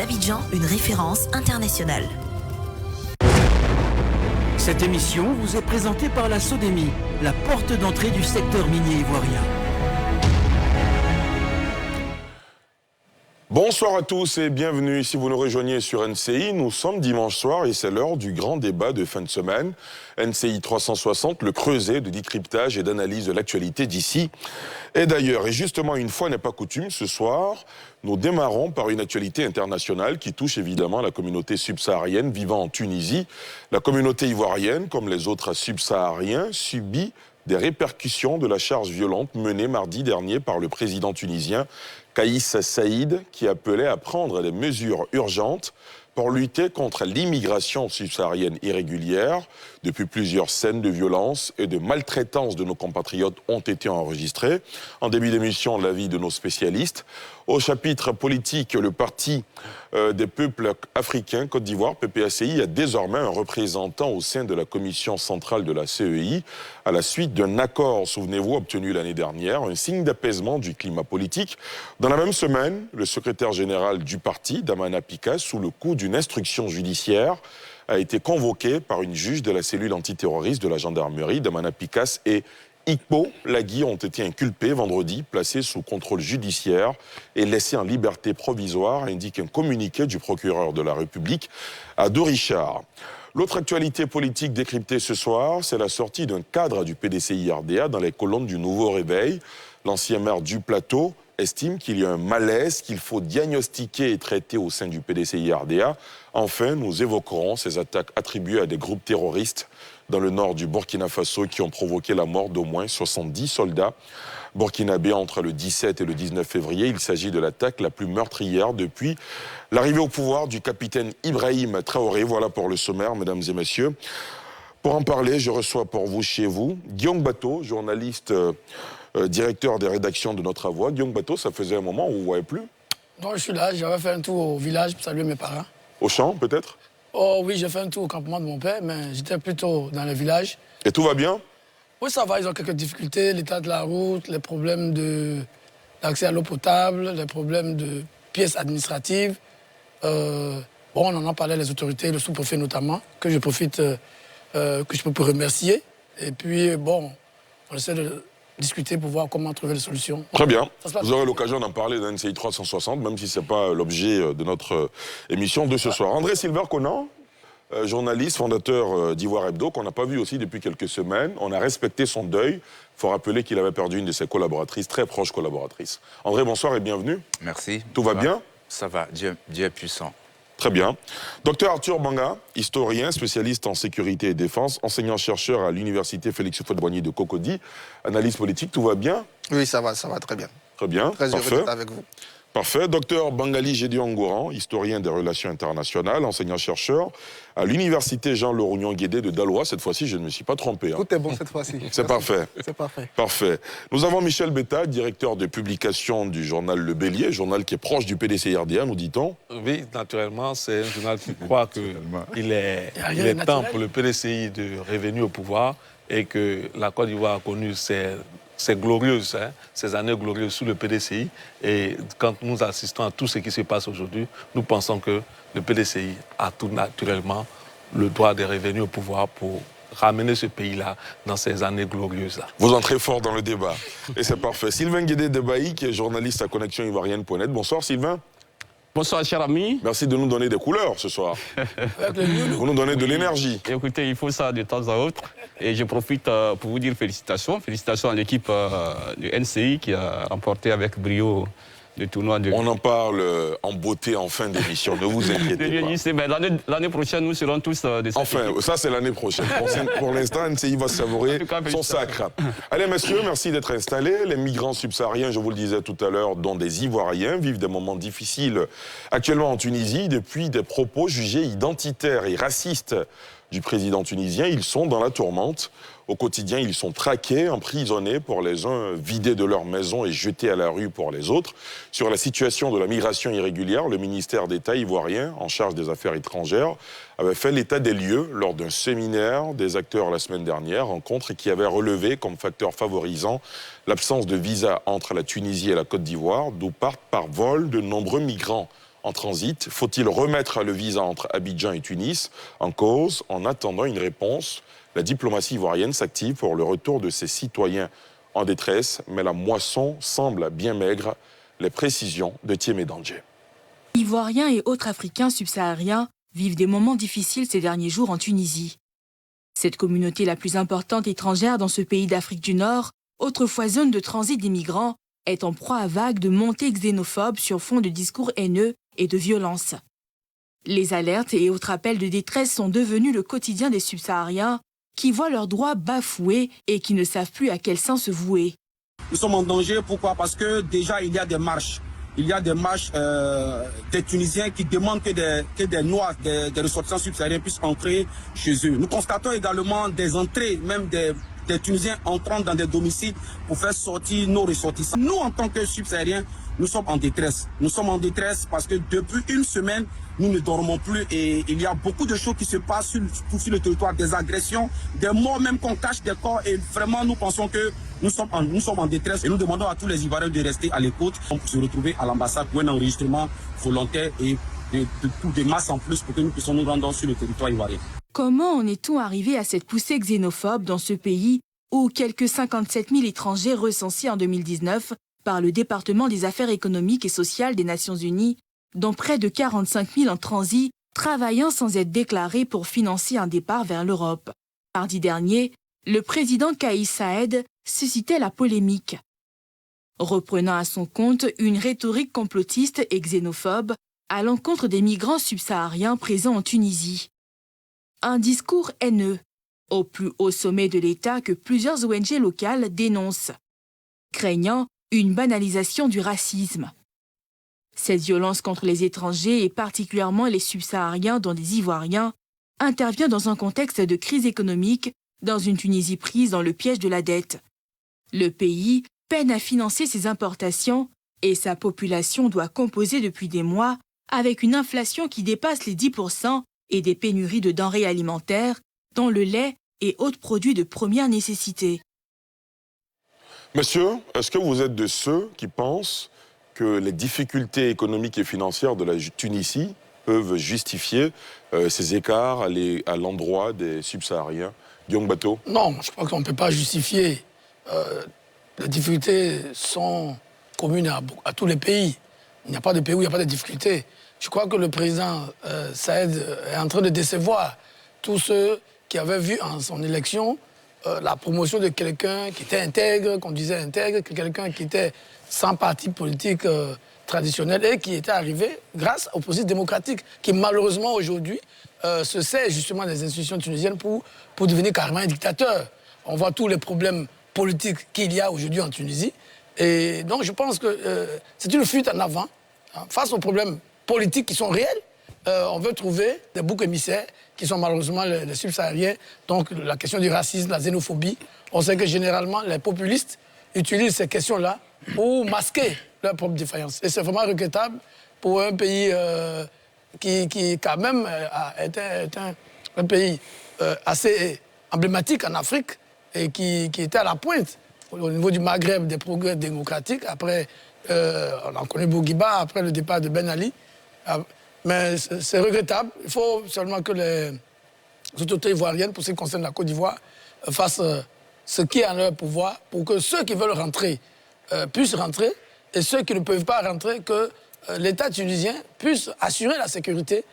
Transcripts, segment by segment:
Abidjan, une référence internationale. Cette émission vous est présentée par la Sodemi, la porte d'entrée du secteur minier ivoirien. Bonsoir à tous et bienvenue. Si vous nous rejoignez sur NCI, nous sommes dimanche soir et c'est l'heure du grand débat de fin de semaine. NCI 360, le creuset de décryptage et d'analyse de l'actualité d'ici et d'ailleurs. Et justement, une fois n'est pas coutume, ce soir, nous démarrons par une actualité internationale qui touche évidemment la communauté subsaharienne vivant en Tunisie. La communauté ivoirienne, comme les autres subsahariens, subit des répercussions de la charge violente menée mardi dernier par le président tunisien Kais Saïed, qui appelait à prendre des mesures urgentes pour lutter contre l'immigration subsaharienne irrégulière. Depuis, plusieurs scènes de violence et de maltraitance de nos compatriotes ont été enregistrées. En début d'émission, l'avis de nos spécialistes. Au chapitre politique, le Parti des peuples africains, Côte d'Ivoire, PPACI, a désormais un représentant au sein de la commission centrale de la CEI, à la suite d'un accord, souvenez-vous, obtenu l'année dernière, un signe d'apaisement du climat politique. Dans la même semaine, le secrétaire général du parti, Damana Picas, sous le coup d'une instruction judiciaire, a été convoqué par une juge de la cellule antiterroriste de la gendarmerie. Damana Picas et Ikpo Lagui ont été inculpés vendredi, placés sous contrôle judiciaire et laissés en liberté provisoire, indique un communiqué du procureur de la République, Ado Richard. L'autre actualité politique décryptée ce soir, c'est la sortie d'un cadre du PDCI-RDA dans les colonnes du Nouveau Réveil. L'ancien maire du Plateau estime qu'il y a un malaise qu'il faut diagnostiquer et traiter au sein du PDCI-RDA. Enfin, nous évoquerons ces attaques attribuées à des groupes terroristes dans le nord du Burkina Faso qui ont provoqué la mort d'au moins 70 soldats burkinabés entre le 17 et le 19 février. Il s'agit de l'attaque la plus meurtrière depuis l'arrivée au pouvoir du capitaine Ibrahim Traoré. Voilà pour le sommaire, mesdames et messieurs. Pour en parler, je reçois pour vous, chez vous, Guillaume Bateau, journaliste, directeur des rédactions de Notre Voix. Guillaume Bateau, ça faisait un moment où vous ne voyez plus? Non, je suis là. J'avais fait un tour au village pour saluer mes parents. Au champ, peut-être? Oh oui, j'ai fait un tour au campement de mon père, mais j'étais plutôt dans le village. Et tout va bien? Oui, ça va. Ils ont quelques difficultés, l'état de la route, les problèmes d'accès à l'eau potable, les problèmes de pièces administratives. On en a parlé les autorités, le sous-préfet notamment, que je profite, que je peux remercier. Et puis, on essaie de discuter pour voir comment trouver les solutions. Très bien. Vous aurez l'occasion d'en parler dans NCI 360, même si ce n'est pas l'objet de notre émission de ce soir. André Silver Conan, journaliste, fondateur d'Ivoire Hebdo, qu'on n'a pas vu aussi depuis quelques semaines. On a respecté son deuil. Il faut rappeler qu'il avait perdu une de ses collaboratrices, très proche collaboratrice. André, bonsoir et bienvenue. Merci. Tout va bien? Ça va, Dieu est puissant. Très bien. Docteur Arthur Banga, historien, spécialiste en sécurité et défense, enseignant-chercheur à l'université Félix Houphouët-Boigny de Cocody, analyse politique, tout va bien? Oui, ça va très bien. Très bien, très parfait. Heureux d'être avec vous. Parfait. Docteur Bangali Gédéon-Ngouran, historien des relations internationales, enseignant-chercheur à l'université Jean-Laurent-Guédé de Dalois. Cette fois-ci, je ne me suis pas trompé. Tout est bon cette fois-ci. C'est parfait. C'est parfait. Parfait. Nous avons Michel Betta, directeur de publication du journal Le Bélier, journal qui est proche du PDCI-RDA, nous dit-on. Oui, naturellement, c'est un journal qui croit qu'il est temps pour le PDCI de revenir au pouvoir et que la Côte d'Ivoire a connu c'est glorieux, ces années glorieuses sous le PDCI. Et quand nous assistons à tout ce qui se passe aujourd'hui, nous pensons que le PDCI a tout naturellement le droit de revenir au pouvoir pour ramener ce pays-là dans ces années glorieuses-là. Vous entrez fort dans le débat. Et c'est parfait. Sylvain Guédé-Debaï, qui est journaliste à Connexion Ivoirienne.net. Bonsoir Sylvain. Bonsoir, cher ami. Merci de nous donner des couleurs ce soir. Vous nous donnez de l'énergie. Écoutez, il faut ça de temps à autre. Et je profite pour vous dire félicitations. Félicitations à l'équipe du NCI qui a remporté avec brio le tournoi de... On en parle en beauté en fin d'émission, ne vous inquiétez pas. Mais l'année prochaine, nous serons tous des... Enfin, ça c'est l'année prochaine. Pour l'instant, NCI va savourer son sacre. Allez messieurs, merci d'être installés. Les migrants subsahariens, je vous le disais tout à l'heure, dont des Ivoiriens, vivent des moments difficiles actuellement en Tunisie. Depuis des propos jugés identitaires et racistes du président tunisien, ils sont dans la tourmente. Au quotidien, ils sont traqués, emprisonnés pour les uns, vidés de leur maison et jetés à la rue pour les autres. Sur la situation de la migration irrégulière, le ministère d'État ivoirien, en charge des affaires étrangères, avait fait l'état des lieux lors d'un séminaire des acteurs la semaine dernière, rencontre qui avait relevé comme facteur favorisant l'absence de visa entre la Tunisie et la Côte d'Ivoire, d'où partent par vol de nombreux migrants en transit. Faut-il remettre le visa entre Abidjan et Tunis en cause? En attendant une réponse, la diplomatie ivoirienne s'active pour le retour de ses citoyens en détresse, mais la moisson semble bien maigre. Les précisions de Thiemé Danger. Ivoiriens et autres Africains subsahariens vivent des moments difficiles ces derniers jours en Tunisie. Cette communauté la plus importante étrangère dans ce pays d'Afrique du Nord, autrefois zone de transit des migrants, est en proie à vagues de montées xénophobes sur fond de discours haineux et de violence. Les alertes et autres appels de détresse sont devenus le quotidien des subsahariens qui voient leurs droits bafoués et qui ne savent plus à quel sein se vouer. Nous sommes en danger, pourquoi? Parce que déjà il y a des marches. Il y a des marches des Tunisiens qui demandent que des Noirs, des ressortissants subsahariens puissent entrer chez eux. Nous constatons également des entrées, même des Tunisiens entrant dans des domiciles pour faire sortir nos ressortissants. Nous, en tant que subsahariens, nous sommes en détresse. Nous sommes en détresse parce que depuis une semaine, nous ne dormons plus et il y a beaucoup de choses qui se passent sur le territoire, des agressions, des morts même qu'on cache des corps et vraiment nous pensons que nous sommes en détresse et nous demandons à tous les Ivoiriens de rester à l'écoute pour se retrouver à l'ambassade pour un enregistrement volontaire et de masse en plus pour que nous puissions nous rendre sur le territoire ivoirien. Comment en est-on arrivé à cette poussée xénophobe dans ce pays où quelques 57 000 étrangers recensés en 2019 par le département des affaires économiques et sociales des Nations Unies, dont près de 45 000 en transit, travaillant sans être déclarés pour financer un départ vers l'Europe. Mardi dernier, le président Kais Saied suscitait la polémique. Reprenant à son compte une rhétorique complotiste et xénophobe à l'encontre des migrants subsahariens présents en Tunisie. Un discours haineux, au plus haut sommet de l'État que plusieurs ONG locales dénoncent, craignant une banalisation du racisme. Cette violence contre les étrangers et particulièrement les subsahariens dont des Ivoiriens intervient dans un contexte de crise économique dans une Tunisie prise dans le piège de la dette. Le pays peine à financer ses importations et sa population doit composer depuis des mois avec une inflation qui dépasse les 10% et des pénuries de denrées alimentaires, dont le lait et autres produits de première nécessité. Monsieur, est-ce que vous êtes de ceux qui pensent que les difficultés économiques et financières de la Tunisie peuvent justifier ces écarts à l'endroit des subsahariens? Guillaume Bateau? Non, je crois qu'on ne peut pas justifier. Les difficultés sont communes à tous les pays. Il n'y a pas de pays où il n'y a pas de difficultés. Je crois que le président Saïd est en train de décevoir tous ceux qui avaient vu en son élection la promotion de quelqu'un qui était intègre, qu'on disait intègre, quelqu'un qui était sans parti politique traditionnel et qui était arrivé grâce au processus démocratique qui malheureusement aujourd'hui se sert justement des institutions tunisiennes pour devenir carrément un dictateur. On voit tous les problèmes politiques qu'il y a aujourd'hui en Tunisie. Et donc je pense que c'est une fuite en avant face aux problèmes politiques qui sont réels. On veut trouver des boucs émissaires qui sont malheureusement les subsahariens. Donc la question du racisme, la xénophobie. On sait que généralement les populistes utilisent ces questions-là pour masquer leurs propres défaillances. Et c'est vraiment regrettable pour un pays qui quand même est un pays assez emblématique en Afrique et qui était à la pointe au niveau du Maghreb des progrès démocratiques. Après, on a connu Bourguiba, après le départ de Ben Ali. Mais c'est regrettable. Il faut seulement que les autorités ivoiriennes, pour ce qui concerne la Côte d'Ivoire, fassent ce qui est en leur pouvoir pour que ceux qui veulent rentrer puissent rentrer et ceux qui ne peuvent pas rentrer, que l'État tunisien puisse assurer la sécurité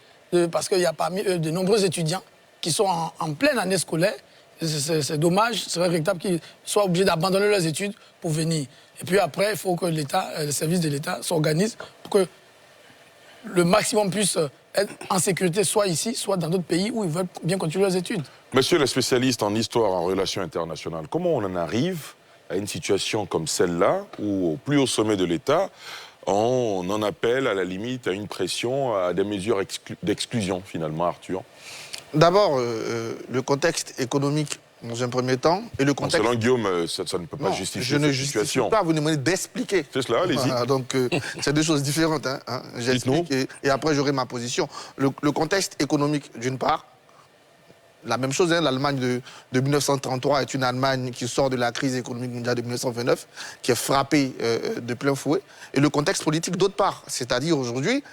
parce qu'il y a parmi eux de nombreux étudiants qui sont en pleine année scolaire. C'est dommage, c'est regrettable qu'ils soient obligés d'abandonner leurs études pour venir. Et puis après, il faut que l'État, les services de l'État s'organisent pour que le maximum puisse être en sécurité, soit ici, soit dans d'autres pays où ils veulent bien continuer leurs études. Monsieur le spécialiste en histoire, en relations internationales, comment on en arrive à une situation comme celle-là, où au plus haut sommet de l'État, on en appelle à la limite à une pression, à des mesures d'exclusion finalement, Arthur? D'abord, le contexte économique dans un premier temps, et le contexte... Selon Guillaume, ça ne peut pas justifier je ne cette justifie situation. pas, vous me demandez d'expliquer. C'est cela, allez-y. Voilà, donc, c'est deux choses différentes. J'explique et après j'aurai ma position. Le contexte économique, d'une part, la même chose, hein, l'Allemagne de 1933 est une Allemagne qui sort de la crise économique mondiale de 1929, qui est frappée de plein fouet. Et le contexte politique d'autre part. C'est-à-dire aujourd'hui,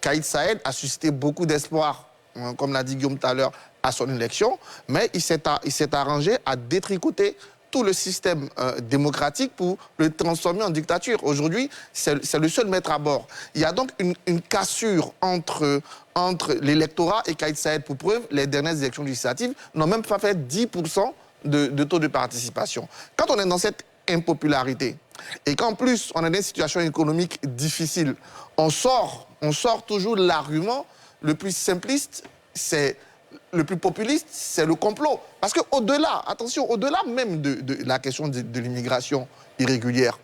Kais Saied a suscité beaucoup d'espoir, hein, comme l'a dit Guillaume tout à l'heure, à son élection, mais il s'est arrangé à détricoter tout le système démocratique pour le transformer en dictature. Aujourd'hui, c'est le seul maître à bord. Il y a donc une cassure entre l'électorat et Kais Saied. Pour preuve, les dernières élections législatives n'ont même pas fait 10% de taux de participation. Quand on est dans cette impopularité et qu'en plus on a des situations économiques difficiles, on sort toujours l'argument le plus simpliste, le plus populiste, c'est le complot. Parce qu'au-delà, attention, au-delà même de la question de l'immigration irrégulière,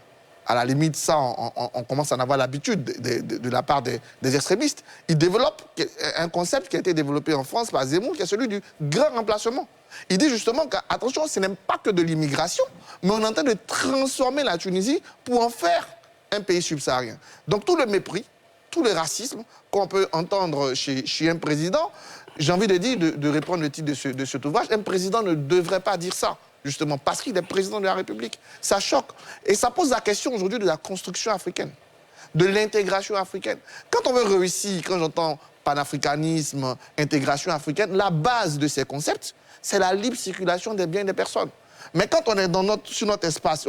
à la limite, ça, on commence à en avoir l'habitude de la part des extrémistes. Ils développent un concept qui a été développé en France par Zemmour, qui est celui du grand remplacement. Il dit justement qu'attention, ce n'est pas que de l'immigration, mais on est en train de transformer la Tunisie pour en faire un pays subsaharien. Donc tout le mépris, tout le racisme qu'on peut entendre chez un président, j'ai envie de dire, de reprendre le titre de cet ouvrage, un président ne devrait pas dire ça, justement, parce qu'il est président de la République. Ça choque. Et ça pose la question aujourd'hui de la construction africaine, de l'intégration africaine. Quand on veut réussir, quand j'entends panafricanisme, intégration africaine, la base de ces concepts, c'est la libre circulation des biens et des personnes. Mais quand on est sur notre espace,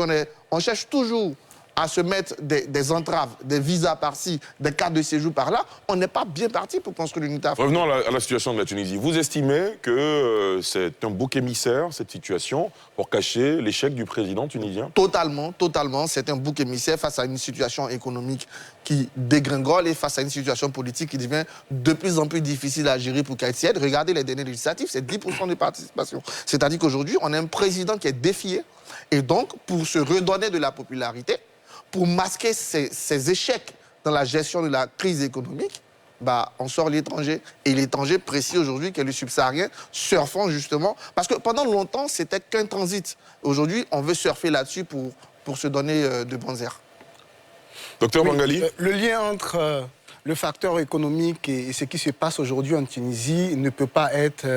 on cherche toujours à se mettre des entraves, des visas par-ci, des cartes de séjour par-là, on n'est pas bien parti pour construire l'unité africaine. Revenons à la situation de la Tunisie. Vous estimez que c'est un bouc émissaire, cette situation, pour cacher l'échec du président tunisien? Totalement, totalement. C'est un bouc émissaire face à une situation économique qui dégringole et face à une situation politique qui devient de plus en plus difficile à gérer pour Kais Saied. Regardez les derniers législatifs, c'est 10% de participation. C'est-à-dire qu'aujourd'hui, on a un président qui est défié. Et donc, pour se redonner de la popularité, pour masquer ses échecs dans la gestion de la crise économique, on sort l'étranger. Et l'étranger précis aujourd'hui, qui est le subsaharien, surfant justement. Parce que pendant longtemps, c'était qu'un transit. Aujourd'hui, on veut surfer là-dessus pour se donner de bons airs. Docteur Mangali. Le lien entre le facteur économique et ce qui se passe aujourd'hui en Tunisie ne peut pas être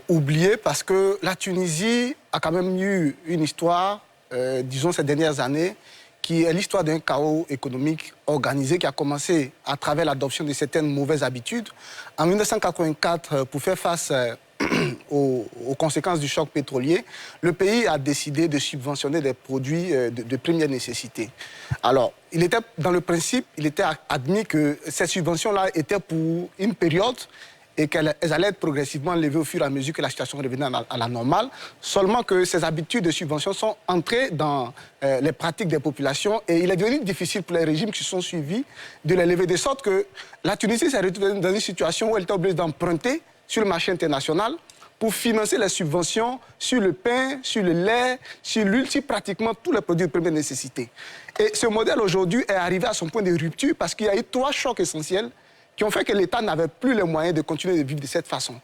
oublié parce que la Tunisie a quand même eu une histoire, disons ces dernières années, qui est l'histoire d'un chaos économique organisé qui a commencé à travers l'adoption de certaines mauvaises habitudes. En 1984, pour faire face aux conséquences du choc pétrolier, le pays a décidé de subventionner des produits de première nécessité. Alors, dans le principe, il était admis que ces subventions-là étaient pour une période et qu'elles allaient être progressivement levées au fur et à mesure que la situation revenait à la normale. Seulement que ces habitudes de subvention sont entrées dans les pratiques des populations et il est devenu difficile pour les régimes qui se sont suivis de les lever, de sorte que la Tunisie s'est retrouvée dans une situation où elle était obligée d'emprunter sur le marché international pour financer les subventions sur le pain, sur le lait, sur l'huile, sur pratiquement tous les produits de première nécessité. Et ce modèle aujourd'hui est arrivé à son point de rupture parce qu'il y a eu 3 chocs essentiels qui ont fait que l'État n'avait plus les moyens de continuer de vivre de cette façon.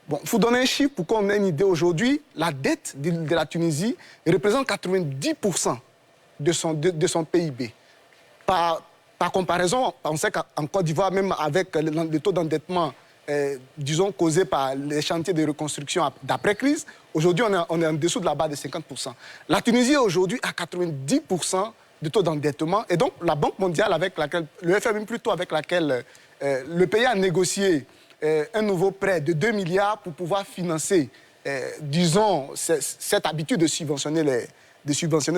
Bon, il faut donner un chiffre pour qu'on ait une idée. Aujourd'hui, la dette de la Tunisie représente 90% de son PIB. Par comparaison, on sait qu'en Côte d'Ivoire, même avec le taux d'endettement, disons, causé par les chantiers de reconstruction d'après-crise, aujourd'hui, on est en dessous de la barre de 50%. La Tunisie, aujourd'hui, a 90% de taux d'endettement. Et donc, la Banque mondiale, avec laquelle, le FMI plutôt, avec laquelle le pays a négocié un nouveau prêt de 2 milliards pour pouvoir financer, disons, cette habitude de subventionner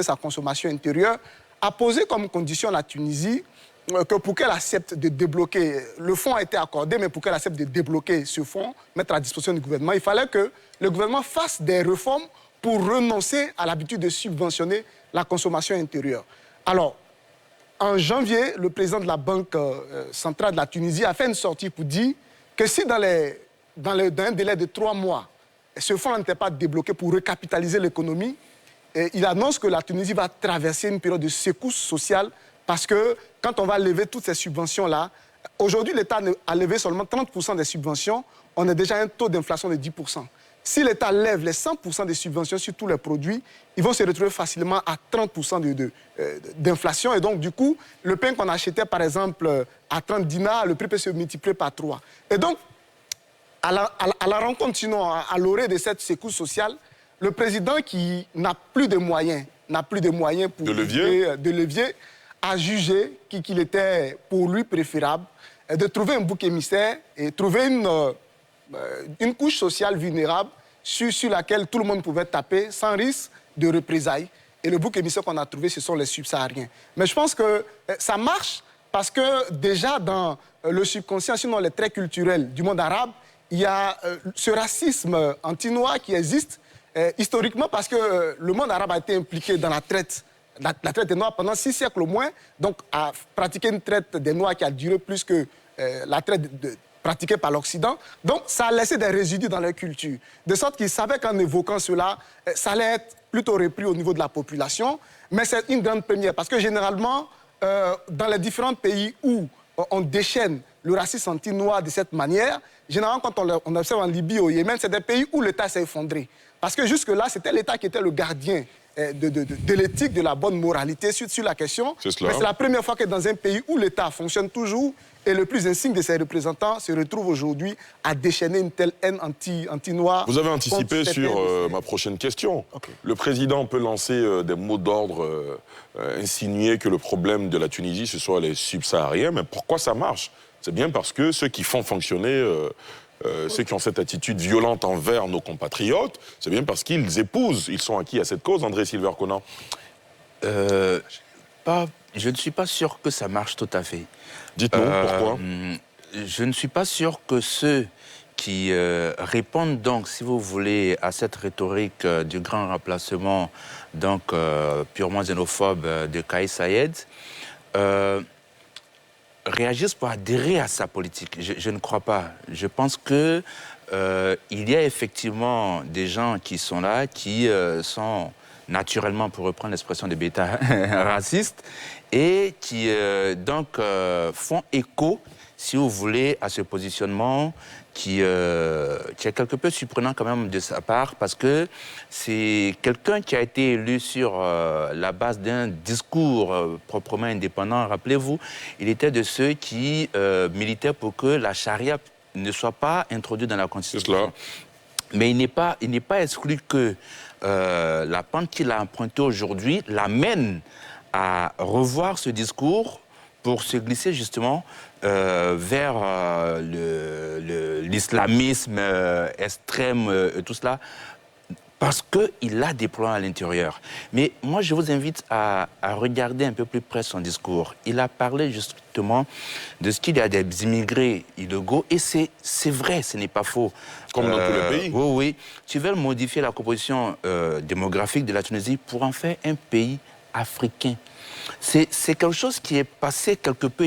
sa consommation intérieure, a posé comme condition à la Tunisie que pour qu'elle accepte de débloquer, le fonds a été accordé, mais pour qu'elle accepte de débloquer ce fonds, mettre à disposition du gouvernement, il fallait que le gouvernement fasse des réformes pour renoncer à l'habitude de subventionner la consommation intérieure. Alors, en janvier, le président de la Banque centrale de la Tunisie a fait une sortie pour dire que si dans un délai de 3 mois, ce fonds n'était pas débloqué pour recapitaliser l'économie, il annonce que la Tunisie va traverser une période de secousse sociale parce que quand on va lever toutes ces subventions-là, aujourd'hui l'État a levé seulement 30% des subventions, on a déjà un taux d'inflation de 10%. Si l'État lève les 100% des subventions sur tous les produits, ils vont se retrouver facilement à 30% d'inflation. Et donc, du coup, le pain qu'on achetait, par exemple, à 30 dinars, le prix peut se multiplier par 3. Et donc, à la rencontre, sinon à l'orée de cette secousse sociale, le président qui n'a plus de moyens, pour de levier, a jugé qu'il était pour lui préférable de trouver un bouc émissaire et trouver une couche sociale vulnérable sur laquelle tout le monde pouvait taper sans risque de représailles. Et le bouc émissaire qu'on a trouvé, ce sont les subsahariens. Mais je pense que ça marche parce que déjà dans le subconscient, sinon les traits culturels du monde arabe, il y a ce racisme anti-noir qui existe historiquement parce que le monde arabe a été impliqué dans la traite des Noirs pendant 6 siècles au moins, donc a pratiqué une traite des Noirs qui a duré plus que la traite pratiquée par l'Occident. Donc ça a laissé des résidus dans leur culture, de sorte qu'ils savaient qu'en évoquant cela, ça allait être plutôt repris au niveau de la population, mais c'est une grande première parce que généralement, dans les différents pays où on déchaîne le racisme anti-noir de cette manière, généralement quand on observe en Libye, au Yémen, c'est des pays où l'État s'est effondré. Parce que jusque-là, c'était l'État qui était le gardien de l'éthique, de la bonne moralité sur la question. Mais c'est la première fois que dans un pays où l'État fonctionne toujours et le plus insigne de ses représentants se retrouve aujourd'hui à déchaîner une telle haine anti-noire. Vous avez anticipé sur ma prochaine question. Okay. Le président peut lancer des mots d'ordre, insinuer que le problème de la Tunisie, ce soit les subsahariens, mais pourquoi ça marche? C'est bien parce que ceux qui font fonctionner... ceux qui ont cette attitude violente envers nos compatriotes, c'est bien parce qu'ils épousent, ils sont acquis à cette cause, André Silver-Conan. Je ne suis pas sûr que ça marche tout à fait. Dites-nous, pourquoi? Je ne suis pas sûr que ceux qui répondent donc, si vous voulez, à cette rhétorique du grand remplacement, donc purement xénophobe de Kais Saied, réagissent pour adhérer à sa politique. Je ne crois pas. Je pense que il y a effectivement des gens qui sont là, qui sont naturellement, pour reprendre l'expression de bêta, racistes, et qui donc font écho, si vous voulez, à ce positionnement qui est quelque peu surprenant quand même de sa part, parce que c'est quelqu'un qui a été élu sur la base d'un discours proprement indépendant. Rappelez-vous, il était de ceux qui militaient pour que la charia ne soit pas introduite dans la Constitution. Mais il n'est pas exclu que la pente qu'il a empruntée aujourd'hui l'amène à revoir ce discours pour se glisser justement vers l'islamisme extrême, tout cela, parce qu'il a des plans à l'intérieur. Mais moi, je vous invite à regarder un peu plus près son discours. Il a parlé justement de ce qu'il y a des immigrés illégaux, et c'est vrai, ce n'est pas faux. Comme dans tous les pays. Oui, oui. Tu veux modifier la composition démographique de la Tunisie pour en faire un pays africain. C'est quelque chose qui est passé quelque peu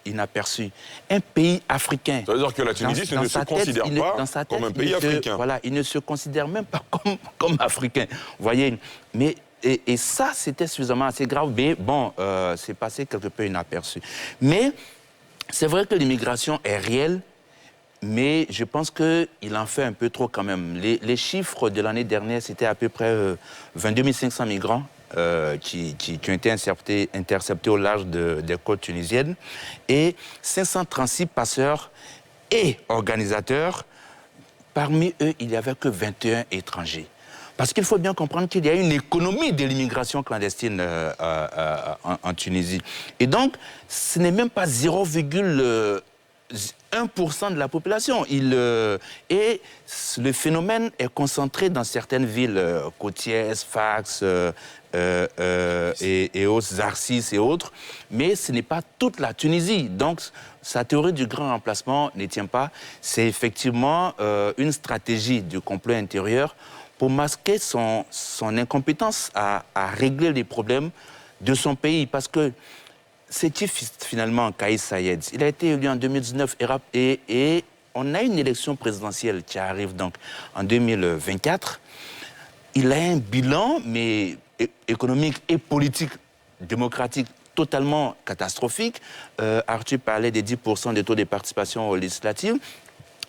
inaperçu. Un pays africain. Ça veut dire que la Tunisie ne se considère pas comme un pays africain. Voilà, il ne se considère même pas comme africain. Vous voyez, mais, et ça, c'était suffisamment assez grave, mais bon, c'est passé quelque peu inaperçu. Mais c'est vrai que l'immigration est réelle, mais je pense qu'il en fait un peu trop quand même. Les chiffres de l'année dernière, c'était à peu près 22 500 migrants. Qui ont été interceptés au large des côtes tunisiennes, et 536 passeurs et organisateurs. Parmi eux, il n'y avait que 21 étrangers. Parce qu'il faut bien comprendre qu'il y a une économie de l'immigration clandestine en Tunisie. Et donc, ce n'est même pas 0,1% de la population. Et le phénomène est concentré dans certaines villes côtières, Sfax, et autres, Zarcis et autres, mais ce n'est pas toute la Tunisie. Donc, sa théorie du grand remplacement ne tient pas. C'est effectivement une stratégie du complot intérieur pour masquer son incompétence à régler les problèmes de son pays. Parce que c'est qui finalement Kais Saied? Il a été élu en 2019 et on a une élection présidentielle qui arrive donc en 2024. Il a un bilan, mais économique et politique, démocratique, totalement catastrophique. Arthur parlait des 10% de taux de participation aux législatives.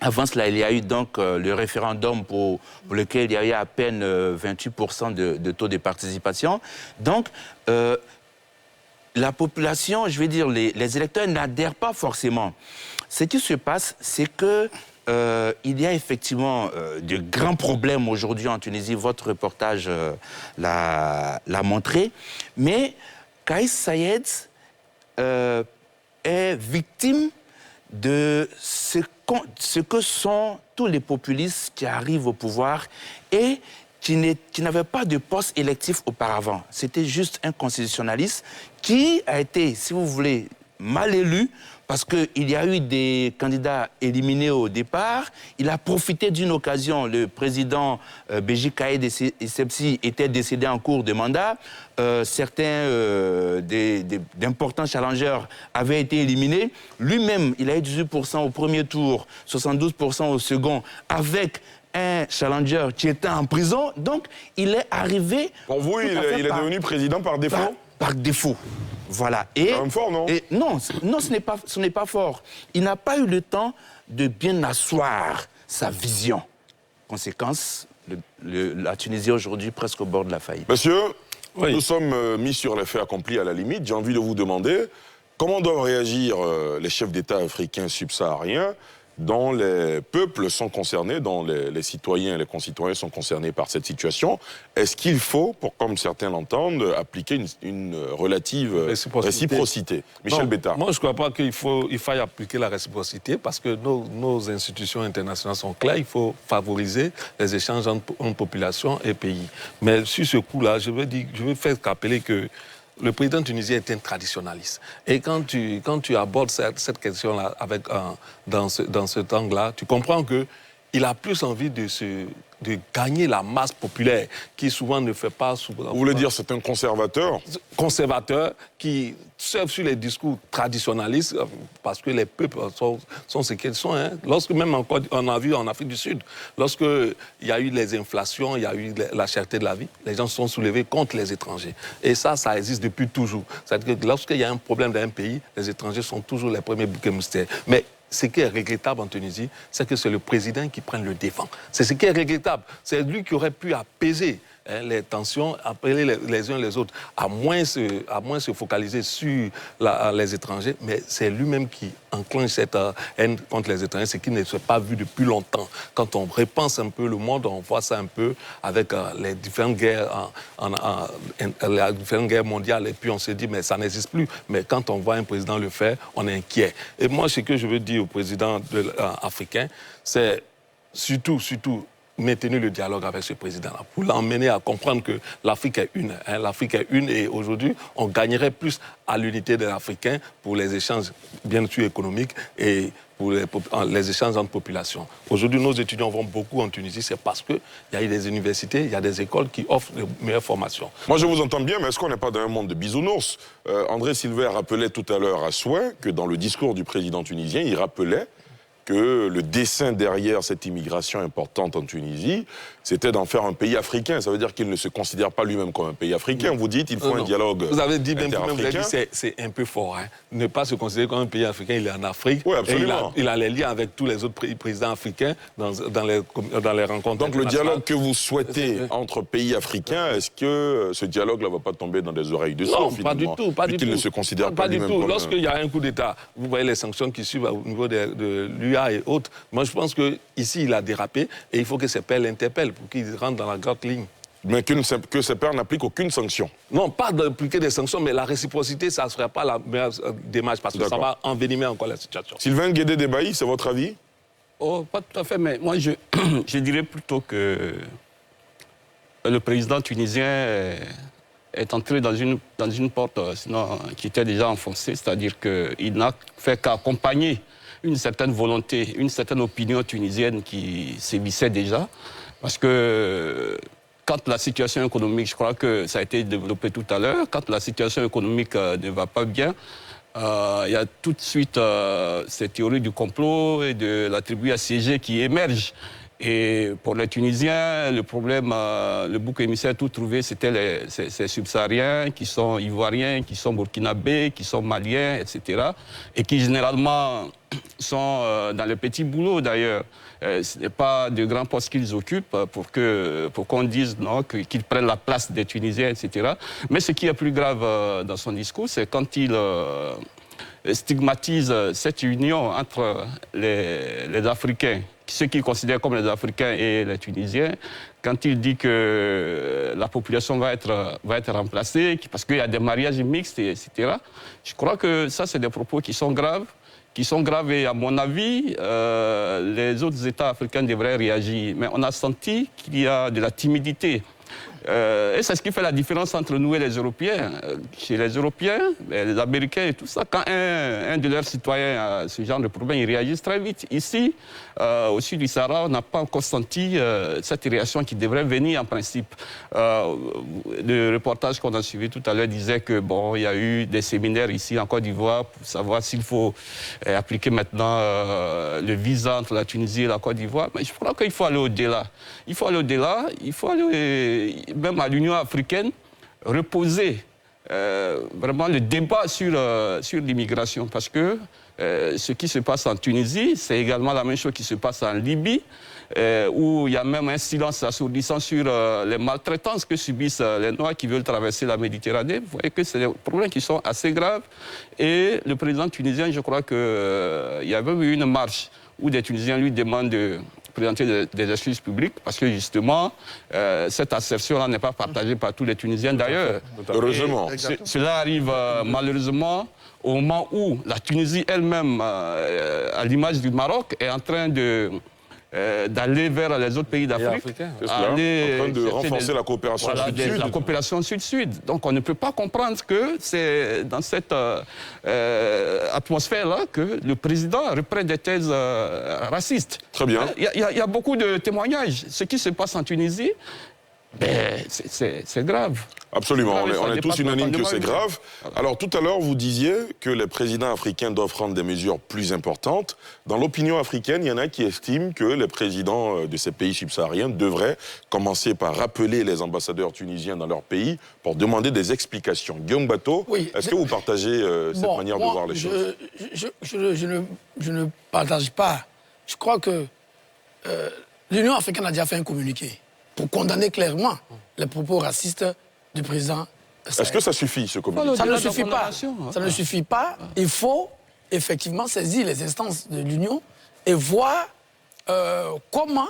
Avant cela, il y a eu donc le référendum pour lequel il y a eu à peine 28% de taux de participation. Donc, la population, je vais dire, les électeurs n'adhèrent pas forcément. Ce qui se passe, c'est que il y a effectivement de grands problèmes aujourd'hui en Tunisie. Votre reportage l'a montré. Mais Kais Saied est victime de ce que sont tous les populistes qui arrivent au pouvoir et qui n'avait pas de poste électif auparavant. C'était juste un constitutionnaliste qui a été, si vous voulez, mal élu parce qu'il y a eu des candidats éliminés au départ. Il a profité d'une occasion. Le président Béji Caïd Essebsi était décédé en cours de mandat. Certains d'importants challengers avaient été éliminés. Lui-même, il a eu 18% au premier tour, 72% au second, avec un challenger qui était en prison. Donc, il est arrivé... Pour vous, il est devenu président par défaut? Par défaut. Voilà. Et, c'est fort, non? Non, ce n'est pas fort. Il n'a pas eu le temps de bien asseoir sa vision. Conséquence, la Tunisie aujourd'hui presque au bord de la faillite. Monsieur, nous sommes mis sur les faits accomplis à la limite. J'ai envie de vous demander comment doivent réagir les chefs d'État africains subsahariens dont les peuples sont concernés, dont les citoyens et les concitoyens sont concernés par cette situation. Est-ce qu'il faut, comme certains l'entendent, appliquer une relative réciprocité? Michel Bétard. Moi, je ne crois pas qu'il faille appliquer la réciprocité parce que nos institutions internationales sont claires. Il faut favoriser les échanges entre population et pays. Mais sur ce coup-là, je veux faire rappeler que le président tunisien est un traditionnaliste. Et quand tu abordes cette question-là dans cet angle-là, tu comprends qu'il a plus envie de gagner la masse populaire, qui souvent ne fait pas... Vous voulez dire c'est un conservateur? Conservateur qui surfe sur les discours traditionnalistes, parce que les peuples sont ce qu'ils sont. Hein. Lorsque même on a vu en Afrique du Sud, lorsqu'il y a eu les inflations, il y a eu la cherté de la vie, les gens se sont soulevés contre les étrangers. Et ça existe depuis toujours. C'est-à-dire que lorsqu'il y a un problème dans un pays, les étrangers sont toujours les premiers boucs émissaires. Mais ce qui est regrettable en Tunisie, c'est que c'est le président qui prend le défend. C'est ce qui est regrettable. C'est lui qui aurait pu apaiser les tensions, appeler les uns les autres, à moins se focaliser sur les étrangers, mais c'est lui-même qui enclenche cette haine contre les étrangers, ce qui ne s'est pas vu depuis longtemps. Quand on repense un peu le monde, on voit ça un peu avec les différentes guerres, les différentes guerres mondiales, et puis on se dit, mais ça n'existe plus. Mais quand on voit un président le faire, on est inquiet. Et moi, ce que je veux dire au président africain, c'est surtout, maintenir le dialogue avec ce président-là, pour l'emmener à comprendre que l'Afrique est une. Hein, l'Afrique est une et aujourd'hui, on gagnerait plus à l'unité des Africains pour les échanges, bien sûr, économiques et pour les échanges entre populations. Aujourd'hui, nos étudiants vont beaucoup en Tunisie, c'est parce qu'il y a des universités, il y a des écoles qui offrent de meilleures formations. Moi, je vous entends bien, mais est-ce qu'on n'est pas dans un monde de bisounours? André Silver rappelait tout à l'heure à souhait que dans le discours du président tunisien, il rappelait que le dessein derrière cette immigration importante en Tunisie, c'était d'en faire un pays africain. Ça veut dire qu'il ne se considère pas lui-même comme un pays africain. Vous dites qu'il faut un dialogue Vous avez dit, même interafricain. C'est un peu fort. Hein. Ne pas se considérer comme un pays africain, il est en Afrique. Oui, absolument. Et il a les liens avec tous les autres présidents africains dans les rencontres. Donc le dialogue que vous souhaitez entre pays africains, est-ce que ce dialogue ne va pas tomber dans des oreilles de sourds? Non, pas du tout. Pas du tout. Qu'il ne se considère pas lui-même comme... Lorsqu'il y a un coup d'État, vous voyez les sanctions qui suivent au niveau de l'UA et autres. Moi, je pense qu'ici, il a dérapé et il faut que ses pairs l'interpellent pour qu'il rentre dans la grande ligne. Mais que ses pairs n'appliquent aucune sanction? Non, pas d'appliquer des sanctions, mais la réciprocité, ça ne serait pas la meilleure démarche parce que ça va envenimer encore la situation. Sylvain Guédé-Débaï, c'est votre avis? Oh, pas tout à fait, mais moi, je dirais plutôt que le président tunisien est entré dans une porte qui était déjà enfoncée, c'est-à-dire qu'il n'a fait qu'accompagner une certaine volonté, une certaine opinion tunisienne qui sévissait déjà. Parce que quand la situation économique, je crois que ça a été développé tout à l'heure, quand la situation économique ne va pas bien, il y a tout de suite ces théories du complot et de la tribu assiégée qui émergent. Et pour les Tunisiens, le problème, le bouc émissaire tout trouvé, c'était ces subsahariens qui sont ivoiriens, qui sont burkinabés, qui sont maliens, etc. Et qui généralement sont dans le petit boulot d'ailleurs. Ce n'est pas de grands postes qu'ils occupent pour qu'on dise non, qu'ils prennent la place des Tunisiens, etc. Mais ce qui est plus grave dans son discours, c'est quand il stigmatise cette union entre les Africains ceux qu'ils considèrent comme les Africains et les Tunisiens, quand il dit que la population va être remplacée, parce qu'il y a des mariages mixtes, etc. Je crois que ça, c'est des propos qui sont graves. Et à mon avis, les autres États africains devraient réagir. Mais on a senti qu'il y a de la timidité. Et c'est ce qui fait la différence entre nous et les Européens. Chez les Européens, les Américains et tout ça, quand un de leurs citoyens a ce genre de problème, ils réagissent très vite. Ici, au sud du Sahara, on n'a pas encore senti cette réaction qui devrait venir en principe. Le reportage qu'on a suivi tout à l'heure disait que bon, il y a eu des séminaires ici en Côte d'Ivoire pour savoir s'il faut appliquer maintenant le visa entre la Tunisie et la Côte d'Ivoire. Mais je crois qu'il faut aller au-delà. Il faut aller même à l'Union africaine, reposer vraiment le débat sur l'immigration. Parce que ce qui se passe en Tunisie, c'est également la même chose qui se passe en Libye, où il y a même un silence assourdissant sur les maltraitances que subissent les Noirs qui veulent traverser la Méditerranée. Vous voyez que c'est des problèmes qui sont assez graves. Et le président tunisien, je crois qu'il y avait eu une marche où des Tunisiens lui demandent de présenter des excuses publiques, parce que justement, cette assertion-là n'est pas partagée par tous les Tunisiens d'ailleurs. Heureusement. Cela arrive malheureusement au moment où la Tunisie elle-même, à l'image du Maroc, est en train d'aller vers les autres pays d'Afrique. En train de renforcer la coopération sud-sud. La coopération sud-sud. Donc on ne peut pas comprendre que c'est dans cette atmosphère-là que le président reprend des thèses racistes. Très bien. Il y a beaucoup de témoignages. Ce qui se passe en Tunisie, c'est grave. Absolument, on est tous unanimes que c'est grave. Alors tout à l'heure, vous disiez que les présidents africains doivent prendre des mesures plus importantes. Dans l'opinion africaine, il y en a qui estiment que les présidents de ces pays subsahariens devraient commencer par rappeler les ambassadeurs tunisiens dans leur pays pour demander des explications. Guillaume Bateau, est-ce que vous partagez cette manière de voir les choses? Je ne partage pas. Je crois que l'Union africaine a déjà fait un communiqué pour condamner clairement les propos racistes du président. Est-ce que ça suffit, ce communiqué? Ça ne suffit pas. Ça ne suffit pas. Il faut effectivement saisir les instances de l'Union et voir comment,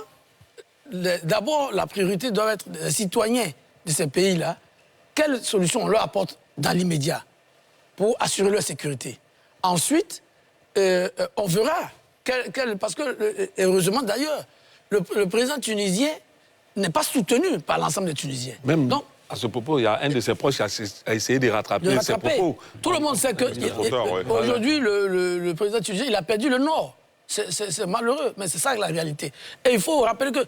d'abord, la priorité doit être les citoyens de ces pays-là. Quelle solution on leur apporte dans l'immédiat pour assurer leur sécurité. Ensuite, on verra. Parce que, heureusement d'ailleurs, le président tunisien n'est pas soutenu par l'ensemble des Tunisiens. Même donc, à ce propos, il y a un de ses proches qui a essayé de rattraper ses propos. Tout le monde sait que aujourd'hui, le président tunisien, il a perdu le Nord. C'est malheureux, mais c'est ça la réalité. Et il faut rappeler que,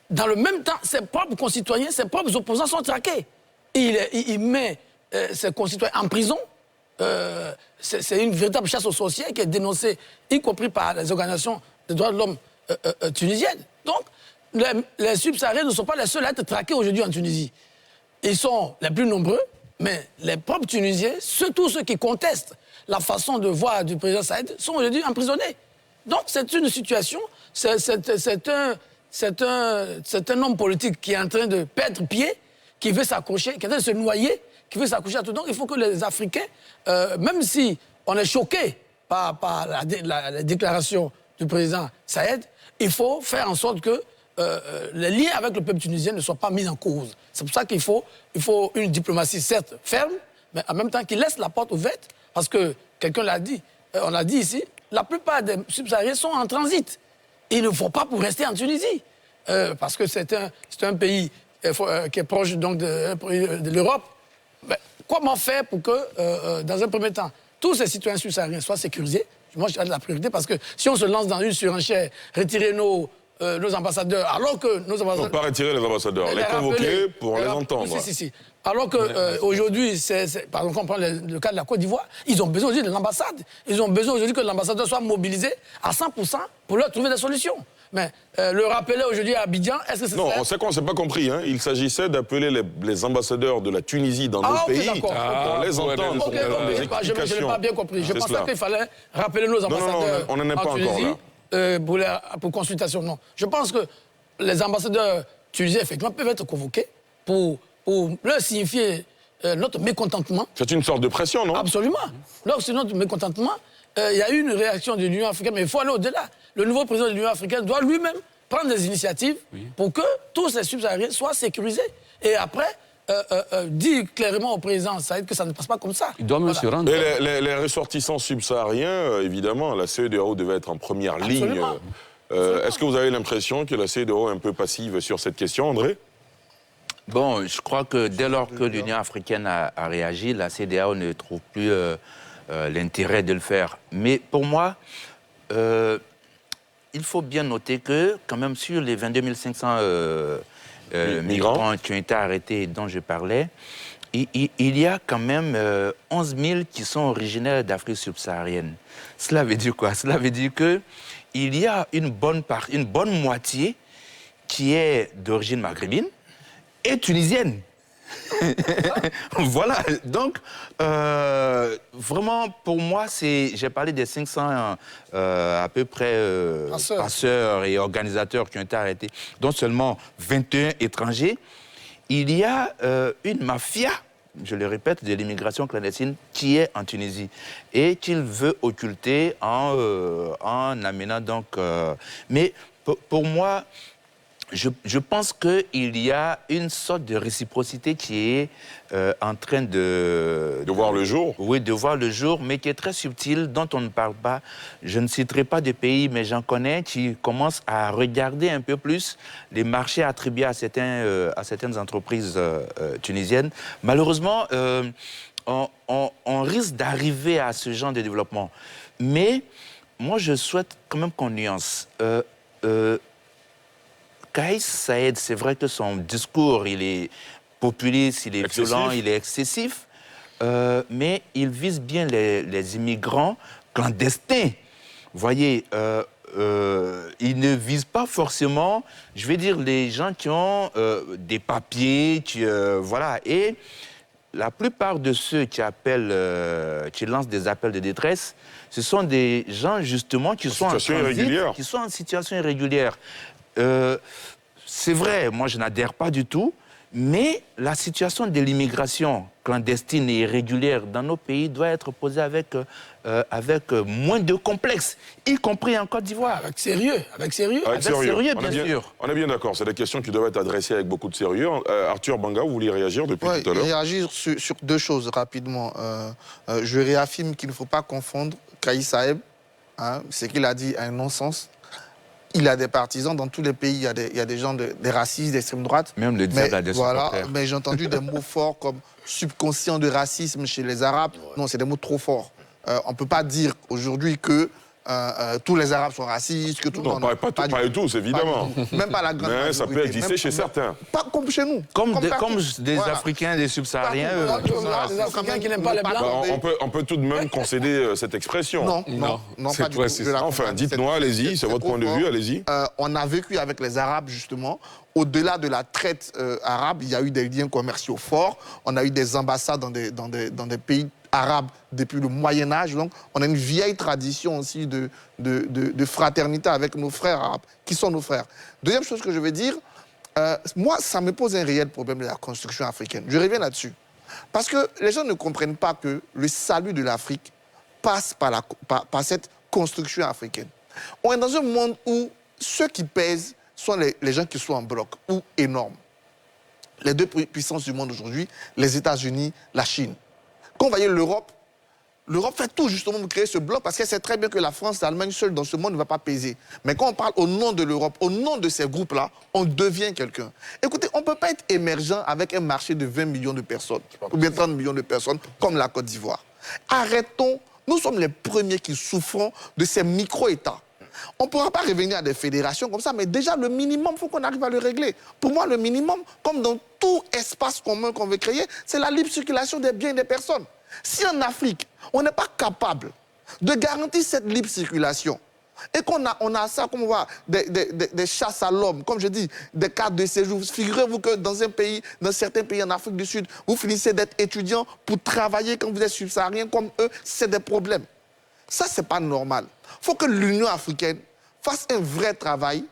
dans le même temps, ses propres concitoyens, ses propres opposants sont traqués. Il met ses concitoyens en prison. C'est une véritable chasse aux sorcières qui est dénoncée, y compris par les organisations des droits de l'homme tunisiennes. Donc, les subsahariens ne sont pas les seuls à être traqués aujourd'hui en Tunisie. Ils sont les plus nombreux, mais les propres Tunisiens, surtout ceux qui contestent la façon de voir du président Saïd, sont aujourd'hui emprisonnés. Donc c'est une situation, c'est un homme politique qui est en train de perdre pied, qui veut s'accrocher, qui est en train de se noyer, qui veut s'accrocher à tout. Donc il faut que les Africains, même si on est choqué par la déclaration du président Saïd, il faut faire en sorte que les liens avec le peuple tunisien ne soient pas mis en cause. C'est pour ça qu'il faut une diplomatie, certes, ferme, mais en même temps qui laisse la porte ouverte, parce que, quelqu'un l'a dit, on l'a dit ici, la plupart des subsahariens sont en transit. Ils ne vont pas pour rester en Tunisie, parce que c'est un pays qui est proche donc, de l'Europe. Comment faire pour que, dans un premier temps, tous ces citoyens subsahariens soient sécurisés? Moi, je donne la priorité, parce que si on se lance dans une surenchère, retirer nos ambassadeurs, alors que nos ambassadeurs... Non, pas retirer les ambassadeurs, les convoquer pour les entendre. Si. Alors qu'aujourd'hui, par exemple, on prend le cas de la Côte d'Ivoire, ils ont besoin aujourd'hui de l'ambassade. Ils ont besoin aujourd'hui que l'ambassadeur soit mobilisé à 100% pour leur trouver des solutions. Mais le rappeler aujourd'hui à Abidjan, est-ce que c'est... Non, on sait qu'on ne s'est pas compris. Hein. Il s'agissait d'appeler les ambassadeurs de la Tunisie dans nos pays pour les entendre, pour des explications. Je n'ai pas bien compris. Je pensais qu'il fallait rappeler nos ambassadeurs on n'en est pas encore là. Pour consultation, non. Je pense que les ambassadeurs tunisiens, effectivement, peuvent être convoqués pour leur signifier notre mécontentement. C'est une sorte de pression, non? Absolument. Donc, c'est notre mécontentement il y a eu une réaction de l'Union africaine, mais il faut aller au-delà. Le nouveau président de l'Union africaine doit lui-même prendre des initiatives pour que tous les subsahariens soient sécurisés. Et après, dire clairement au président Saïd que ça ne passe pas comme ça. Il doit même se rendre. Et les ressortissants subsahariens, évidemment, la CEDEAO devait être en première ligne. Est-ce que vous avez l'impression que la CEDEAO est un peu passive sur cette question, André? Bon, je crois que dès lors que l'Union africaine a réagi, la CEDEAO ne trouve plus l'intérêt de le faire. Mais pour moi, il faut bien noter que, quand même, sur les 22 500 migrants qui ont été arrêtés et dont je parlais, il y a quand même 11 000 qui sont originaires d'Afrique subsaharienne. Cela veut dire quoi? Cela veut dire qu'il y a une bonne moitié qui est d'origine maghrébine et tunisienne. Voilà, donc vraiment pour moi, j'ai parlé des 500 à peu près passeurs et organisateurs qui ont été arrêtés, dont seulement 21 étrangers. Il y a une mafia, je le répète, de l'immigration clandestine qui est en Tunisie et qu'il veut occulter en amenant donc... mais pour moi... Je pense qu'il y a une sorte de réciprocité qui est en train de voir le jour. Oui, de voir le jour, mais qui est très subtile, dont on ne parle pas. Je ne citerai pas de pays, mais j'en connais qui commencent à regarder un peu plus les marchés attribués à certaines entreprises tunisiennes. Malheureusement, on risque d'arriver à ce genre de développement. Mais moi, je souhaite quand même qu'on nuance. Kais Saïed, c'est vrai que son discours, il est populiste, il est violent, il est excessif, mais il vise bien les immigrants clandestins. Vous voyez, il ne vise pas forcément, je vais dire, les gens qui ont des papiers, voilà. Et la plupart de ceux qui appellent, qui lancent des appels de détresse, ce sont des gens justement qui sont en transit, qui sont en situation irrégulière. C'est vrai, moi je n'adhère pas du tout, mais la situation de l'immigration clandestine et irrégulière dans nos pays doit être posée avec moins de complexe, y compris en Côte d'Ivoire. Avec sérieux, bien sûr. On est bien d'accord, c'est des questions qui doivent être adressées avec beaucoup de sérieux. Arthur Banga, vous vouliez réagir depuis tout à l'heure? Réagir sur deux choses rapidement. Je réaffirme qu'il ne faut pas confondre Kais Saïed, ce qu'il a dit a un non-sens. Il a des partisans dans tous les pays, il y a des gens, des racistes, d'extrême droite. Même le diable a des supporters. Mais j'ai entendu des mots forts comme subconscient de racisme chez les Arabes. Non, c'est des mots trop forts. On ne peut pas dire aujourd'hui que tous les Arabes sont racistes, que tout le monde... Non, pas du tout, évidemment. Même pas la grande majorité. Mais ça peut exister chez certains. Pas comme chez nous. Comme des Africains, des subsahariens. Des Africains qui n'aiment pas les Blancs. On peut tout de même concéder cette expression. Non, pas du tout. Enfin, dites-moi, allez-y, c'est votre point de vue, allez-y. On a vécu avec les Arabes, justement. Au-delà de la traite arabe, il y a eu des liens commerciaux forts. On a eu des ambassades dans des pays arabes depuis le Moyen-Âge. Donc, on a une vieille tradition aussi de fraternité avec nos frères arabes, qui sont nos frères. Deuxième chose que je veux dire, moi, ça me pose un réel problème de la construction africaine. Je reviens là-dessus. Parce que les gens ne comprennent pas que le salut de l'Afrique passe par cette construction africaine. On est dans un monde où ceux qui pèsent sont les gens qui sont en bloc ou énormes. Les deux puissances du monde aujourd'hui, les États-Unis, la Chine. Quand vous voyez l'Europe fait tout justement pour créer ce bloc parce qu'elle sait très bien que la France, l'Allemagne seule dans ce monde ne va pas peser. Mais quand on parle au nom de l'Europe, au nom de ces groupes-là, on devient quelqu'un. Écoutez, on ne peut pas être émergent avec un marché de 20 millions de personnes, ou bien 30 millions de personnes, comme la Côte d'Ivoire. Arrêtons, nous sommes les premiers qui souffrons de ces micro-États. On ne pourra pas revenir à des fédérations comme ça, mais déjà, le minimum, il faut qu'on arrive à le régler. Pour moi, le minimum, comme dans tout espace commun qu'on veut créer, c'est la libre circulation des biens et des personnes. Si en Afrique, on n'est pas capable de garantir cette libre circulation, et qu'on a ça, comme on voit, des chasses à l'homme, comme je dis, des cartes de séjour. Figurez-vous que dans certains pays en Afrique du Sud, vous finissez d'être étudiant pour travailler quand vous êtes subsaharien comme eux, c'est des problèmes. Ça, ce n'est pas normal. Il faut que l'Union africaine fasse un vrai travail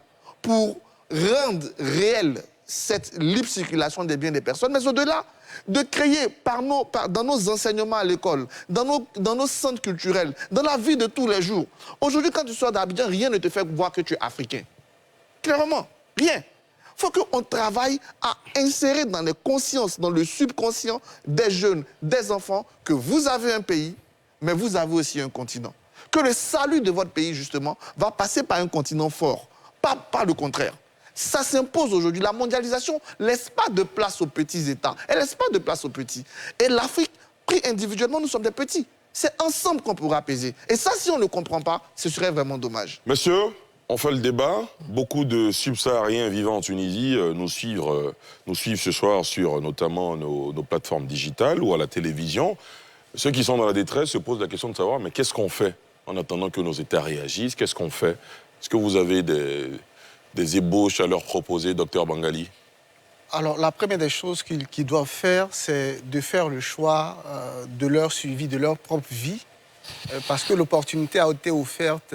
pour rendre réelle cette libre circulation des biens des personnes. Mais au-delà, de créer dans nos enseignements à l'école, dans nos centres culturels, dans la vie de tous les jours. Aujourd'hui, quand tu sors d'Abidjan, rien ne te fait voir que tu es africain. Clairement, rien. Il faut qu'on travaille à insérer dans les consciences, dans le subconscient des jeunes, des enfants, que vous avez un pays, mais vous avez aussi un continent. Que le salut de votre pays, justement, va passer par un continent fort, pas le contraire. Ça s'impose aujourd'hui. La mondialisation ne laisse pas de place aux petits États. Elle ne laisse pas de place aux petits. Et l'Afrique, pris individuellement, nous sommes des petits. C'est ensemble qu'on pourra apaiser. Et ça, si on ne le comprend pas, ce serait vraiment dommage. Monsieur, on fait le débat. Beaucoup de subsahariens vivant en Tunisie nous suivent ce soir sur notamment nos plateformes digitales ou à la télévision. Ceux qui sont dans la détresse se posent la question de savoir, mais qu'est-ce qu'on fait en attendant que nos États réagissent? Qu'est-ce qu'on fait? Est-ce que vous avez des ébauches à leur proposer, docteur Bangali? Alors, la première des choses qu'ils doivent faire, c'est de faire le choix de leur suivi, de leur propre vie, parce que l'opportunité a été offerte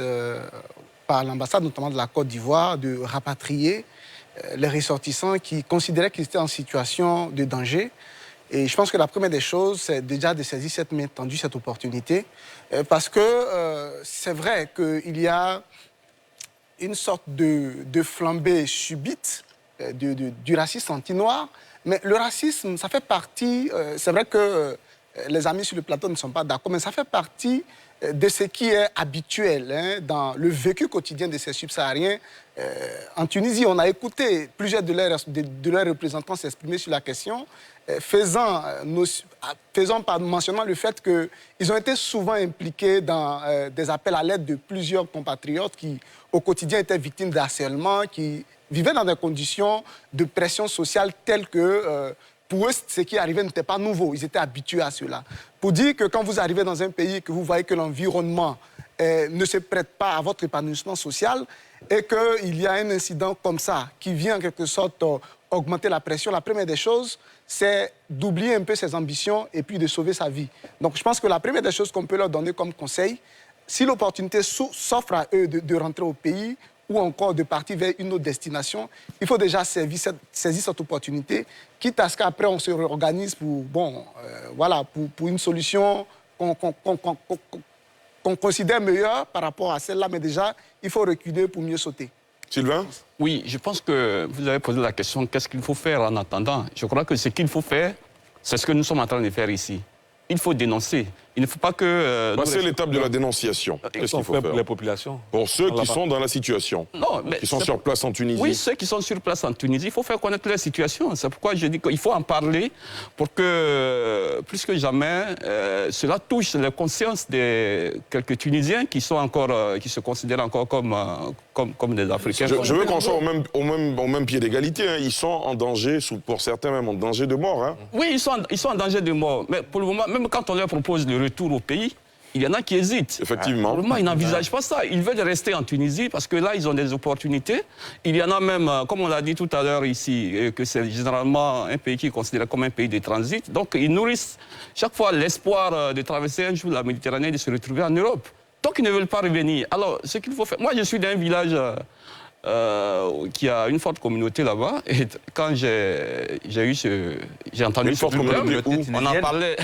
par l'ambassade, notamment de la Côte d'Ivoire, de rapatrier les ressortissants qui considéraient qu'ils étaient en situation de danger. Et je pense que la première des choses, c'est déjà de saisir cette main tendue, cette opportunité, parce que c'est vrai qu'il y a une sorte de flambée subite du racisme anti-noir, mais le racisme, ça fait partie, c'est vrai que les amis sur le plateau ne sont pas d'accord, mais ça fait partie de ce qui est habituel dans le vécu quotidien de ces subsahariens. En Tunisie, on a écouté plusieurs de leurs représentants s'exprimer sur la question, mentionnant le fait qu'ils ont été souvent impliqués dans des appels à l'aide de plusieurs compatriotes qui, au quotidien, étaient victimes d'harcèlement, qui vivaient dans des conditions de pression sociale telles que... pour eux, ce qui arrivait n'était pas nouveau. Ils étaient habitués à cela. Pour dire que quand vous arrivez dans un pays, que vous voyez que l'environnement ne se prête pas à votre épanouissement social et qu'il y a un incident comme ça qui vient en quelque sorte augmenter la pression, la première des choses, c'est d'oublier un peu ses ambitions et puis de sauver sa vie. Donc je pense que la première des choses qu'on peut leur donner comme conseil, si l'opportunité s'offre à eux de rentrer au pays, ou encore de partir vers une autre destination, il faut déjà saisir cette opportunité, quitte à ce qu'après on se réorganise pour une solution qu'on considère meilleure par rapport à celle-là, mais déjà, il faut reculer pour mieux sauter. Sylvain? Oui, je pense que vous avez posé la question, qu'est-ce qu'il faut faire en attendant? Je crois que ce qu'il faut faire, c'est ce que nous sommes en train de faire ici. Il faut dénoncer. Il ne faut pas que... c'est l'étape de la dénonciation. Qu'est-ce qu'il faut faire pour les populations? Pour ceux qui sont dans la situation, qui sont sur place en Tunisie. Oui, ceux qui sont sur place en Tunisie, il faut faire connaître la situation. C'est pourquoi je dis qu'il faut en parler pour que, plus que jamais, cela touche les consciences de quelques Tunisiens qui se considèrent encore comme des Africains. Je veux qu'on soit au même pied d'égalité. Hein. Ils sont en danger, pour certains même en danger de mort. Hein. Oui, ils sont en danger de mort. Mais pour le moment, même quand on leur propose le retour au pays, il y en a qui hésitent. Effectivement. Pour le moment, ils n'envisagent pas ça. Ils veulent rester en Tunisie parce que là, ils ont des opportunités. Il y en a même, comme on l'a dit tout à l'heure ici, que c'est généralement un pays qui est considéré comme un pays de transit. Donc, ils nourrissent chaque fois l'espoir de traverser un jour la Méditerranée et de se retrouver en Europe. Donc, ils ne veulent pas revenir. Alors, ce qu'il faut faire... Moi, je suis d'un village... qui a une forte communauté là-bas. Et quand j'ai entendu ce problème, on en parlait.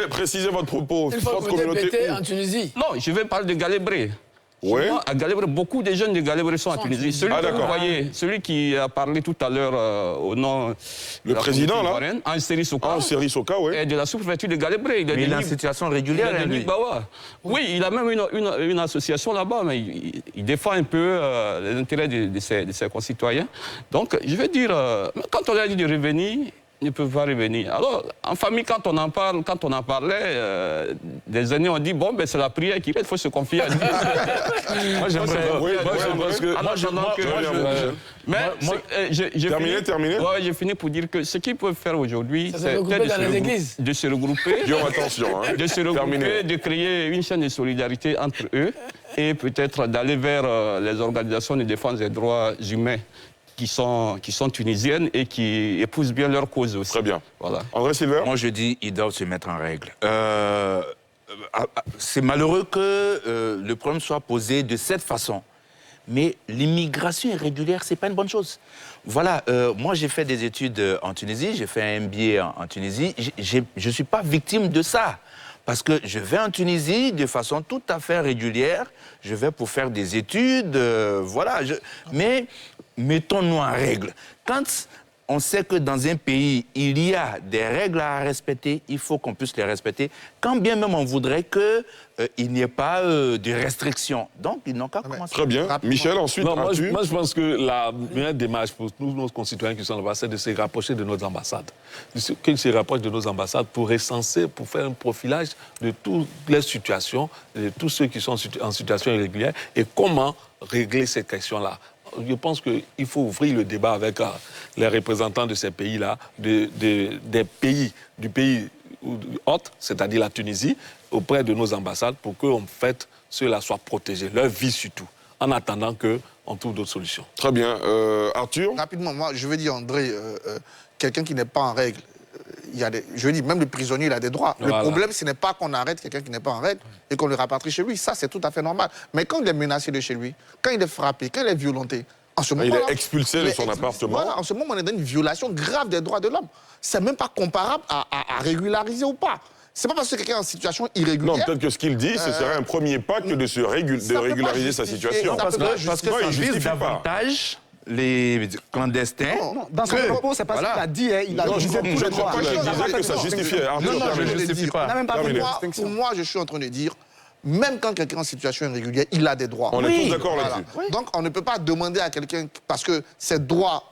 Précisez votre propos. Une forte communauté en Tunisie. Non, je vais parler de Galébré. Ouais. À Galébré, beaucoup de jeunes de Galébré sont en Tunisie. Celui qui a parlé tout à l'heure au nom... Le président, là Anseri Soka. Anseri Soka, oui. Et de la sous-préfecture de Galébré. Il est en situation régulière, lui. Oui, il a même une association là-bas, mais il défend un peu les intérêts de ses concitoyens. Donc, je veux dire, quand on a dit de revenir, ils ne peuvent pas revenir. Alors, en famille, quand on en parlait, des années, on dit, bon, ben, c'est la prière qui fait, il faut se confier à Dieu. Moi, j'aimerais... Terminé. Ouais, j'ai fini pour dire que ce qu'ils peuvent faire aujourd'hui, c'est de se regrouper. Attention, hein. De se regrouper, de créer une chaîne de solidarité entre eux et peut-être d'aller vers les organisations de défense des droits humains qui sont tunisiennes et qui épousent bien leur cause aussi. Très bien. Voilà. André Silver? Moi, je dis ils doivent se mettre en règle. C'est malheureux que le problème soit posé de cette façon. Mais l'immigration irrégulière, ce n'est pas une bonne chose. Voilà, moi j'ai fait des études en Tunisie, j'ai fait un MBA en Tunisie. Je ne suis pas victime de ça. Parce que je vais en Tunisie de façon tout à fait régulière. Je vais pour faire des études, voilà. Mais mettons-nous en règle. Quand on sait que dans un pays, il y a des règles à respecter, il faut qu'on puisse les respecter, quand bien même on voudrait qu'il n'y ait pas de restrictions. Donc, ils n'ont qu'à commencer. Très bien. Michel, ensuite, moi, je pense que la meilleure démarche pour tous nos concitoyens qui sont là-bas, c'est de se rapprocher de nos ambassades. Qu'ils se rapprochent de nos ambassades pour recenser, pour faire un profilage de toutes les situations, de tous ceux qui sont en situation irrégulière et comment régler cette question-là. Je pense qu'il faut ouvrir le débat avec les représentants de ces pays-là, du pays hôte, c'est-à-dire la Tunisie, auprès de nos ambassades pour que, en fait, ceux-là soient protégés, leur vie surtout, en attendant qu'on trouve d'autres solutions. Très bien. Arthur? Rapidement, moi, je veux dire, André, quelqu'un qui n'est pas en règle, je veux dire, même le prisonnier, il a des droits. Voilà. Le problème, ce n'est pas qu'on arrête quelqu'un qui n'est pas en règle et qu'on le rapatrie chez lui. Ça, c'est tout à fait normal. Mais quand il est menacé de chez lui, quand il est frappé, quand il est violenté, en ce moment, il est expulsé de son appartement. Voilà, en ce moment, on est dans une violation grave des droits de l'homme. C'est même pas comparable à régulariser ou pas. C'est pas parce que quelqu'un est en situation irrégulière... Non, peut-être que ce qu'il dit, ce serait un premier pas que de régulariser sa situation. Parce que ça vise davantage les clandestins. Non, dans son propos, c'est pas ce qu'il a dit. Il a dit je ne crois pas qu'il disait que ça justifiait. Non, je ne justifie pas. Pour moi, je suis en train de dire, même quand quelqu'un est en situation irrégulière, il a des droits. On est tous d'accord là-dessus. Donc, on ne peut pas demander à quelqu'un, parce que ses droits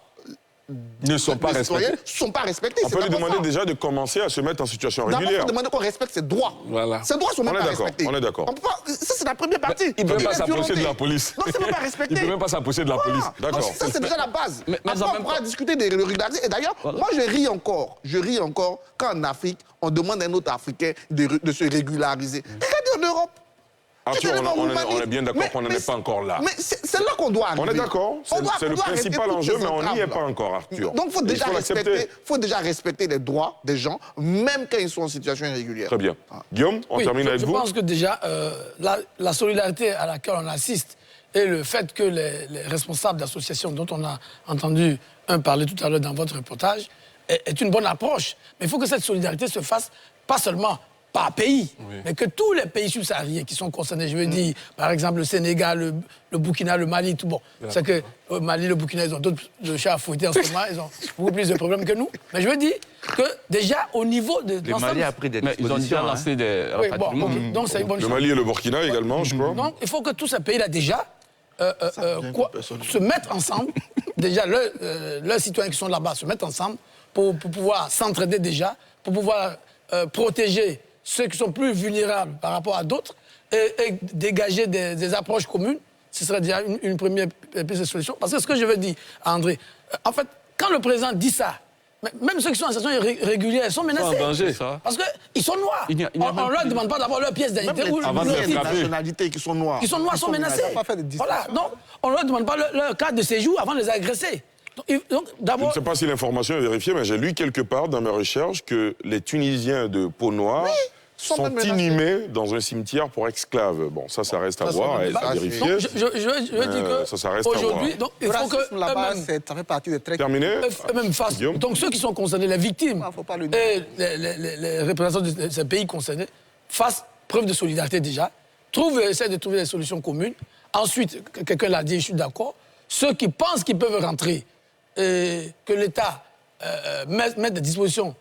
ne sont pas respectés. On peut lui demander déjà de commencer à se mettre en situation régulière. D'abord, il faut demander qu'on respecte ses droits. Voilà. Ses droits sont même pas respectés. On est d'accord. Ça, c'est la première partie. Il ne peut pas s'approcher de la police. Non, c'est même pas respecté. Il ne peut même pas s'approcher de la police. D'accord. Ça, c'est déjà la base. Après, on pourra discuter de régulariser. Et d'ailleurs, moi, je ris encore quand en Afrique, on demande à un autre Africain de se régulariser. Regardez en Europe. Arthur, on est bien d'accord qu'on n'en est pas encore là. Mais c'est là qu'on doit arriver. On est d'accord. C'est le principal enjeu, mais on n'y est pas encore, Arthur. Donc, il faut déjà respecter les droits des gens, même quand ils sont en situation irrégulière. Très bien. Guillaume, on termine avec vous. Je pense que déjà, la solidarité à laquelle on assiste et le fait que les responsables d'associations dont on a entendu parler tout à l'heure dans votre reportage est une bonne approche. Mais il faut que cette solidarité se fasse pas seulement par pays, mais que tous les pays subsahariens qui sont concernés, je veux dire, par exemple, le Sénégal, le Burkina, le Mali, tout bon. C'est que le Mali, le Burkina, ils ont d'autres chats à fouetter en ce moment, ils ont beaucoup plus de problèmes que nous. Mais je veux dire que déjà, au niveau de... Le Mali a pris des dispositions. Ils ont déjà lancé des rapatriements. Donc c'est une bonne chose. Le Mali et le Burkina également, je crois. Donc il faut que tous ces pays-là déjà se mettent ensemble, déjà leurs citoyens qui sont là-bas se mettent ensemble pour pouvoir s'entraider déjà, pour pouvoir protéger ceux qui sont plus vulnérables par rapport à d'autres et dégager des approches communes, ce serait déjà une première piste de solution. Parce que ce que je veux dire à André, en fait, quand le président dit ça, même ceux qui sont en situation régulière sont menacés. En danger. Parce qu'ils sont noirs. On ne leur demande pas d'avoir leur pièce d'identité. Même les nationalités qui sont noires. Qui sont noirs sont menacés. Voilà, donc on ne leur demande pas leur carte de séjour avant de les agresser. Donc, je ne sais pas si l'information est vérifiée, mais j'ai lu quelque part dans mes recherches que les Tunisiens de peau noire sont inhumés dans un cimetière pour esclaves. Bon, ça reste à voir, à vérifier. Je veux dire que aujourd'hui, il faut que là-bas, ça fait partie des traits. Terminé. Donc ceux qui sont concernés, les victimes et les représentants de ces pays concernés, fassent preuve de solidarité déjà, essaient de trouver des solutions communes. Ensuite, quelqu'un l'a dit, je suis d'accord, ceux qui pensent qu'ils peuvent rentrer, et que l'État mette des dispositions,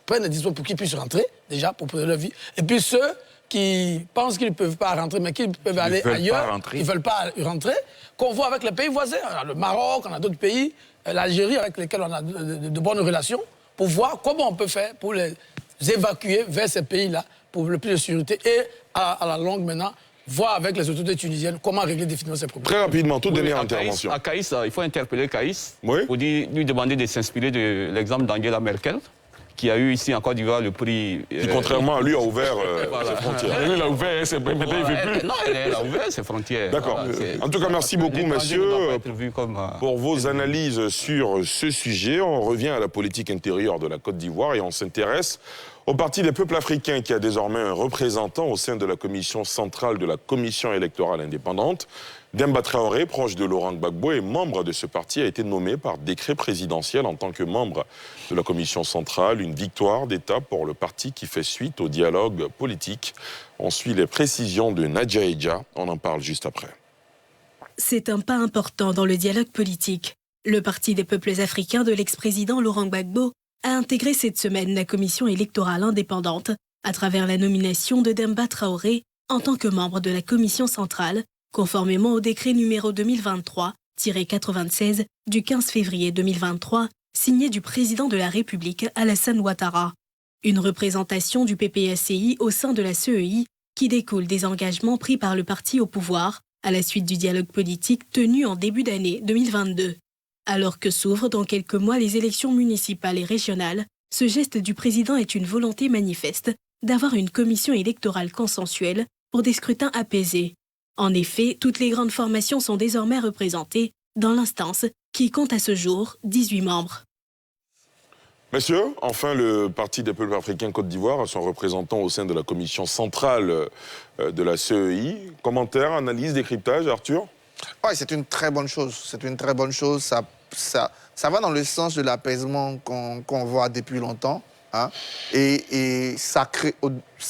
prenne des dispositions pour qu'ils puissent rentrer, déjà, pour préserver leur vie. Et puis ceux qui pensent qu'ils ne peuvent pas rentrer, mais qu'ils peuvent aller ailleurs, ils ne veulent pas rentrer, qu'on voit avec les pays voisins. On a le Maroc, on a d'autres pays, l'Algérie, avec lesquels on a de bonnes relations, pour voir comment on peut faire pour les évacuer vers ces pays-là, pour le plus de sécurité. Et à la longue, maintenant, voir avec les autorités tunisiennes comment régler définitivement ces problèmes. Très rapidement, toute dernière intervention. À Caïs, il faut interpeller Caïs pour lui demander de s'inspirer de l'exemple d'Angela Merkel, qui a eu ici en Côte d'Ivoire le prix... Qui, contrairement à lui, a ouvert ses frontières. Lui, il a ouvert ses frontières. Non, il a ouvert ses frontières. D'accord. En tout cas, merci beaucoup, messieurs, pour vos analyses sur ce sujet. On revient à la politique intérieure de la Côte d'Ivoire et on s'intéresse au Parti des peuples africains qui a désormais un représentant au sein de la commission centrale de la commission électorale indépendante. Demba Traoré, proche de Laurent Gbagbo et membre de ce parti, a été nommé par décret présidentiel en tant que membre de la commission centrale. Une victoire d'État pour le parti qui fait suite au dialogue politique. On suit les précisions de Nadia Edja. On en parle juste après. C'est un pas important dans le dialogue politique. Le Parti des peuples africains de l'ex-président Laurent Gbagbo a intégré cette semaine la commission électorale indépendante à travers la nomination de Demba Traoré en tant que membre de la commission centrale, conformément au décret numéro 2023-96 du 15 février 2023, signé du président de la République Alassane Ouattara. Une représentation du PPACI au sein de la CEI qui découle des engagements pris par le parti au pouvoir à la suite du dialogue politique tenu en début d'année 2022. Alors que s'ouvrent dans quelques mois les élections municipales et régionales, ce geste du président est une volonté manifeste d'avoir une commission électorale consensuelle pour des scrutins apaisés. En effet, toutes les grandes formations sont désormais représentées dans l'instance qui compte à ce jour 18 membres. Messieurs, enfin, le Parti des peuples africains Côte d'Ivoire a son représentant au sein de la commission centrale de la CEI. Commentaire, analyse, décryptage, Arthur ? Oui, c'est une très bonne chose. C'est une très bonne chose. Ça va dans le sens de l'apaisement qu'on voit depuis longtemps. Hein, et ça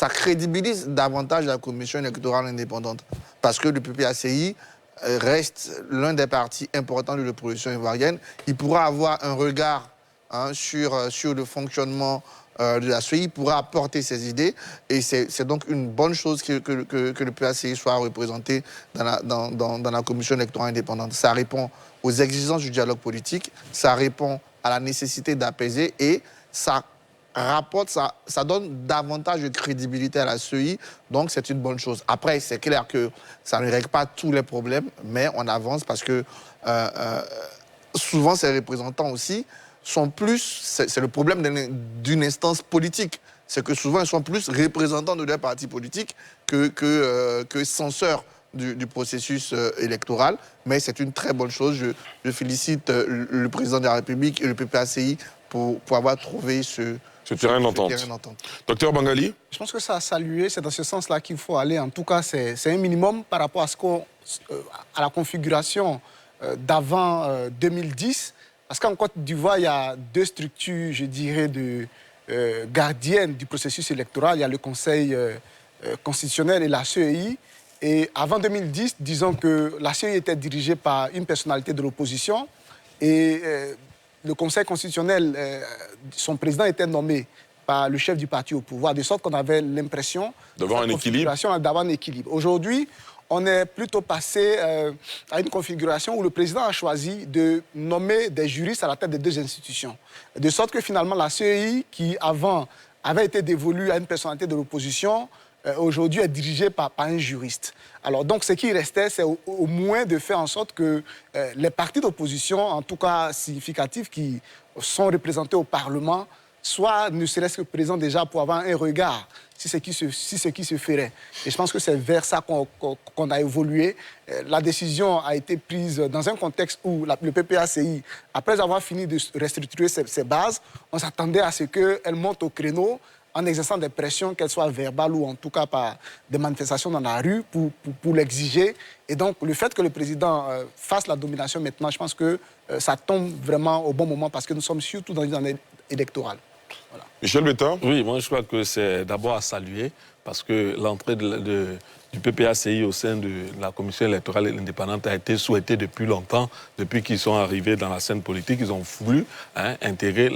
crédibilise davantage la commission électorale indépendante. Parce que le PPACI reste l'un des partis importants de l'opposition ivoirienne. Il pourra avoir un regard sur le fonctionnement de la CEI, il pourra apporter ses idées. Et c'est donc une bonne chose que le PPACI soit représenté dans la commission électorale indépendante. Ça répond aux exigences du dialogue politique, ça répond à la nécessité d'apaiser et ça donne davantage de crédibilité à la CEI, donc c'est une bonne chose. Après, c'est clair que ça ne règle pas tous les problèmes, mais on avance parce que souvent ces représentants aussi sont plus, c'est le problème d'une instance politique, c'est que souvent ils sont plus représentants de leur parti politique que censeurs du processus électoral, mais c'est une très bonne chose. Je félicite le président de la République et le PPACI pour avoir trouvé ce terrain d'entente. Docteur Bangali ? Je pense que ça a salué, c'est dans ce sens-là qu'il faut aller. En tout cas, c'est un minimum par rapport à la configuration d'avant 2010. Parce qu'en Côte d'Ivoire, il y a deux structures, je dirais, gardiennes du processus électoral. Il y a le Conseil constitutionnel et la CEI. Et avant 2010, disons que la CEI était dirigée par une personnalité de l'opposition. Et le Conseil constitutionnel, son président était nommé par le chef du parti au pouvoir, de sorte qu'on avait l'impression d'avoir un équilibre. Aujourd'hui, on est plutôt passé à une configuration où le président a choisi de nommer des juristes à la tête des deux institutions. De sorte que finalement, la CEI, qui avant avait été dévolue à une personnalité de l'opposition, aujourd'hui est dirigée par un juriste. Alors donc, ce qui restait, c'est au moins de faire en sorte que les partis d'opposition, en tout cas significatifs, qui sont représentés au Parlement, soient ne serait-ce que présents déjà pour avoir un regard sur ce qui se ferait. Et je pense que c'est vers ça qu'on a évolué. La décision a été prise dans un contexte où le PPACI, après avoir fini de restructurer ses bases, on s'attendait à ce qu'elle monte au créneau en exerçant des pressions, qu'elles soient verbales ou en tout cas par des manifestations dans la rue pour l'exiger. Et donc, le fait que le président fasse la domination maintenant, je pense que ça tombe vraiment au bon moment parce que nous sommes surtout dans une année électorale. Voilà. Michel Betta ? Oui, moi je crois que c'est d'abord à saluer parce que l'entrée du PPACI au sein de la commission électorale indépendante a été souhaitée depuis longtemps, depuis qu'ils sont arrivés dans la scène politique, ils ont voulu intégrer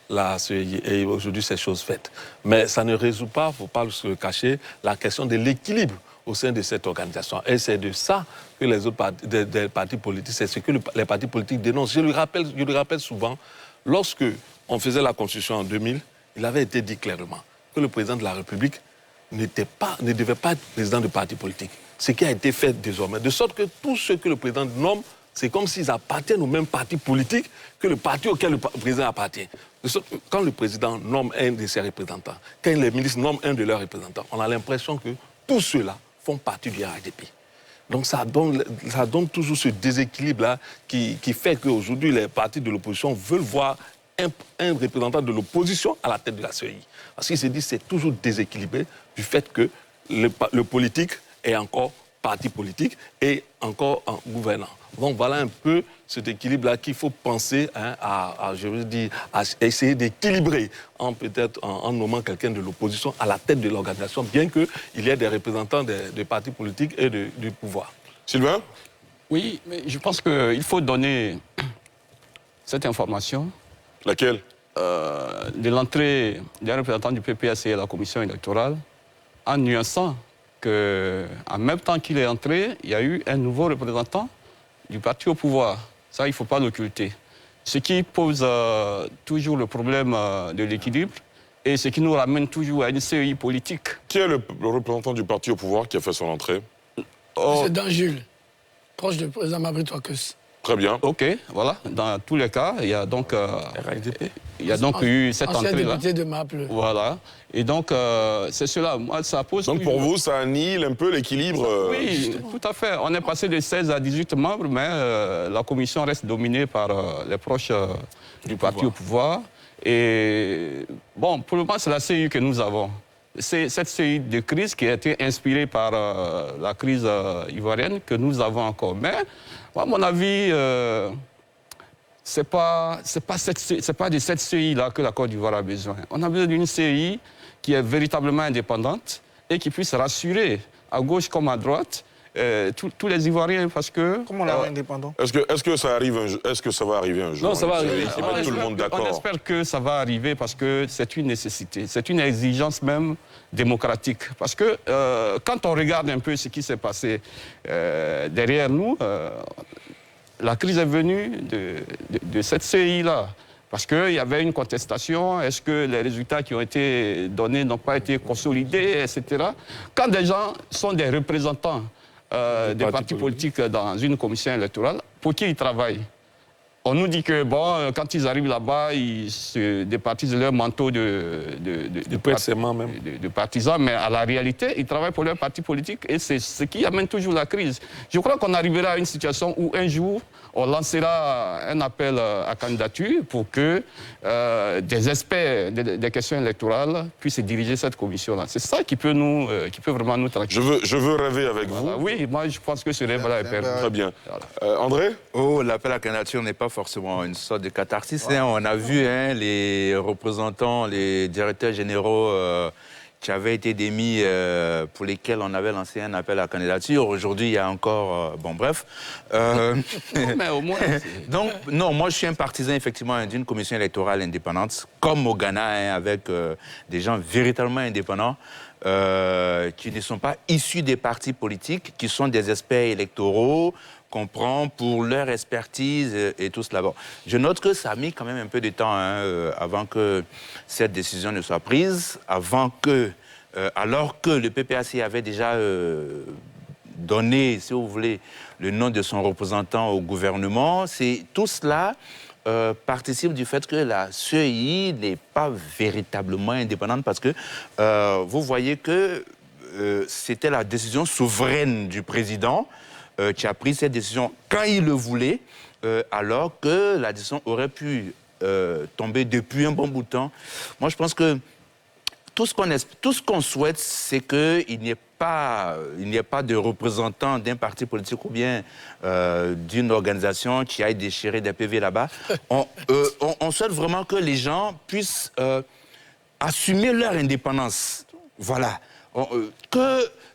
la CEI et aujourd'hui c'est chose faite. Mais ça ne résout pas, il ne faut pas se cacher, la question de l'équilibre au sein de cette organisation. Et c'est de ça que les autres partis politiques, c'est ce que les partis politiques dénoncent. Je le rappelle souvent, lorsque on faisait la Constitution en 2000, il avait été dit clairement que le président de la République ne devait pas être président de parti politique. Ce qui a été fait désormais. De sorte que tous ceux que le président nomme, c'est comme s'ils appartiennent au même parti politique que le parti auquel le président appartient. De sorte que quand le président nomme un de ses représentants, quand les ministres nomment un de leurs représentants, on a l'impression que tous ceux-là font partie du RHDP. Donc ça donne toujours ce déséquilibre-là qui fait qu'aujourd'hui, les partis de l'opposition veulent voir un représentant de l'opposition à la tête de la CEI. Parce qu'ils se disent que c'est toujours déséquilibré du fait que le politique est encore parti politique et encore en gouvernant. Donc voilà un peu cet équilibre-là qu'il faut penser à essayer d'équilibrer en nommant quelqu'un de l'opposition à la tête de l'organisation, bien qu'il y ait des représentants des partis politiques et du pouvoir. Sylvain? Oui, mais je pense qu'il faut donner cette information. Laquelle? De l'entrée d'un représentant du PPACI à la commission électorale, en nuançant qu'en même temps qu'il est entré, il y a eu un nouveau représentant du parti au pouvoir. Ça, il ne faut pas l'occulter. Ce qui pose toujours le problème de l'équilibre et ce qui nous ramène toujours à une CEI politique. Qui est le représentant du parti au pouvoir qui a fait son entrée? C'est Dan Jules, proche du président Mabrit Ouakus. Très bien. OK, voilà. Dans tous les cas, il y a donc, eu cette entrée-là. Ancien député de Maple. Voilà. Et donc, c'est cela. Moi, ça pose... Donc, pour vous, ça annihile un peu l'équilibre Oui, tout à fait. On est passé de 16 à 18 membres, mais la commission reste dominée par les proches du parti au pouvoir. Et bon, pour le moment, c'est la CEI que nous avons. C'est cette CEI de crise qui a été inspirée par la crise ivoirienne que nous avons encore. Mais, à mon avis, ce n'est pas de cette CEI-là que la Côte d'Ivoire a besoin. On a besoin d'une CEI qui est véritablement indépendante et qui puisse rassurer, à gauche comme à droite, tous les Ivoiriens, parce que... Comment on l'a indépendant? Est-ce que ça va arriver un jour? Non, ça va arriver. Tout le monde d'accord. On espère que ça va arriver parce que c'est une nécessité. C'est une exigence même démocratique. Parce que quand on regarde un peu ce qui s'est passé derrière nous, la crise est venue de cette CEI-là. Parce qu'il y avait une contestation, est-ce que les résultats qui ont été donnés n'ont pas été consolidés, etc. Quand des gens sont des représentants des partis politiques dans une commission électorale, pour qui ils travaillent? On nous dit que, bon, quand ils arrivent là-bas, ils se départisent leur manteau de partisans, mais à la réalité, ils travaillent pour leur parti politique et c'est ce qui amène toujours la crise. Je crois qu'on arrivera à une situation où un jour, on lancera un appel à candidature pour que des experts des questions électorales puissent diriger cette commission-là. C'est ça qui peut vraiment nous tranquilliser. Je veux rêver avec vous. Oui, moi je pense que ce rêve-là est perdu. Très bien. André? L'appel à candidature n'est pas forcément une sorte de catharsis. On a vu les représentants, les directeurs généraux qui avaient été démis, pour lesquels on avait lancé un appel à candidature. Aujourd'hui, il y a encore... bon, bref. Mais au moins... Donc, non, moi, je suis un partisan, effectivement, d'une commission électorale indépendante, comme au Ghana, avec des gens véritablement indépendants, qui ne sont pas issus des partis politiques, qui sont des experts électoraux, qu'on prend pour leur expertise et tout cela. Bon, je note que ça a mis quand même un peu de temps avant que cette décision ne soit prise, alors que le PPACI avait déjà donné, si vous voulez, le nom de son représentant au gouvernement. Tout cela participe du fait que la CEI n'est pas véritablement indépendante parce que vous voyez que c'était la décision souveraine du président qui a pris cette décision quand il le voulait, alors que la décision aurait pu tomber depuis un bon bout de temps. Moi, je pense que tout ce qu'on souhaite, c'est qu'il n'y ait pas de représentant d'un parti politique ou bien d'une organisation qui aille déchirer des PV là-bas. On souhaite vraiment que les gens puissent assumer leur indépendance. Voilà.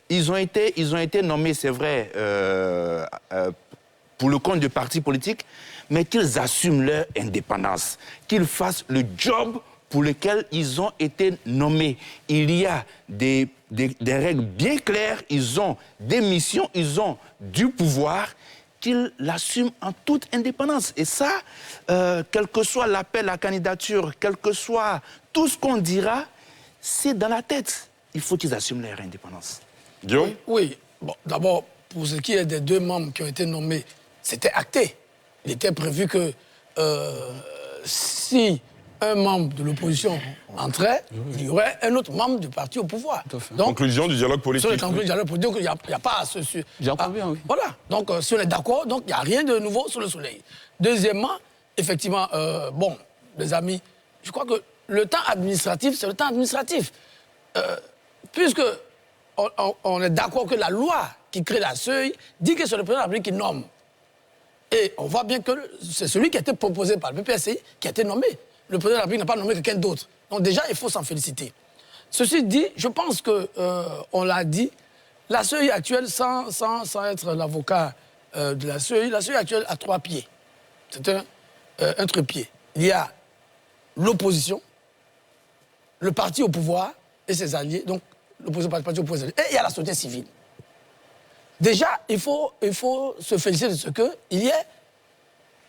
Ils ont été nommés, c'est vrai, pour le compte de partis politiques, mais qu'ils assument leur indépendance, qu'ils fassent le job pour lequel ils ont été nommés. Il y a des règles bien claires, ils ont des missions, ils ont du pouvoir, qu'ils l'assument en toute indépendance. Et ça, quel que soit l'appel à candidature, quel que soit tout ce qu'on dira, c'est dans la tête. Il faut qu'ils assument leur indépendance. Guillaume? Oui. Bon, d'abord, pour ce qui est des 2 membres qui ont été nommés, c'était acté. Il était prévu que si un membre de l'opposition entrait, il y aurait un autre membre du parti au pouvoir. Donc, conclusion du dialogue politique. Sur les conclusions du dialogue politique, il n'y a pas à se... J'entends bien, oui. Voilà. Donc, si on est d'accord, donc il n'y a rien de nouveau sous le soleil. Deuxièmement, effectivement, bon, les amis, je crois que le temps administratif, c'est le temps administratif. Puisque on est d'accord que la loi qui crée la CEI dit que c'est le président de la République qui nomme. Et on voit bien que c'est celui qui a été proposé par le PPSCI qui a été nommé. Le président de la République n'a pas nommé quelqu'un d'autre. Donc déjà, il faut s'en féliciter. Ceci dit, je pense qu'on l'a dit, la CEI actuelle, sans être l'avocat de la CEI actuelle a 3 pieds. C'est un trépied. Il y a l'opposition, le parti au pouvoir et ses alliés, donc l'opposition parti au pouvoir et il y a la société civile. Déjà, il faut se féliciter de ce qu'il y ait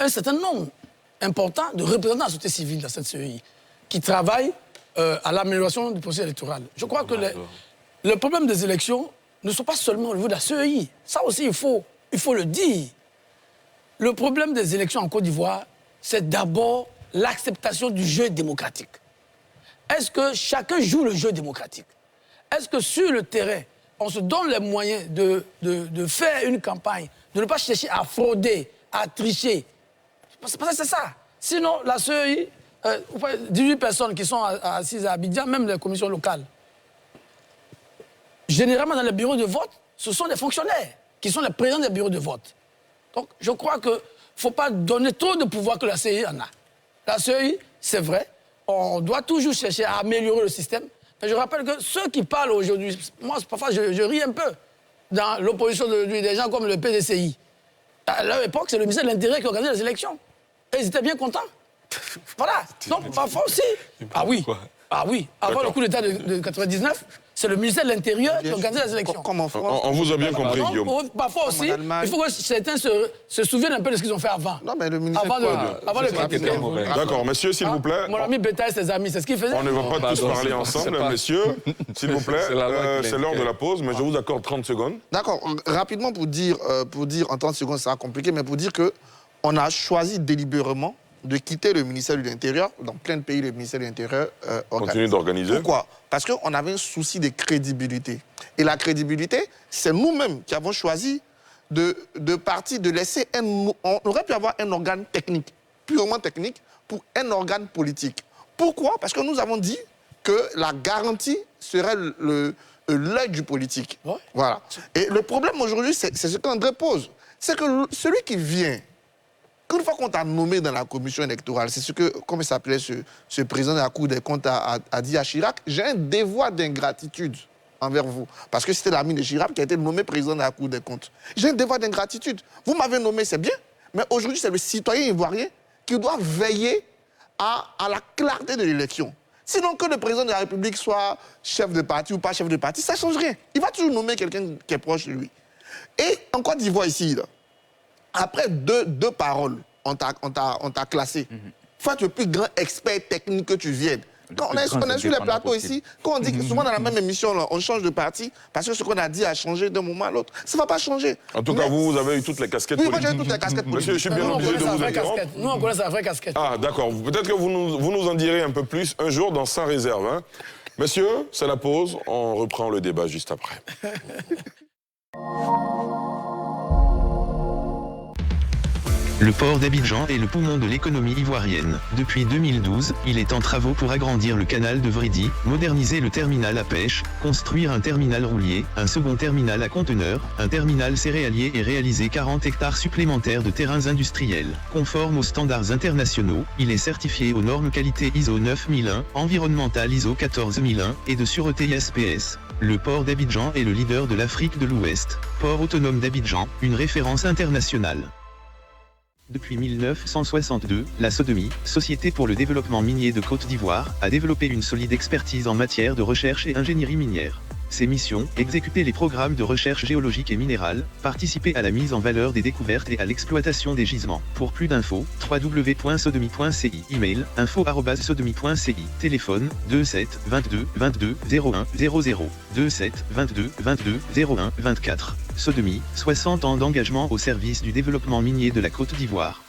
un certain nombre important de représentants de la société civile dans cette CEI qui travaillent à l'amélioration du processus électoral. Je crois que le problème des élections ne sont pas seulement au niveau de la CEI. Ça aussi, il faut le dire. Le problème des élections en Côte d'Ivoire, c'est d'abord l'acceptation du jeu démocratique. Est-ce que chacun joue le jeu démocratique? Est-ce que sur le terrain, on se donne les moyens de faire une campagne, de ne pas chercher à frauder, à tricher? C'est ça. Sinon, la CEI, 18 personnes qui sont assises à Abidjan, même les commissions locales, généralement dans les bureaux de vote, ce sont des fonctionnaires qui sont les présidents des bureaux de vote. Donc, je crois qu'il ne faut pas donner trop de pouvoir que la CEI en a. La CEI, c'est vrai, on doit toujours chercher à améliorer le système. Mais je rappelle que ceux qui parlent aujourd'hui, moi, parfois, je ris un peu dans l'opposition des gens comme le PDCI. À leur époque, c'est le ministère de l'Intérieur qui organisait les élections. Et ils étaient bien contents. Voilà. Donc, parfois aussi... Ah oui. Avant le coup d'État de 99, c'est le ministère de l'Intérieur qui organisait les élections. Comme en France. On vous a bien compris, Guillaume. Parfois aussi, il faut que certains se souviennent un peu de ce qu'ils ont fait avant. Non, mais le ministère... Avant le critiquer. D'accord, messieurs, s'il vous plaît. Mon ami Bétail et ses amis, c'est ce qu'ils faisaient. On ne va pas tous parler ensemble, messieurs. S'il vous plaît, c'est l'heure de la pause, mais je vous accorde 30 secondes. D'accord, rapidement pour dire en 30 secondes, ça sera compliqué, mais pour dire qu'on a choisi délibérément de quitter le ministère de l'Intérieur. Dans plein de pays, le ministère de l'Intérieur continue d'organiser. Pourquoi? Parce qu'on avait un souci de crédibilité. Et la crédibilité, c'est nous-mêmes qui avons choisi de partir, de laisser on aurait pu avoir un organe technique, purement technique, pour un organe politique. Pourquoi? Parce que nous avons dit que la garantie serait l'œil du politique. Ouais. Voilà. Et le problème aujourd'hui, c'est ce qu'André pose. C'est que celui qui vient, une fois qu'on t'a nommé dans la commission électorale, c'est ce que, comme il s'appelait ce président de la Cour des comptes a dit à Chirac, j'ai un devoir d'ingratitude envers vous. Parce que c'était l'ami de Chirac qui a été nommé président de la Cour des comptes. J'ai un devoir d'ingratitude. Vous m'avez nommé, c'est bien, mais aujourd'hui, c'est le citoyen ivoirien qui doit veiller à la clarté de l'élection. Sinon, que le président de la République soit chef de parti ou pas chef de parti, ça ne change rien. Il va toujours nommer quelqu'un qui est proche de lui. Et en Côte d'Ivoire, ici, là, après deux paroles, on t'a classé. Il faut être le plus grand expert technique que tu viennes. Quand on est sur les plateaux ici, quand on dit que souvent dans la même émission, là, on change de parti, parce que ce qu'on a dit a changé d'un moment à l'autre. Ça ne va pas changer. En tout cas, vous avez eu toutes les casquettes politiques. politiques. Oui, moi j'ai eu toutes les casquettes politiques. Monsieur, je suis bien obligé de vous interrompre. Nous, on connaît sa vraie casquette. Ah, d'accord. Peut-être que vous nous en direz un peu plus un jour dans Sans Réserve. Hein. Messieurs, c'est la pause. On reprend le débat juste après. Le port d'Abidjan est le poumon de l'économie ivoirienne. Depuis 2012, il est en travaux pour agrandir le canal de Vridi, moderniser le terminal à pêche, construire un terminal roulier, un second terminal à conteneurs, un terminal céréalier et réaliser 40 hectares supplémentaires de terrains industriels. Conforme aux standards internationaux, il est certifié aux normes qualité ISO 9001, environnemental ISO 14001 et de sûreté SPS. Le port d'Abidjan est le leader de l'Afrique de l'Ouest. Port autonome d'Abidjan, une référence internationale. Depuis 1962, la SODEMI, Société pour le développement minier de Côte d'Ivoire, a développé une solide expertise en matière de recherche et ingénierie minière. Ses missions, exécuter les programmes de recherche géologique et minérale, participer à la mise en valeur des découvertes et à l'exploitation des gisements. Pour plus d'infos, www.sodemi.ci, email, info@sodemi.ci, téléphone, 27 22 22 01 00, 27 22 22 01 24. SODEMI, 60 ans d'engagement au service du développement minier de la Côte d'Ivoire.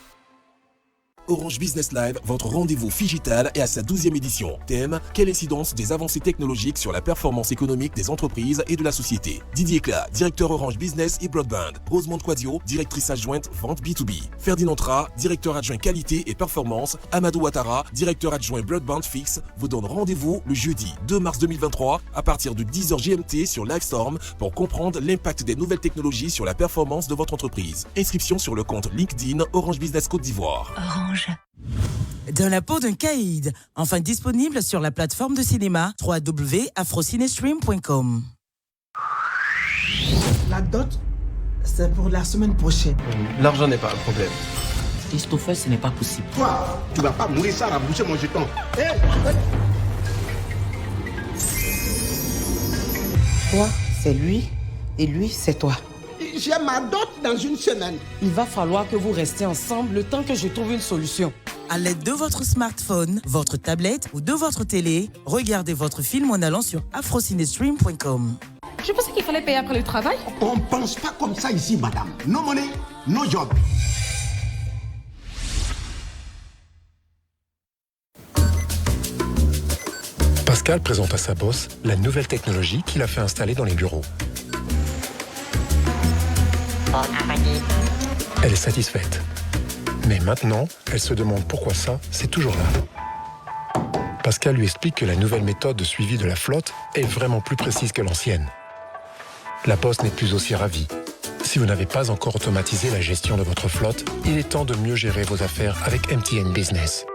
Orange Business Live, votre rendez-vous Figital est à sa 12e édition. Thème, quelle incidence des avancées technologiques sur la performance économique des entreprises et de la société. Didier Cla, directeur Orange Business et Broadband. Rosemonde Quadio, directrice adjointe vente B2B. Ferdinand Tra, directeur adjoint qualité et performance. Amadou Ouattara, directeur adjoint Broadband Fixe, vous donne rendez-vous le jeudi 2 mars 2023 à partir de 10h GMT sur Livestorm pour comprendre l'impact des nouvelles technologies sur la performance de votre entreprise. Inscription sur le compte LinkedIn Orange Business Côte d'Ivoire. Orange. Dans la peau d'un caïd, enfin disponible sur la plateforme de cinéma www.afrocinéstream.com. La dot, c'est pour la semaine prochaine. L'argent n'est pas un problème. Christopher, ce n'est pas possible. Toi, tu vas pas mourir sans raboucher mon jeton. Toi, c'est lui, et lui, c'est toi. J'ai ma dot dans une semaine. Il va falloir que vous restiez ensemble le temps que je trouve une solution. À l'aide de votre smartphone, votre tablette ou de votre télé, regardez votre film en allant sur afrocinéstream.com. Je pensais qu'il fallait payer après le travail. On pense pas comme ça ici, madame. No money, no job. Pascal présente à sa boss la nouvelle technologie qu'il a fait installer dans les bureaux. Elle est satisfaite. Mais maintenant, elle se demande pourquoi ça, c'est toujours là. Pascal lui explique que la nouvelle méthode de suivi de la flotte est vraiment plus précise que l'ancienne. La Poste n'est plus aussi ravie. Si vous n'avez pas encore automatisé la gestion de votre flotte, il est temps de mieux gérer vos affaires avec MTN Business.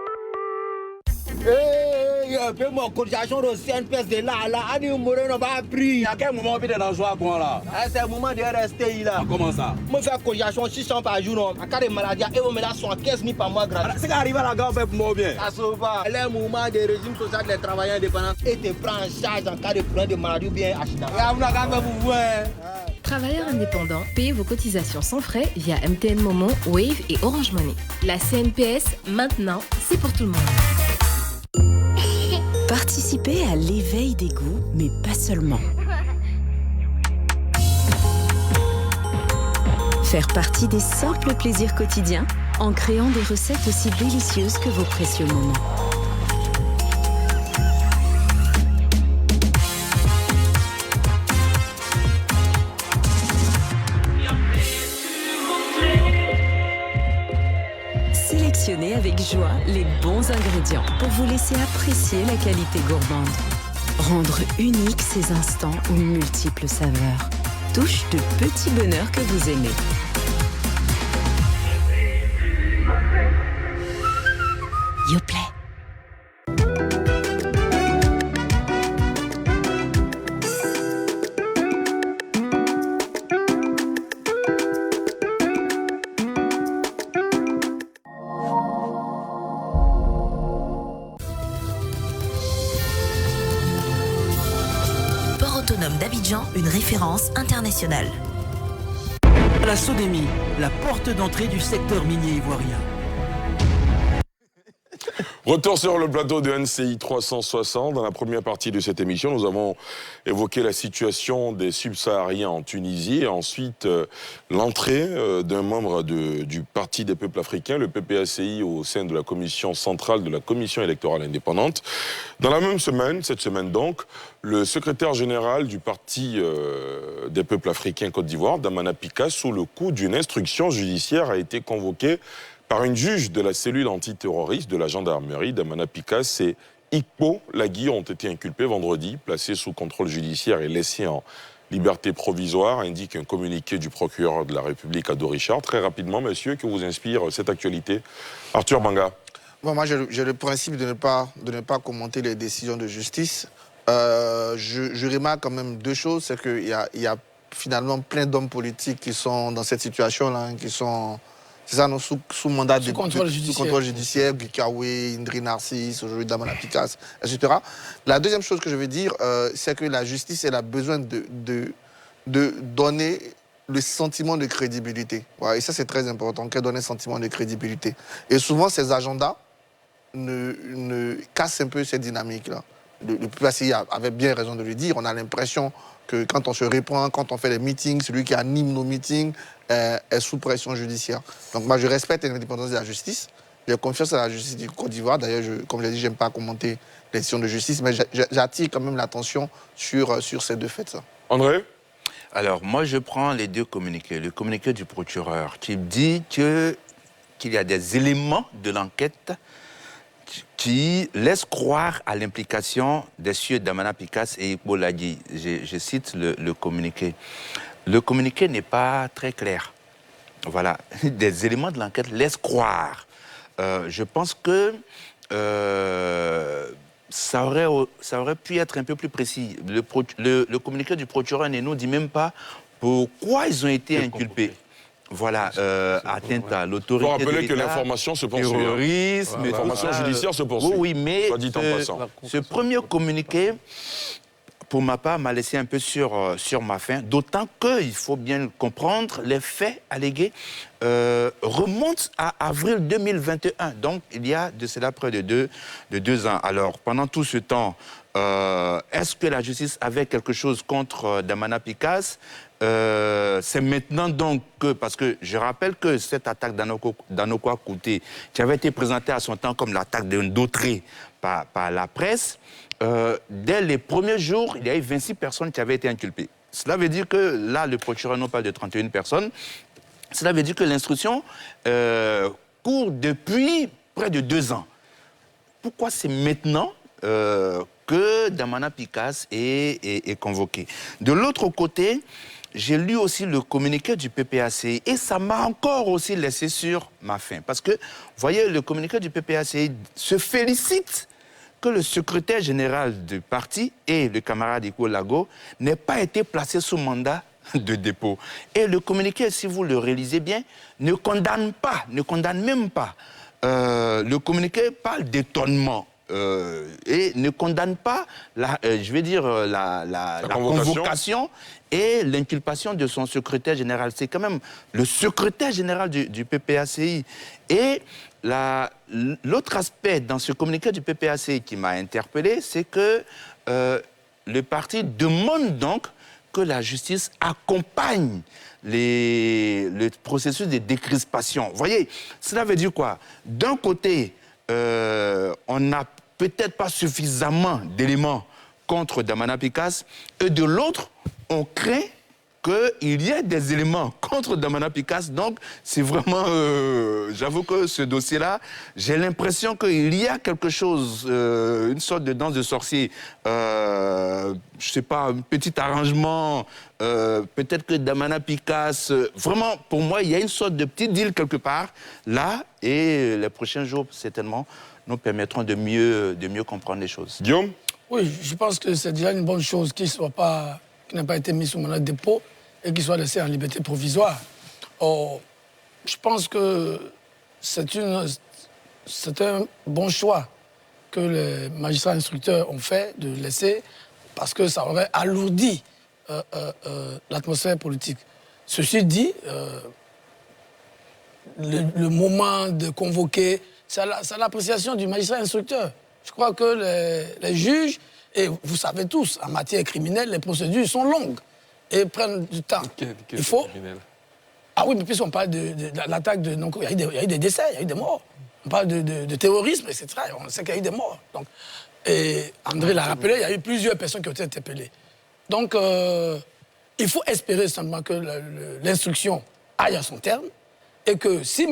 Fais-moi cotisation de CNPS de là, Annie Moreno va pris. À quel moment on vient dans joie quoi là? C'est le moment de rester là. Comment ça? Moi faire cotisation 600 par jour, en cas de maladie, et on me la 75 000 par mois gratuit. C'est qu'arrive à la gare, on fait pour moi bien. Ça se va. Le mouvement des régimes social des travailleurs indépendants et te prend en charge en cas de problème de maladie ou bien accident. Travailleurs indépendants, payez vos cotisations sans frais via MTN Momo, Wave et Orange Money. La CNPS, maintenant, c'est pour tout le monde. Participez à l'éveil des goûts, mais pas seulement. Faire partie des simples plaisirs quotidiens en créant des recettes aussi délicieuses que vos précieux moments. Sélectionnez avec joie les bons ingrédients pour vous laisser apprécier la qualité gourmande. Rendre unique ces instants aux multiples saveurs. Touche de petits bonheurs que vous aimez. Yoplait. Autonome d'Abidjan, une référence internationale. La Sodemi, la porte d'entrée du secteur minier ivoirien. Retour sur le plateau de NCI 360. Dans la première partie de cette émission, nous avons évoqué la situation des subsahariens en Tunisie et ensuite l'entrée d'un membre du Parti des peuples africains, le PPACI, au sein de la commission centrale de la commission électorale indépendante. Dans la même semaine, cette semaine donc, le secrétaire général du Parti des peuples africains Côte d'Ivoire, Damana Pika, sous le coup d'une instruction judiciaire, a été convoqué par une juge de la cellule antiterroriste de la gendarmerie. Damana Picas et Ikpo Lagui ont été inculpés vendredi, placés sous contrôle judiciaire et laissés en liberté provisoire, indique un communiqué du procureur de la République Ado Richard. Très rapidement, monsieur, que vous inspire cette actualité? Arthur Banga. Bon, moi, j'ai le principe de ne pas commenter les décisions de justice. Je remarque quand même deux choses. C'est qu'il y a finalement plein d'hommes politiques qui sont dans cette situation-là, qui sont... C'est ça, sous mandat de contrôle judiciaire, Gikawe, Indri Narcisse, aujourd'hui Damana Picas, etc. La deuxième chose que je veux dire, c'est que la justice, elle a besoin de donner le sentiment de crédibilité. Ouais, et ça, c'est très important, qu'elle donne un sentiment de crédibilité. Et souvent, ces agendas cassent un peu cette dynamique-là. Le PPACI avait bien raison de le dire. On a l'impression que quand on se reprend, quand on fait des meetings, celui qui anime nos meetings est sous pression judiciaire. Donc moi, je respecte l'indépendance de la justice, J'ai confiance à la justice du Côte d'Ivoire. D'ailleurs, comme je l'ai dit, je n'aime pas commenter les décisions de justice, mais j'attire quand même l'attention sur ces deux faits. André? Alors, moi, je prends les deux communiqués. Le communiqué du procureur qui dit qu'il y a des éléments de l'enquête qui laissent croire à l'implication des sieurs Damana Picasse et Iqbo Lagui. Je cite le communiqué. Le communiqué n'est pas très clair. Voilà. Des éléments de l'enquête laissent croire. Je pense que ça aurait pu être un peu plus précis. Le communiqué du procureur ne nous dit même pas pourquoi ils ont été inculpés. Voilà, atteinte à l'autorité de l'État. Il faut rappeler que l'information se poursuit. Terrorisme. L'information judiciaire se poursuit. Oui, mais ce premier communiqué, pour ma part, m'a laissé un peu sur ma faim, d'autant qu'il faut bien comprendre, les faits allégués remontent à avril 2021. Donc, il y a de cela près de deux ans. Alors, pendant tout ce temps, est-ce que la justice avait quelque chose contre Damana Picasse? C'est maintenant donc que, parce que je rappelle que cette attaque d'Anokwa Kouté, qui avait été présentée à son temps comme l'attaque d'un Dautré par la presse, dès les premiers jours, il y a eu 26 personnes qui avaient été inculpées. Cela veut dire que là, le procureur nous parle de 31 personnes. Cela veut dire que l'instruction court depuis près de 2 ans. Pourquoi c'est maintenant que Damana Picasse est convoqué? De l'autre côté, j'ai lu aussi le communiqué du PPACI et ça m'a encore aussi laissé sur ma faim. Parce que, vous voyez, le communiqué du PPACI se félicite que le secrétaire général du parti et le camarade Iqbo Lago n'aient pas été placés sous mandat de dépôt. Et le communiqué, si vous le réalisez bien, ne condamne même pas. Le communiqué parle d'étonnement. Et ne condamne pas, la convocation et l'inculpation de son secrétaire général. C'est quand même le secrétaire général du PPACI. Et l'autre aspect dans ce communiqué du PPACI qui m'a interpellé, c'est que le parti demande donc que la justice accompagne le processus de décrispation. Vous voyez, cela veut dire quoi? D'un côté, on n'a peut-être pas suffisamment d'éléments contre Damana Picasse, et de l'autre, on craint qu'il y ait des éléments contre Damana Picasse. Donc, c'est vraiment... j'avoue que ce dossier-là, j'ai l'impression qu'il y a quelque chose, une sorte de danse de sorcier. Je sais pas, un petit arrangement, peut-être que Damana Picasse... vraiment, pour moi, il y a une sorte de petit deal quelque part, là, et les prochains jours, certainement, nous permettront de mieux comprendre les choses. Guillaume? Oui, je pense que c'est déjà une bonne chose qu'il n'ait pas été mis sous mandat de dépôt et qu'il soit laissé en liberté provisoire. Or, je pense que c'est un bon choix que les magistrats instructeurs ont fait de laisser, parce que ça aurait alourdi l'atmosphère politique. Ceci dit, le moment de convoquer, c'est l'appréciation du magistrat instructeur. Je crois que les juges, et vous savez tous, en matière criminelle, les procédures sont longues et prennent du temps. Il faut... Ah oui, mais puisqu'on parle de l'attaque de... Donc, il y a eu des décès, il y a eu des morts. On parle de terrorisme, etc. On sait qu'il y a eu des morts. Donc, et André l'a rappelé, il y a eu plusieurs personnes qui ont été interpellées. Donc, il faut espérer simplement que l'instruction aille à son terme et que si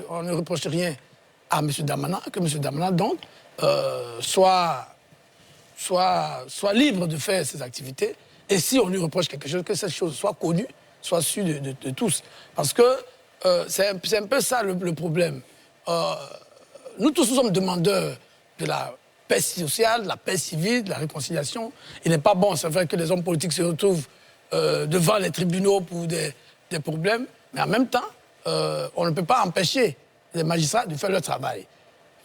on ne reproche rien à M. Damana, que M. Damana, donc, soit libre de faire ses activités, et si on lui reproche quelque chose, que cette chose soit connue, soit sûre de tous. Parce que c'est un peu ça le problème. Nous tous, nous sommes demandeurs de la paix sociale, de la paix civile, de la réconciliation. Il n'est pas bon, c'est vrai que les hommes politiques se retrouvent devant les tribunaux pour des problèmes, mais en même temps, on ne peut pas empêcher les magistrats de faire leur travail.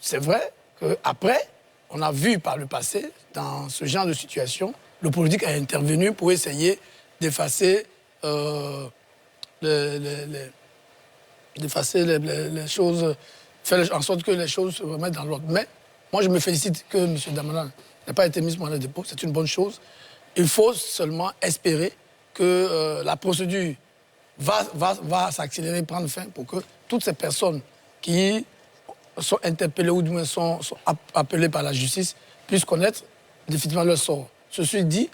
C'est vrai qu'après, on a vu par le passé, dans ce genre de situation, le politique a intervenu pour essayer d'effacer les choses, faire en sorte que les choses se remettent dans l'ordre. Mais moi, je me félicite que M. Damana n'ait pas été mis sur mandat de dépôt. C'est une bonne chose. Il faut seulement espérer que la procédure va s'accélérer, prendre fin, pour que toutes ces personnes qui sont interpellés ou du moins sont appelés par la justice puissent connaître définitivement leur sort. Ceci dit,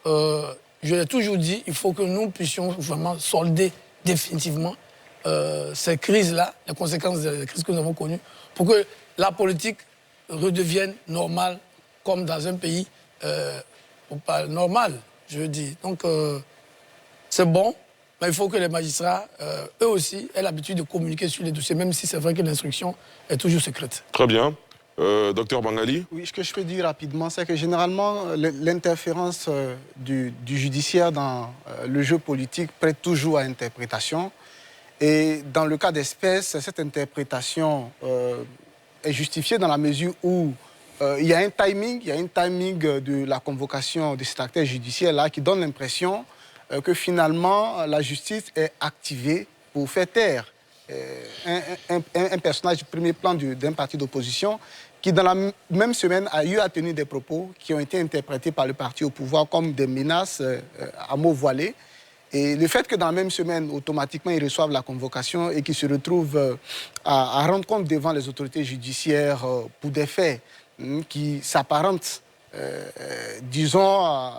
je l'ai toujours dit, il faut que nous puissions vraiment solder définitivement ces crises-là, les conséquences des crises que nous avons connues, pour que la politique redevienne normale, comme dans un pays pas normal, je veux dire. Donc, c'est bon, mais il faut que les magistrats, eux aussi, aient l'habitude de communiquer sur les dossiers, même si c'est vrai que l'instruction est toujours secrète. Très bien. Docteur Bangali? Oui, ce que je peux dire rapidement, c'est que généralement, l'interférence du judiciaire dans le jeu politique prête toujours à interprétation. Et dans le cas d'espèce, cette interprétation est justifiée dans la mesure où il y a un timing de la convocation de cet acteur judiciaire-là qui donne l'impression que finalement la justice est activée pour faire taire un personnage du premier plan d'un parti d'opposition qui, dans la même semaine, a eu à tenir des propos qui ont été interprétés par le parti au pouvoir comme des menaces à mots voilés. Et le fait que dans la même semaine, automatiquement, ils reçoivent la convocation et qu'ils se retrouvent à rendre compte devant les autorités judiciaires pour des faits qui s'apparentent, disons,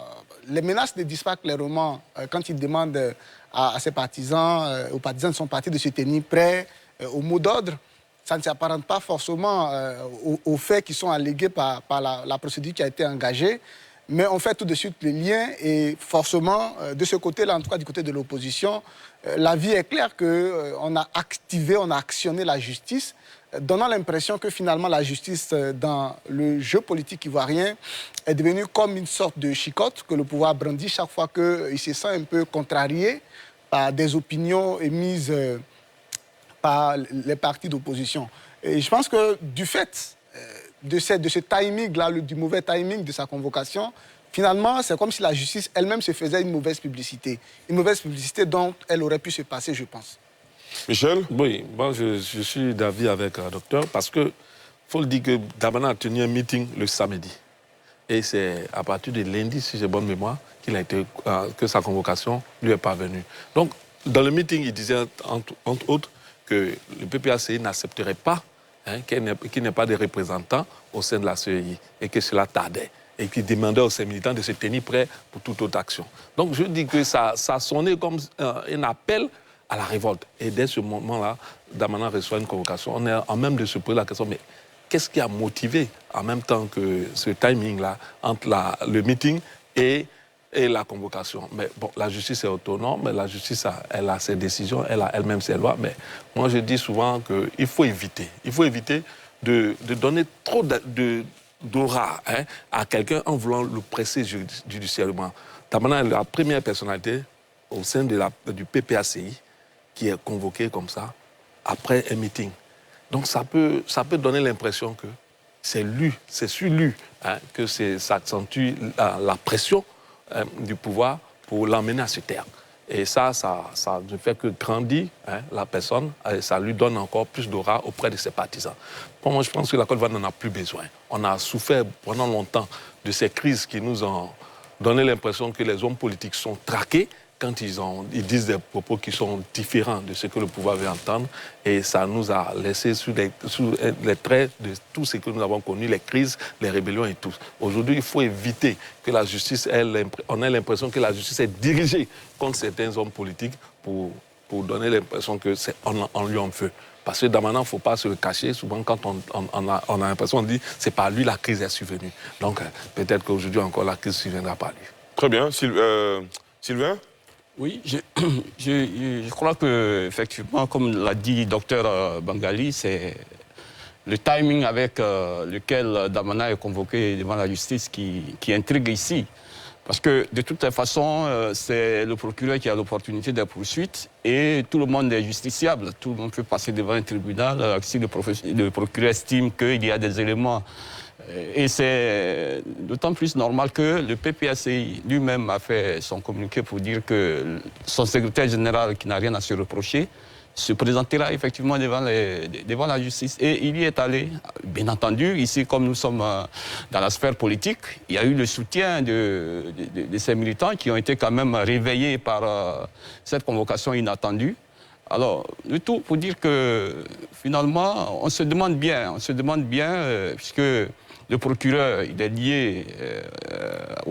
les menaces ne disent pas clairement quand ils demandent à ses partisans, aux partisans de son parti de se tenir prêts au mot d'ordre. Ça ne s'apparente pas forcément aux faits qui sont allégués par la procédure qui a été engagée. Mais on fait tout de suite le lien et forcément, de ce côté-là, en tout cas du côté de l'opposition, la vie est claire qu'on a activé, on a actionné la justice, donnant l'impression que finalement la justice dans le jeu politique ivoirien est devenue comme une sorte de chicotte que le pouvoir brandit chaque fois qu'il se sent un peu contrarié par des opinions émises par les partis d'opposition. Et je pense que du fait de ce timing-là, du mauvais timing de sa convocation, finalement, c'est comme si la justice elle-même se faisait une mauvaise publicité. Une mauvaise publicité dont elle aurait pu se passer, je pense. Michel? Oui, moi je suis d'avis avec le docteur parce que faut le dire que Damana a tenu un meeting le samedi. Et c'est à partir de lundi, si j'ai bonne mémoire, que sa convocation lui est parvenue. Donc, dans le meeting, il disait, entre autres, que le PPACI n'accepterait pas qu'il n'y ait pas de représentants au sein de la CEI et que cela tardait et qu'il demandait aux ses militants de se tenir prêts pour toute autre action. Donc je dis que ça sonnait comme un appel à la révolte. Et dès ce moment-là, Damana reçoit une convocation. On est en même de se poser la question, mais qu'est-ce qui a motivé en même temps que ce timing-là entre le meeting et la convocation? Mais bon, la justice est autonome, mais la justice, elle a ses décisions, elle a elle-même ses lois. Mais moi, je dis souvent qu'il faut éviter. Il faut éviter de donner trop d'aura à quelqu'un en voulant le presser judiciairement. Damana est la première personnalité au sein du PPACI qui est convoquée comme ça après un meeting. Donc ça peut donner l'impression que c'est sur lui que s'accentue la pression du pouvoir pour l'emmener à ce terme. Et ça ne fait que grandir la personne, et ça lui donne encore plus d'aura auprès de ses partisans. Pour moi, je pense que la Côte d'Ivoire n'en a plus besoin. On a souffert pendant longtemps de ces crises qui nous ont donné l'impression que les hommes politiques sont traqués quand ils disent des propos qui sont différents de ce que le pouvoir veut entendre. Et ça nous a laissé sous les traits de tout ce que nous avons connu, les crises, les rébellions et tout. Aujourd'hui, il faut éviter que la justice, on ait l'impression que la justice est dirigée contre certains hommes politiques pour donner l'impression que c'est en lui en feu. Parce que Damana, il ne faut pas se le cacher. Souvent, quand on a l'impression, on dit c'est par lui la crise est survenue. Donc, peut-être qu'aujourd'hui encore, la crise ne surviendra pas lui. Très bien. Sylvain? Oui, je crois que effectivement, comme l'a dit le docteur Bangali, c'est le timing avec lequel Damana est convoqué devant la justice qui intrigue ici. Parce que de toute façon, c'est le procureur qui a l'opportunité de poursuite et tout le monde est justiciable. Tout le monde peut passer devant un tribunal si le procureur estime qu'il y a des éléments. Et c'est d'autant plus normal que le PPACI lui-même a fait son communiqué pour dire que son secrétaire général, qui n'a rien à se reprocher, se présentera effectivement devant la justice. Et il y est allé. Bien entendu, ici, comme nous sommes dans la sphère politique, il y a eu le soutien de ces militants qui ont été quand même réveillés par cette convocation inattendue. Alors, le tout pour dire que finalement, on se demande bien, puisque le procureur, il est lié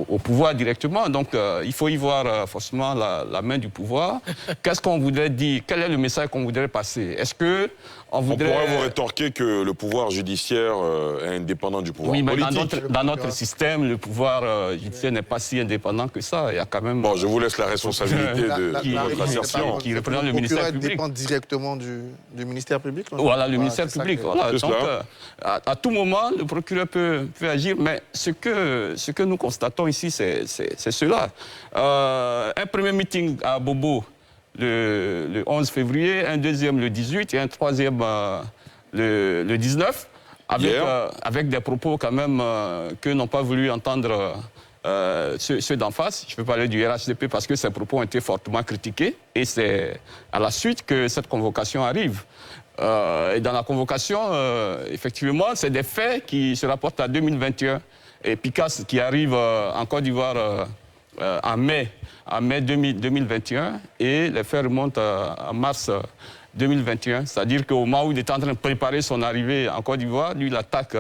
au pouvoir directement, donc il faut y voir forcément la main du pouvoir. Qu'est-ce qu'on voudrait dire? Quel est le message qu'on voudrait passer? Est-ce que on voudrait... On pourrait vous rétorquer que le pouvoir judiciaire est indépendant du pouvoir politique. Mais dans notre système, le pouvoir judiciaire n'est pas si indépendant que ça. Il y a quand même... Bon, je vous laisse la responsabilité de votre assertion. Qui représente le ministère public. dépend directement du ministère public. Voilà, le ministère public. Voilà. Donc, à tout moment, le procureur peut agir, mais ce que nous constatons ici, c'est cela. Un premier meeting à Bobo, le 11 février, un deuxième le 18 et un troisième le 19, avec des propos quand même que n'ont pas voulu entendre ceux d'en face. Je peux parler du RHDP parce que ces propos ont été fortement critiqués et c'est à la suite que cette convocation arrive. Et dans la convocation, effectivement, c'est des faits qui se rapportent à 2021. Et PICAS qui arrive en Côte d'Ivoire en mai 2021 et les faits remontent à mars 2021. C'est-à-dire qu'au moment où il est en train de préparer son arrivée en Côte d'Ivoire, lui, il attaque...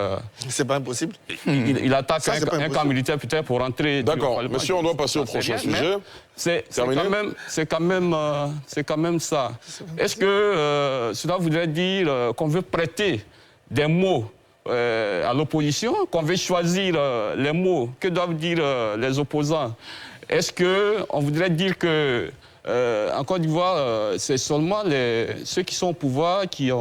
C'est pas impossible. Il attaque un camp militaire peut-être pour rentrer... D'accord. Monsieur, on doit passer au prochain sujet. C'est quand même ça. Est-ce que cela voudrait dire qu'on veut prêter des mots à l'opposition, qu'on veut choisir les mots que doivent dire les opposants? Est-ce qu'on voudrait dire que en Côte d'Ivoire, c'est seulement ceux qui sont au pouvoir qui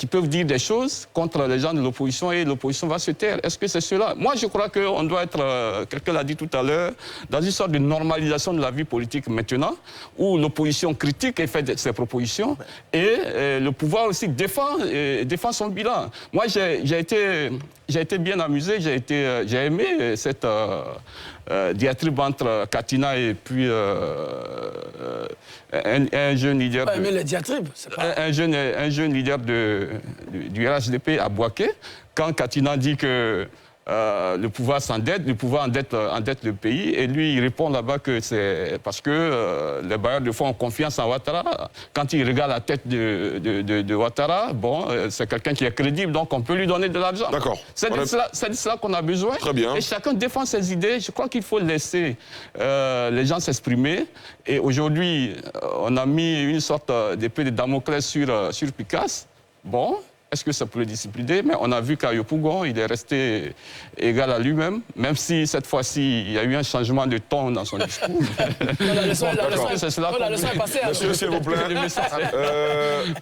peuvent dire des choses contre les gens de l'opposition et l'opposition va se taire? Est-ce que c'est cela? Moi, je crois qu'on doit être, quelqu'un l'a dit tout à l'heure, dans une sorte de normalisation de la vie politique maintenant, où l'opposition critique et fait ses propositions et le pouvoir aussi défend son bilan. Moi, j'ai été bien amusé, j'ai aimé cette diatribe entre Katina et puis un jeune leader. Pas aimer les diatribes, c'est pas... Un jeune leader du RHDP à Bouaké, quand Katina dit que le pouvoir s'endette, le pouvoir endette le pays, et lui, il répond là-bas que c'est parce que les bailleurs de fonds ont confiance en Ouattara. Quand il regarde la tête de Ouattara, bon, c'est quelqu'un qui est crédible, donc on peut lui donner de l'argent. D'accord. C'est de cela qu'on a besoin. Très bien. Et chacun défend ses idées. Je crois qu'il faut laisser les gens s'exprimer. Et aujourd'hui, on a mis une sorte d'épée de Damoclès sur PICAS. Bon. Est-ce que ça peut le discipliner? Mais on a vu qu'à Yopougon, il est resté égal à lui-même, même si cette fois-ci, il y a eu un changement de ton dans son discours. Monsieur, s'il vous plaît.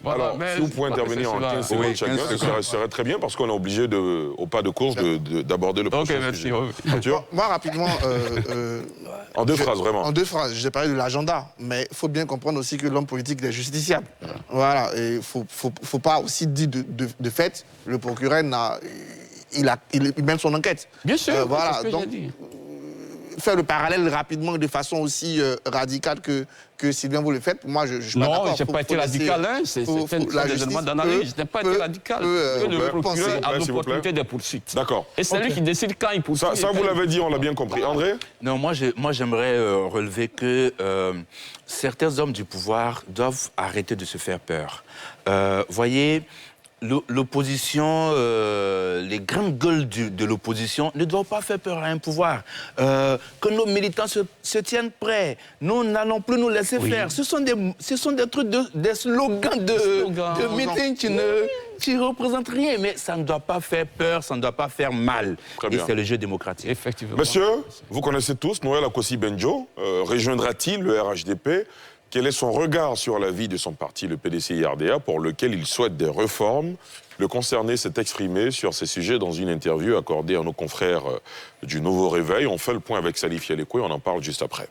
Alors, si vous pouvez intervenir en 15 secondes chacun, ce serait très bien, parce qu'on est obligé, au pas de course, d'aborder le prochain sujet. Moi, rapidement... en deux phrases, vraiment. En deux phrases. J'ai parlé de l'agenda, mais il faut bien comprendre aussi que l'homme politique est justiciable. Voilà, et il ne faut pas aussi dire de fait, le procureur il mène son enquête. Bien sûr, voilà, c'est ce que donc, j'ai dit. Faire le parallèle rapidement de façon aussi radicale que Sylvain vous le faites, moi je suis pas d'accord. Non, je n'ai pas été radical, hein. C'est un élément d'analyse. Je n'ai pas été radical. Le procureur a l'opportunité des poursuites. D'accord. Et c'est lui qui décide quand il poursuit. Ça vous l'avez dit, on l'a bien compris. André? Non, moi j'aimerais relever que certains hommes du pouvoir doivent arrêter de se faire peur. Voyez, l'opposition, les grandes gueules de l'opposition ne doivent pas faire peur à un pouvoir. Que nos militants se tiennent prêts. Nous n'allons plus nous laisser faire. Ce sont des trucs, des slogans de meeting qui ne représentent rien. Mais ça ne doit pas faire peur, ça ne doit pas faire mal. Et c'est le jeu démocratique. Effectivement. Monsieur, vous connaissez tous Noël Akossi-Benjo. Rejoindra-t-il le RHDP? Quel est son regard sur la vie de son parti, le PDCI-RDA, pour lequel il souhaite des réformes? Le concerné s'est exprimé sur ces sujets dans une interview accordée à nos confrères du Nouveau Réveil. On fait le point avec Salif Yaleko et on en parle juste après.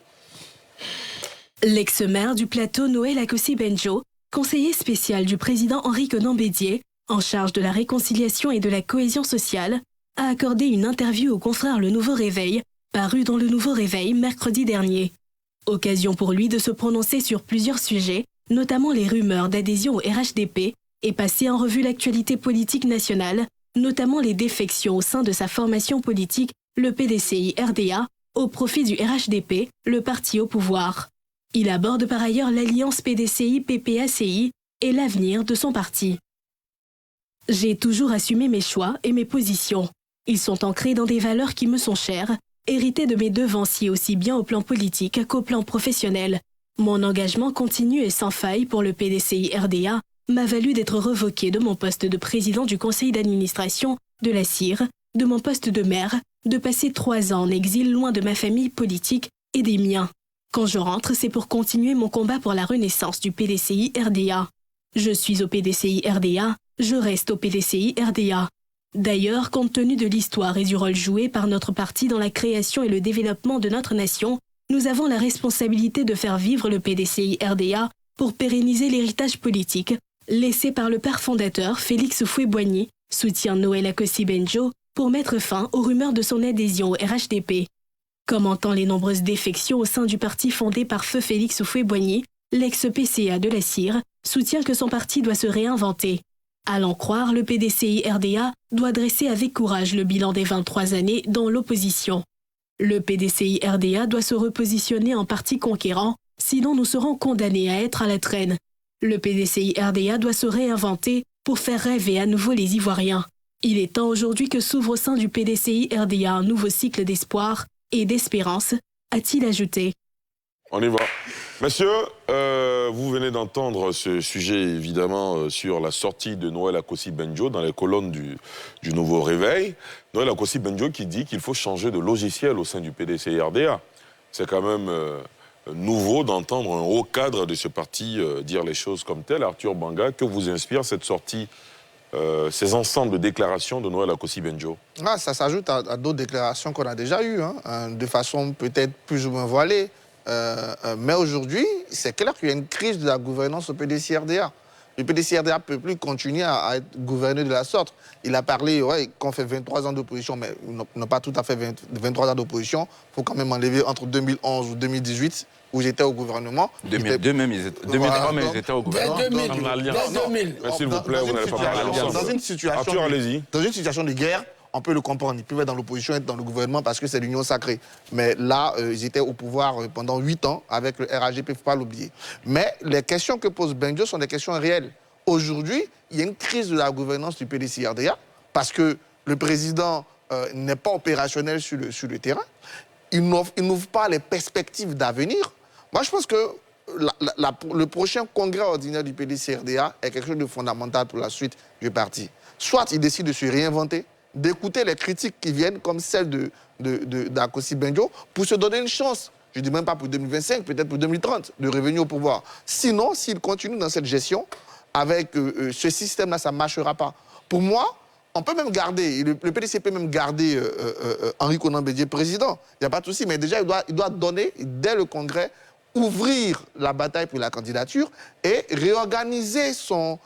L'ex-maire du plateau Noël Akossi-Benjo, conseiller spécial du président Henri Konan Bédié, en charge de la réconciliation et de la cohésion sociale, a accordé une interview au confrère Le Nouveau Réveil, paru dans Le Nouveau Réveil mercredi dernier. Occasion pour lui de se prononcer sur plusieurs sujets, notamment les rumeurs d'adhésion au RHDP, et passer en revue l'actualité politique nationale, notamment les défections au sein de sa formation politique, le PDCI-RDA, au profit du RHDP, le parti au pouvoir. Il aborde par ailleurs l'alliance PDCI-PPACI et l'avenir de son parti. J'ai toujours assumé mes choix et mes positions. Ils sont ancrés dans des valeurs qui me sont chères, héritées de mes devanciers aussi bien au plan politique qu'au plan professionnel. Mon engagement continu et sans faille pour le PDCI-RDA m'a valu d'être revoqué de mon poste de président du conseil d'administration de la CIR, de mon poste de maire, de passer 3 ans en exil loin de ma famille politique et des miens. Quand je rentre, c'est pour continuer mon combat pour la renaissance du PDCI-RDA. Je suis au PDCI-RDA, je reste au PDCI-RDA. D'ailleurs, compte tenu de l'histoire et du rôle joué par notre parti dans la création et le développement de notre nation, nous avons la responsabilité de faire vivre le PDCI-RDA pour pérenniser l'héritage politique laissé par le père fondateur Félix Houphouët-Boigny, soutient Noël Akossi-Benjo pour mettre fin aux rumeurs de son adhésion au RHDP. Commentant les nombreuses défections au sein du parti fondé par feu Félix Houphouët-Boigny, l'ex-PCA de la CIR soutient que son parti doit se réinventer. À l'en croire, le PDCI-RDA doit dresser avec courage le bilan des 23 années dans l'opposition. Le PDCI-RDA doit se repositionner en parti conquérant, sinon nous serons condamnés à être à la traîne. Le PDCI-RDA doit se réinventer pour faire rêver à nouveau les Ivoiriens. Il est temps aujourd'hui que s'ouvre au sein du PDCI-RDA un nouveau cycle d'espoir et d'espérance, a-t-il ajouté. On y va. Messieurs, vous venez d'entendre ce sujet, évidemment, sur la sortie de Noël Akossi-Benjo dans les colonnes du Nouveau Réveil. Noël Akossi-Benjo qui dit qu'il faut changer de logiciel au sein du PDCI-RDA. C'est quand même nouveau d'entendre un haut cadre de ce parti dire les choses comme telles. Arthur Banga, que vous inspire cette sortie, ces ensembles de déclarations de Noël Akossi-Benjo? Ça s'ajoute à d'autres déclarations qu'on a déjà eues, de façon peut-être plus ou moins voilée. Mais aujourd'hui, c'est clair qu'il y a une crise de la gouvernance au PDCI-RDA. Le PDCI-RDA ne peut plus continuer à être gouverné de la sorte. Il a parlé qu'on fait 23 ans d'opposition, mais non pas tout à fait 23 ans d'opposition. Il faut quand même enlever entre 2011 ou 2018, où j'étais au gouvernement. 2002 même, 2003 même, ils étaient au gouvernement. Dès 2000. S'il vous plaît, vous n'allez pas parler dans une situation, Arthur, allez-y. Dans une situation de guerre, on peut le comprendre. Ils peuvent être dans l'opposition, être dans le gouvernement parce que c'est l'union sacrée. Mais là, ils étaient au pouvoir pendant 8 ans avec le RHDP, il ne faut pas l'oublier. Mais les questions que pose Benjo sont des questions réelles. Aujourd'hui, il y a une crise de la gouvernance du PDCI-RDA parce que le président n'est pas opérationnel sur le terrain. Il n'ouvre pas les perspectives d'avenir. Moi, je pense que le prochain congrès ordinaire du PDCI-RDA est quelque chose de fondamental pour la suite du parti. Soit il décide de se réinventer, d'écouter les critiques qui viennent, comme celle d'Akossi-Benjo, pour se donner une chance, je ne dis même pas pour 2025, peut-être pour 2030, de revenir au pouvoir. Sinon, s'il continue dans cette gestion, avec ce système-là, ça ne marchera pas. Pour moi, on peut même garder, le PDC peut même garder Henri Konan Bédié président, il n'y a pas de souci, mais déjà, il doit donner, dès le congrès, ouvrir la bataille pour la candidature et réorganiser son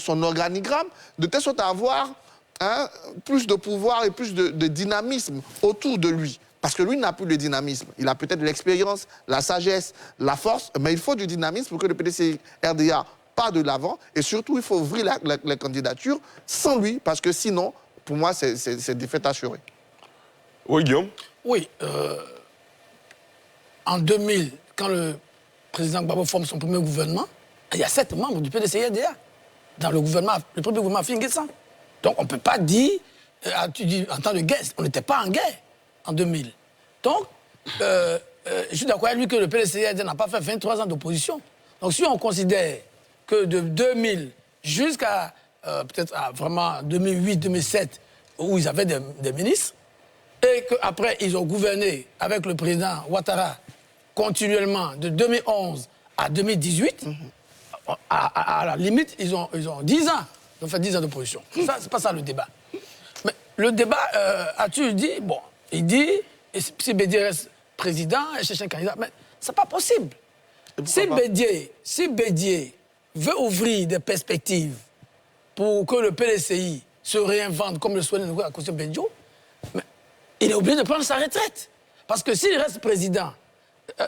organigramme de telle sorte à avoir plus de pouvoir et plus de dynamisme autour de lui. Parce que lui n'a plus le dynamisme. Il a peut-être l'expérience, la sagesse, la force, mais il faut du dynamisme pour que le PDCI-RDA parte de l'avant. Et surtout, il faut ouvrir la candidature sans lui, parce que sinon, pour moi, c'est défaite assurée. Oui, Guillaume? Oui. En 2000, quand le président Gbagbo forme son premier gouvernement, il y a 7 membres du PDCI-RDA dans le gouvernement, le premier gouvernement Finguessan. Donc on ne peut pas dire, tu dis en temps de guerre, on n'était pas en guerre en 2000. Donc, je suis d'accord avec lui que le PDCI-RDA n'a pas fait 23 ans d'opposition. Donc si on considère que de 2000 jusqu'à peut-être vraiment 2008-2007, où ils avaient des ministres, et qu'après ils ont gouverné avec le président Ouattara continuellement de 2011 à 2018, à la limite, ils ont 10 ans. Ils ont fait 10 ans d'opposition. Ça, c'est pas ça le débat. Mais le débat, as-tu dit, bon, il dit, si Bédié reste président, et cherche un candidat, mais c'est pas possible. Si Bédié veut ouvrir des perspectives pour que le PDCI se réinvente comme le souhait de Akossi-Benjo, il est obligé de prendre sa retraite. Parce que s'il reste président,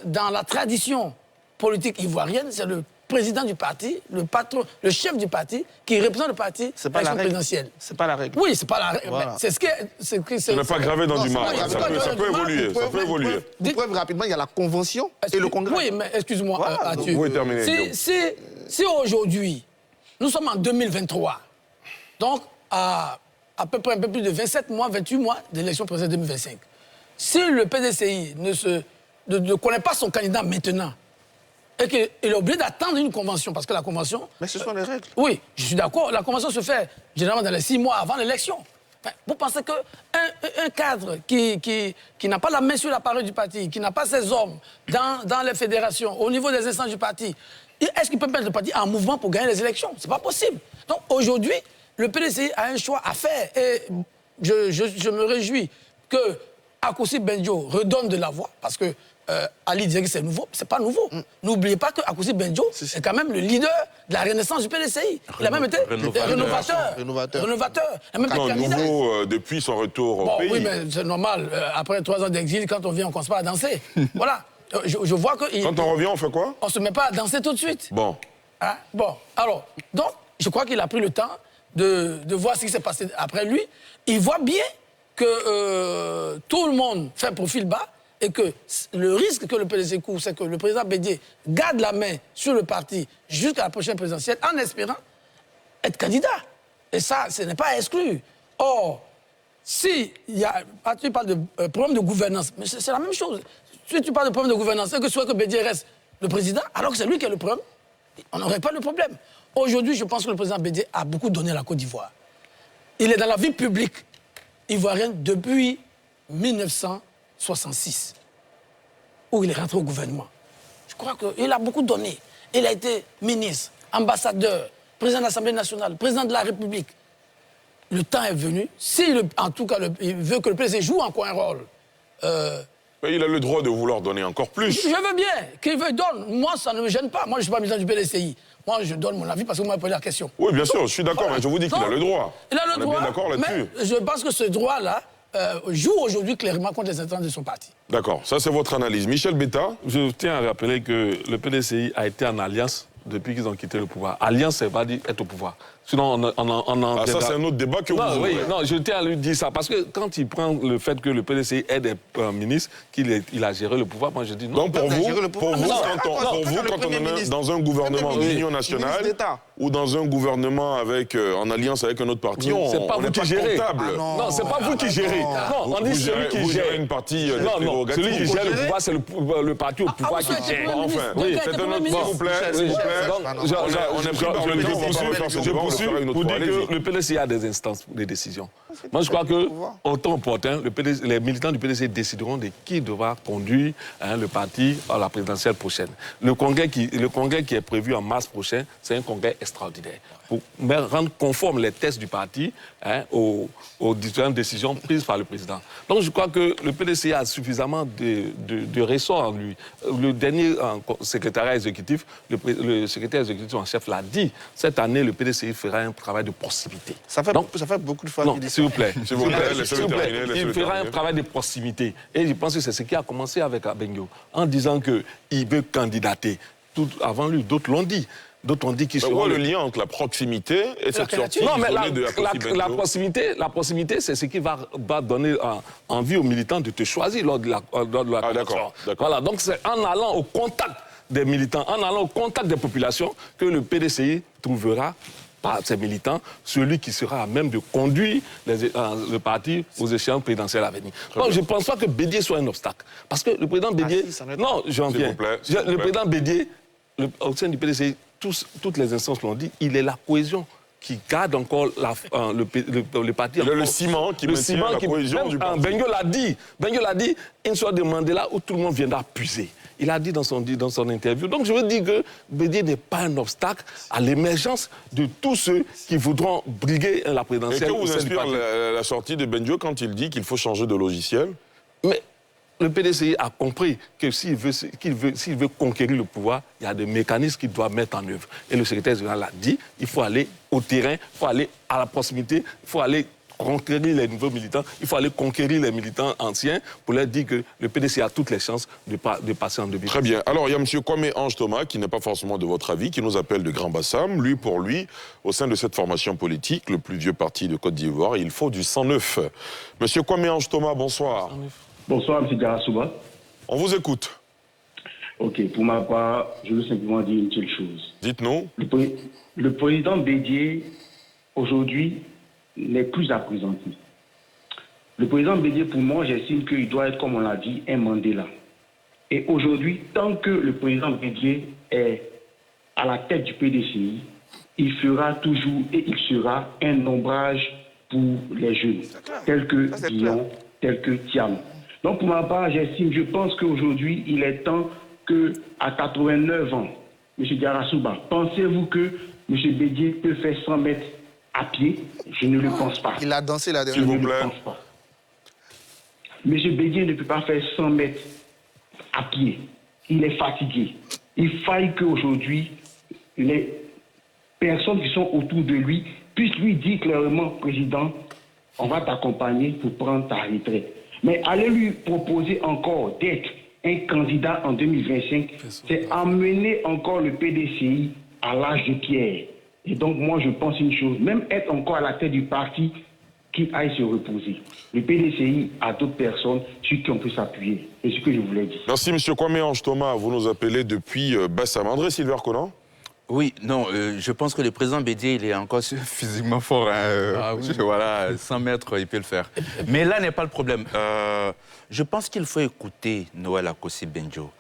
dans la tradition politique ivoirienne, c'est le président du parti, le patron, le chef du parti, qui représente le parti à l'élection présidentielle. C'est pas la règle. Oui, c'est pas la règle. Voilà. C'est ce que... Ce n'est pas gravé dans du marbre. Ça peut évoluer. Ça peut évoluer. Pour preuve rapidement, il y a la convention et le congrès. Oui, mais excuse-moi, Voilà, Mathieu. vous pouvez terminer, Si aujourd'hui, nous sommes en 2023, donc à peu près un peu plus de 27 mois, 28 mois d'élection présidentielle 2025, si le PDCI ne connaît pas son candidat maintenant, et qu'il est obligé d'attendre une convention, parce que la convention... Mais ce sont les règles. Oui, je suis d'accord. La convention se fait généralement dans les 6 mois avant l'élection. Vous pensez qu'un cadre qui n'a pas la main sur l'appareil du parti, qui n'a pas ses hommes dans les fédérations, au niveau des instances du parti, est-ce qu'il peut mettre le parti en mouvement pour gagner les élections? C'est pas possible. Donc aujourd'hui, le PDCI a un choix à faire. Et je me réjouis que Akossi Benjo redonne de la voix, parce que Ali disait que c'est nouveau, c'est pas nouveau. N'oubliez pas que Akossi Benjo est quand même le leader de la renaissance du PDCI. Il a même été rénovateur. Il a même été candidat. Nouveau depuis son retour au pays. Oui, mais c'est normal. Après 3 ans d'exil, quand on vient, on ne commence pas à danser. Voilà. Je vois que... Quand on revient, on fait quoi? On ne se met pas à danser tout de suite. Bon. Hein? Bon. Alors, donc, je crois qu'il a pris le temps de voir ce qui s'est passé après lui. Il voit bien que tout le monde fait profil bas et que le risque que le PDC court, c'est que le président Bédié garde la main sur le parti jusqu'à la prochaine présidentielle en espérant être candidat. Et ça, ce n'est pas exclu. Or, si il y a... Tu parles de problème de gouvernance, mais c'est la même chose. Si tu parles de problème de gouvernance, et que soit que Bédié reste le président, alors que c'est lui qui a le problème, on n'aurait pas le problème. Aujourd'hui, je pense que le président Bédié a beaucoup donné à la Côte d'Ivoire. Il est dans la vie publique ivoirienne depuis 1966, où il est rentré au gouvernement. Je crois qu'il a beaucoup donné. Il a été ministre, ambassadeur, président de l'Assemblée nationale, président de la République. Le temps est venu. Si, en tout cas, il veut que le président joue encore un rôle. Mais il a le droit de vouloir donner encore plus. Je veux bien qu'il veuille donner. Moi, ça ne me gêne pas. Moi, je ne suis pas militant du PDCI. Moi, je donne mon avis parce que vous m'avez posé la question. Oui, bien sûr, je suis d'accord, mais je vous dis qu'il a le droit. Il a le droit. On est bien d'accord là-dessus. Mais je pense que ce droit-là joue aujourd'hui clairement contre les intérêts de son parti. D'accord, ça c'est votre analyse. Michel Betta? Je tiens à rappeler que le PDCI a été en alliance depuis qu'ils ont quitté le pouvoir. Alliance, ça veut pas dire être au pouvoir. Sinon, on ça, c'est un autre débat que vous ouvrez. Non, je tiens à lui dire ça. Parce que quand il prend le fait que le PDCI est des ministres, qu'il a géré le pouvoir, moi je dis non. Donc pour vous, quand on est dans un gouvernement d'union nationale ou dans un gouvernement en alliance avec un autre parti, on n'est pas comptable. Non, c'est pas vous qui gérez. Non, on dit celui qui gère une partie non, celui qui gère le pouvoir, c'est le parti au pouvoir qui gère. Enfin, c'est un autre... S'il vous plaît, on est pris par le temps, pour dire que le PDCI a des instances des décisions. Moi, je crois que, au temps opportun, les militants du PDCI décideront de qui devra conduire le parti à la présidentielle prochaine. Le congrès qui est prévu en mars prochain, c'est un congrès extraordinaire pour rendre conformes les tests du parti aux différentes décisions prises par le président. Donc, je crois que le PDCI a suffisamment de ressorts en lui. Le dernier secrétariat exécutif, le secrétaire exécutif en chef l'a dit, cette année, le PDCI fera un travail de proximité. Ça fait beaucoup de fois qu'il dit ça. S'il vous plaît. Il fera un travail de proximité. Et je pense que c'est ce qui a commencé avec Benjo, en disant qu'il veut candidater. Tout avant lui, d'autres l'ont dit. D'autres ont dit qu'il sera... le lien entre la proximité et cette sortie non, mais la proximité, c'est ce qui va donner envie aux militants de te choisir lors de la d'accord. Voilà, donc c'est en allant au contact des militants, en allant au contact des populations, que le PDCI trouvera, par ses militants, celui qui sera à même de conduire le parti aux échéances présidentielles à venir. Donc je ne pense pas que Bédié soit un obstacle. Parce que le président Bédié... non, j'en viens. Le président Bédié, au sein du PDCI, toutes les instances l'ont dit, il est la cohésion qui garde encore le parti. Il y a le ciment qui maintient la cohésion du parti. Benjo l'a dit, une sorte de Mandela où tout le monde viendra puiser. Il a dit dans son interview. Donc je veux dire que Bédié n'est pas un obstacle à l'émergence de tous ceux qui voudront briguer la présidentielle. Et que vous inspire la sortie de Benjo quand il dit qu'il faut changer de logiciel? Mais le PDCI a compris que s'il veut conquérir le pouvoir, il y a des mécanismes qu'il doit mettre en œuvre. Et le secrétaire général l'a dit, il faut aller au terrain, il faut aller à la proximité, il faut aller conquérir les nouveaux militants, il faut aller conquérir les militants anciens pour leur dire que le PDC a toutes les chances de passer en 2020. Très bien. Alors, il y a M. Kwame Ange Thomas, qui n'est pas forcément de votre avis, qui nous appelle de Grand Bassam. Lui, pour lui, au sein de cette formation politique, le plus vieux parti de Côte d'Ivoire, il faut du sang neuf. M. Kwame Ange Thomas, bonsoir. Bonsoir, M. Garasouba. On vous écoute. Ok, pour ma part, je veux simplement dire une seule chose. Dites-nous. Le président Bédié, aujourd'hui, n'est plus à présenter. Le président Bédié, pour moi, j'estime qu'il doit être, comme on l'a dit, un Mandela. Et aujourd'hui, tant que le président Bédié est à la tête du PDCI, il fera toujours et il sera un ombrage pour les jeunes, tels que Dion, tels que Thiam. Donc, pour ma part, je pense qu'aujourd'hui, il est temps qu'à 89 ans, M. Garasouba, pensez-vous que M. Bédié peut faire 100 mètres à pied? Je ne le pense pas. Il a dansé la dernière. Je ne le pense pas. M. Bédié ne peut pas faire 100 mètres à pied. Il est fatigué. Il faille qu'aujourd'hui, les personnes qui sont autour de lui puissent lui dire clairement, président, on va t'accompagner pour prendre ta retraite. Mais aller lui proposer encore d'être un candidat en 2025, c'est amener encore le PDCI à l'âge de pierre. Et donc, moi, je pense une chose, même être encore à la tête du parti, qu'il aille se reposer. Le PDCI a d'autres personnes sur qui on peut s'appuyer. C'est ce que je voulais dire. Merci, M. Kwame Ange Thomas. Vous nous appelez depuis Bassam. André Silver Conan? Oui, non, je pense que le président Bédié, il est encore physiquement fort. Hein, oui. Voilà, 100 mètres, il peut le faire. Mais là n'est pas le problème. Je pense qu'il faut écouter Noël Akossi-Benjo.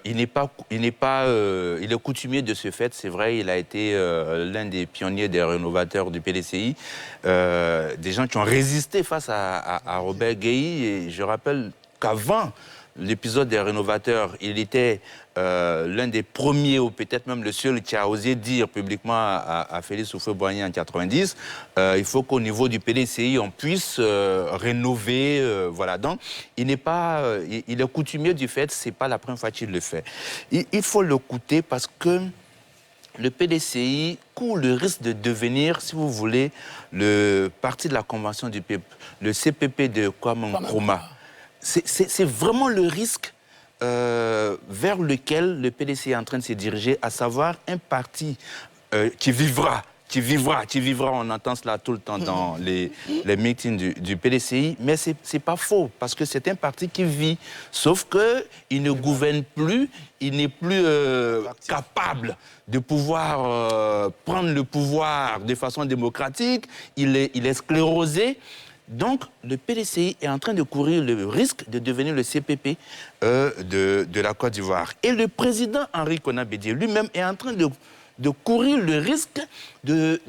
Il est coutumier de ce fait, c'est vrai, il a été l'un des pionniers des rénovateurs du PDCI, des gens qui ont résisté face à Robert Guéhi. Et je rappelle qu'avant l'épisode des rénovateurs, il était l'un des premiers, ou peut-être même le seul, qui a osé dire publiquement à Félix Houphouët-Boigny en 90, il faut qu'au niveau du PDCI, on puisse rénover. Voilà. Donc, il est coutumier du fait, c'est pas la première fois qu'il le fait. Il faut l'écouter parce que le PDCI court le risque de devenir, si vous voulez, le parti de la Convention du peuple, le CPP de Kwame Nkrumah. C'est vraiment le risque vers lequel le PDC est en train de se diriger, à savoir un parti qui vivra, on entend cela tout le temps dans les meetings du PDCI, mais c'est pas faux, parce que c'est un parti qui vit, sauf qu'il ne gouverne plus, il n'est plus capable de pouvoir prendre le pouvoir de façon démocratique, il est sclérosé. Donc, le PDCI est en train de courir le risque de devenir le CPP de la Côte d'Ivoire. Et le président Henri Konan Bédié lui-même est en train de courir le risque de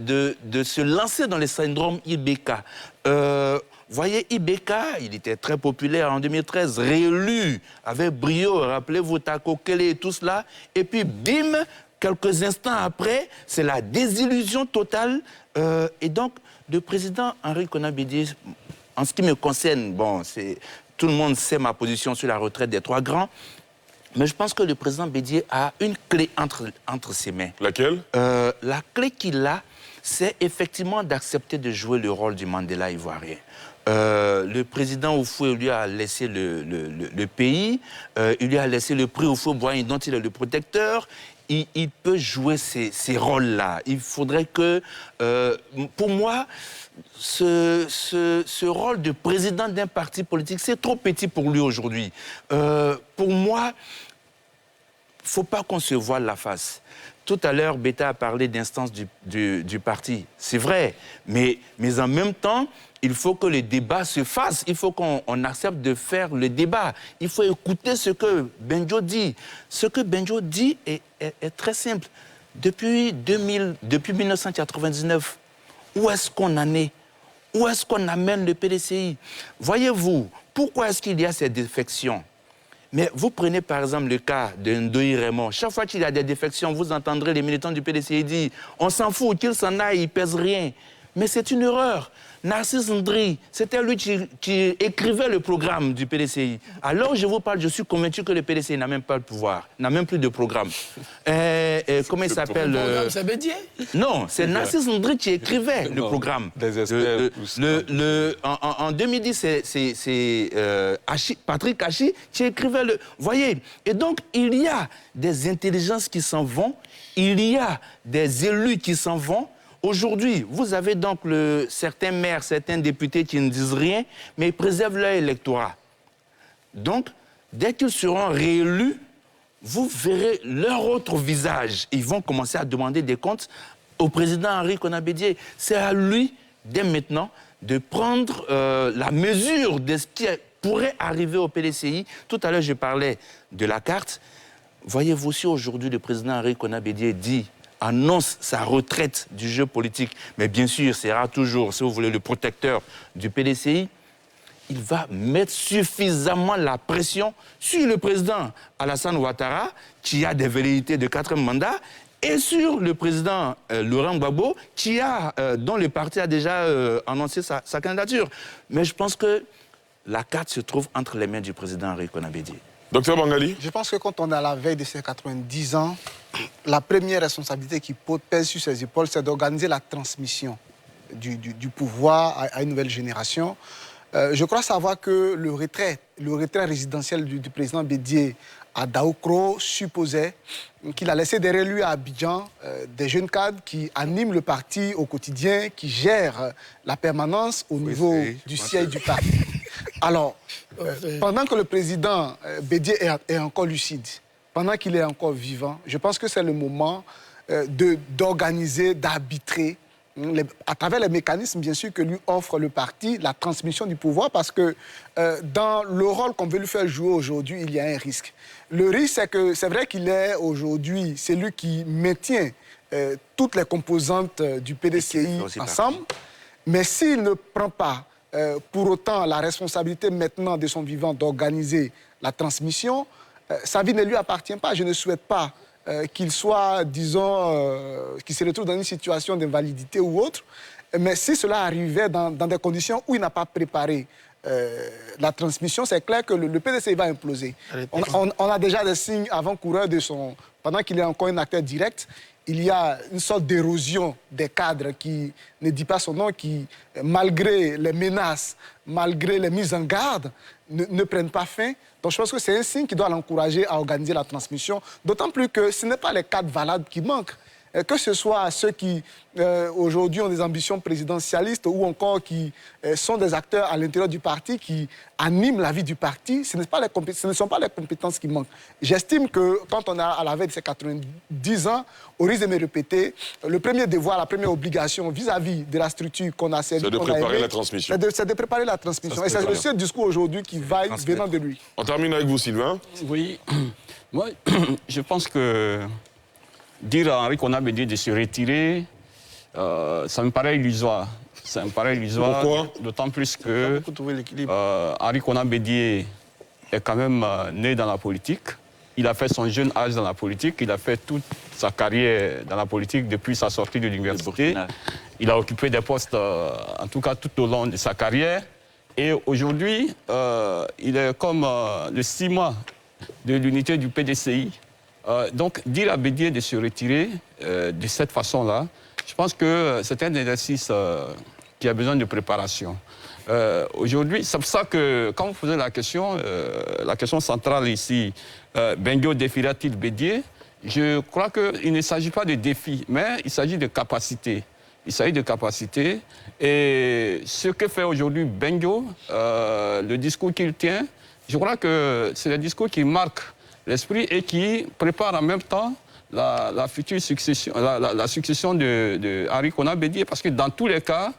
se lancer dans le syndrome IBK. Voyez, IBK, il était très populaire en 2013, réélu avec brio, rappelez-vous, Tako Kele et tout cela. Et puis, bim, quelques instants après, c'est la désillusion totale. Et donc, le président Henri Konan Bédié, en ce qui me concerne, bon, tout le monde sait ma position sur la retraite des trois grands, mais je pense que le président Bédié a une clé entre ses mains. Laquelle? La clé qu'il a, c'est effectivement d'accepter de jouer le rôle du Mandela ivoirien. Le président Houphouët lui a laissé le pays, il lui a laissé le prix Houphouët-Boigny dont il est le protecteur. Il peut jouer ces rôles-là. Il faudrait que, pour moi, ce rôle de président d'un parti politique, c'est trop petit pour lui aujourd'hui. Pour moi, il ne faut pas qu'on se voile la face. Tout à l'heure, Beta a parlé d'instance du parti. C'est vrai, mais en même temps, il faut que le débat se fasse. Il faut qu'on accepte de faire le débat. Il faut écouter ce que Benjo dit. Ce que Benjo dit est très simple. Depuis 1999, où est-ce qu'on en est? Où est-ce qu'on amène le PDCI? Voyez-vous, pourquoi est-ce qu'il y a ces défections? Mais vous prenez par exemple le cas de Ndoye Raymond. Chaque fois qu'il y a des défections, vous entendrez les militants du PDCI dire « on s'en fout, qu'il s'en aille, il ne pèse rien ». Mais c'est une erreur. Narcisse Ndri, c'était lui qui écrivait le programme du PDCI. Alors je vous parle, je suis convaincu que le PDCI n'a même pas le pouvoir, n'a même plus de programme. Comment il s'appelle Le programme, c'est Bédié? Non, c'est Narcisse Ndri qui écrivait le programme. Des experts, En 2010, c'est Patrick Hachi qui écrivait le... Voyez, et donc il y a des intelligences qui s'en vont, il y a des élus qui s'en vont. Aujourd'hui, vous avez donc certains maires, certains députés qui ne disent rien, mais ils préservent leur électorat. Donc, dès qu'ils seront réélus, vous verrez leur autre visage. Ils vont commencer à demander des comptes au président Henri Konan Bédié. C'est à lui, dès maintenant, de prendre la mesure de ce qui pourrait arriver au PDCI. Tout à l'heure, je parlais de la carte. Voyez-vous, si aujourd'hui le président Henri Konan Bédié annonce sa retraite du jeu politique, mais bien sûr, sera toujours, si vous voulez, le protecteur du PDCI, il va mettre suffisamment la pression sur le président Alassane Ouattara, qui a des velléités de 4e mandat, et sur le président Laurent Gbagbo, dont le parti a déjà annoncé sa candidature. Mais je pense que la carte se trouve entre les mains du président Henri Konan Bédié. Docteur Bangali? Je pense que quand on est à la veille de ses 90 ans, la première responsabilité qui pèse sur ses épaules, c'est d'organiser la transmission du pouvoir à une nouvelle génération. Je crois savoir que le retrait résidentiel du président Bédié à Daoukro supposait qu'il a laissé derrière lui à Abidjan des jeunes cadres qui animent le parti au quotidien, qui gèrent la permanence au niveau du siège du parti. Alors, pendant que le président Bédié est encore lucide, pendant qu'il est encore vivant, je pense que c'est le moment d'organiser, d'arbitrer, à travers les mécanismes, bien sûr, que lui offre le parti, la transmission du pouvoir, parce que dans le rôle qu'on veut lui faire jouer aujourd'hui, il y a un risque. Le risque, c'est que c'est vrai qu'il est aujourd'hui celui qui maintient toutes les composantes du PDCI ensemble, mais s'il ne prend pas pour autant la responsabilité maintenant de son vivant d'organiser la transmission, sa vie ne lui appartient pas. Je ne souhaite pas qu'il soit, disons, qu'il se retrouve dans une situation d'invalidité ou autre. Mais si cela arrivait dans des conditions où il n'a pas préparé la transmission, c'est clair que le PDCI va imploser. On a déjà des signes avant-coureurs pendant qu'il est encore un acteur direct, il y a une sorte d'érosion des cadres qui ne dit pas son nom, qui, malgré les menaces, malgré les mises en garde, ne prennent pas fin. Donc je pense que c'est un signe qui doit l'encourager à organiser la transmission, d'autant plus que ce n'est pas les cadres valables qui manquent. Que ce soit ceux qui, aujourd'hui, ont des ambitions présidentialistes ou encore qui sont des acteurs à l'intérieur du parti, qui animent la vie du parti, ce ne sont pas les compétences qui manquent. J'estime que quand on est à la veille de ses 90 ans, au risque de me répéter, le premier devoir, la première obligation vis-à-vis de la structure qu'on a servie, c'est de préparer la transmission. C'est de préparer la transmission. Et c'est le seul discours aujourd'hui qui vaille venant de lui. On termine avec vous, Sylvain. Oui. Moi, je pense que dire à Henri Konan Bédié de se retirer, ça me paraît illusoire. Ça me paraît illusoire. Pourquoi? D'autant plus que Henri Konan Bédié est quand même né dans la politique. Il a fait son jeune âge dans la politique. Il a fait toute sa carrière dans la politique depuis sa sortie de l'université. Il a occupé des postes, en tout cas tout au long de sa carrière. Et aujourd'hui, il est comme le ciment de l'unité du PDCI. Donc, dire à Bédié de se retirer de cette façon-là, je pense que c'est un exercice qui a besoin de préparation. Aujourd'hui, c'est pour ça que, quand vous posez la question centrale ici, Bengo défiera-t-il Bédié? Je crois qu'il ne s'agit pas de défi, mais il s'agit de capacité. Il s'agit de capacité. Et ce que fait aujourd'hui Bengo, le discours qu'il tient, je crois que c'est le discours qui marque l'esprit et qui prépare en même temps la future succession, la succession de Henri Konan Bédié, parce que dans tous les cas,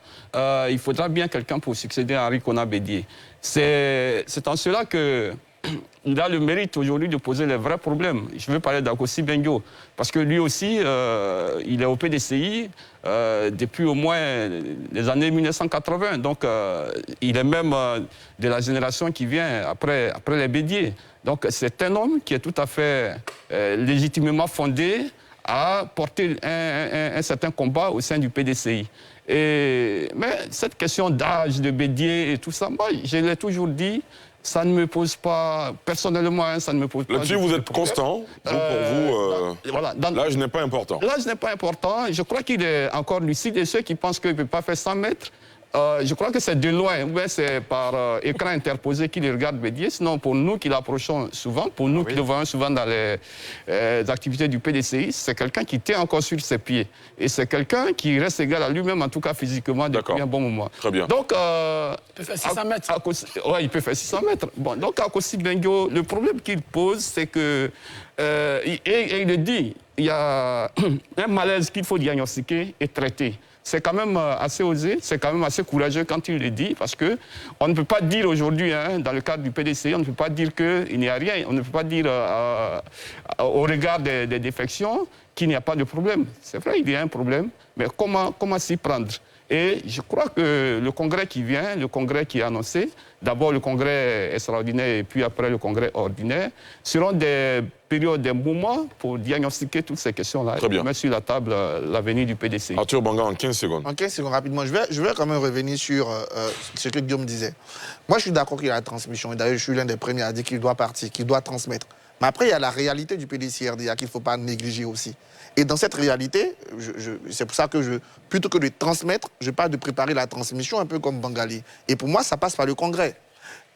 il faudra bien quelqu'un pour succéder à Henri Konan Bédié. C'est en cela qu'il a le mérite aujourd'hui de poser les vrais problèmes. Je veux parler d'Akossi Bengo, parce que lui aussi, il est au PDCI depuis au moins les années 1980. Donc, il est même de la génération qui vient après les Bédié. Donc, c'est un homme qui est tout à fait légitimement fondé à porter un certain combat au sein du PDCI. Mais cette question d'âge, de Bédié et tout ça, moi, je l'ai toujours dit, ça ne me pose pas, personnellement, hein, ça ne me pose pas... Là-dessus, vous êtes constant. Pour vous, voilà, l'âge n'est pas important. L'âge n'est pas important. Je crois qu'il est encore lucide. Et ceux qui pensent qu'il ne peut pas faire 100 mètres, je crois que c'est de loin, ou c'est par écran interposé qu'il regarde Bédié. Sinon, pour nous qui l'approchons souvent, pour nous qui le voyons souvent dans les activités du PDCI, c'est quelqu'un qui tient encore sur ses pieds. Et c'est quelqu'un qui reste égal à lui-même, en tout cas physiquement, depuis un bon moment. Très bien. Donc, il peut faire 600 mètres. Oui, il peut faire 600 mètres. Bon, donc, Akossi Bengo, le problème qu'il pose, c'est que, et il le dit, il y a un malaise qu'il faut diagnostiquer et traiter. C'est quand même assez osé, c'est quand même assez courageux quand il le dit, parce qu'on ne peut pas dire aujourd'hui, hein, dans le cadre du PDCI, on ne peut pas dire qu'il n'y a rien, on ne peut pas dire au regard des défections qu'il n'y a pas de problème. C'est vrai, il y a un problème, mais comment s'y prendre? Et je crois que le congrès qui vient, le congrès qui est annoncé, d'abord le congrès extraordinaire et puis après le congrès ordinaire, seront des périodes, des moments pour diagnostiquer toutes ces questions-là. Très bien. Et mettre sur la table l'avenir du PDCI. Arthur Banga, en 15 secondes. En 15 secondes, rapidement. Je vais quand même revenir sur ce que Guillaume disait. Moi, je suis d'accord qu'il y a la transmission. Et d'ailleurs, je suis l'un des premiers à dire qu'il doit partir, qu'il doit transmettre. Mais après, il y a la réalité du PDCI-RDA qu'il ne faut pas négliger aussi. Et dans cette réalité, c'est pour ça que plutôt que de transmettre, je parle de préparer la transmission un peu comme Bangali. Et pour moi, ça passe par le congrès.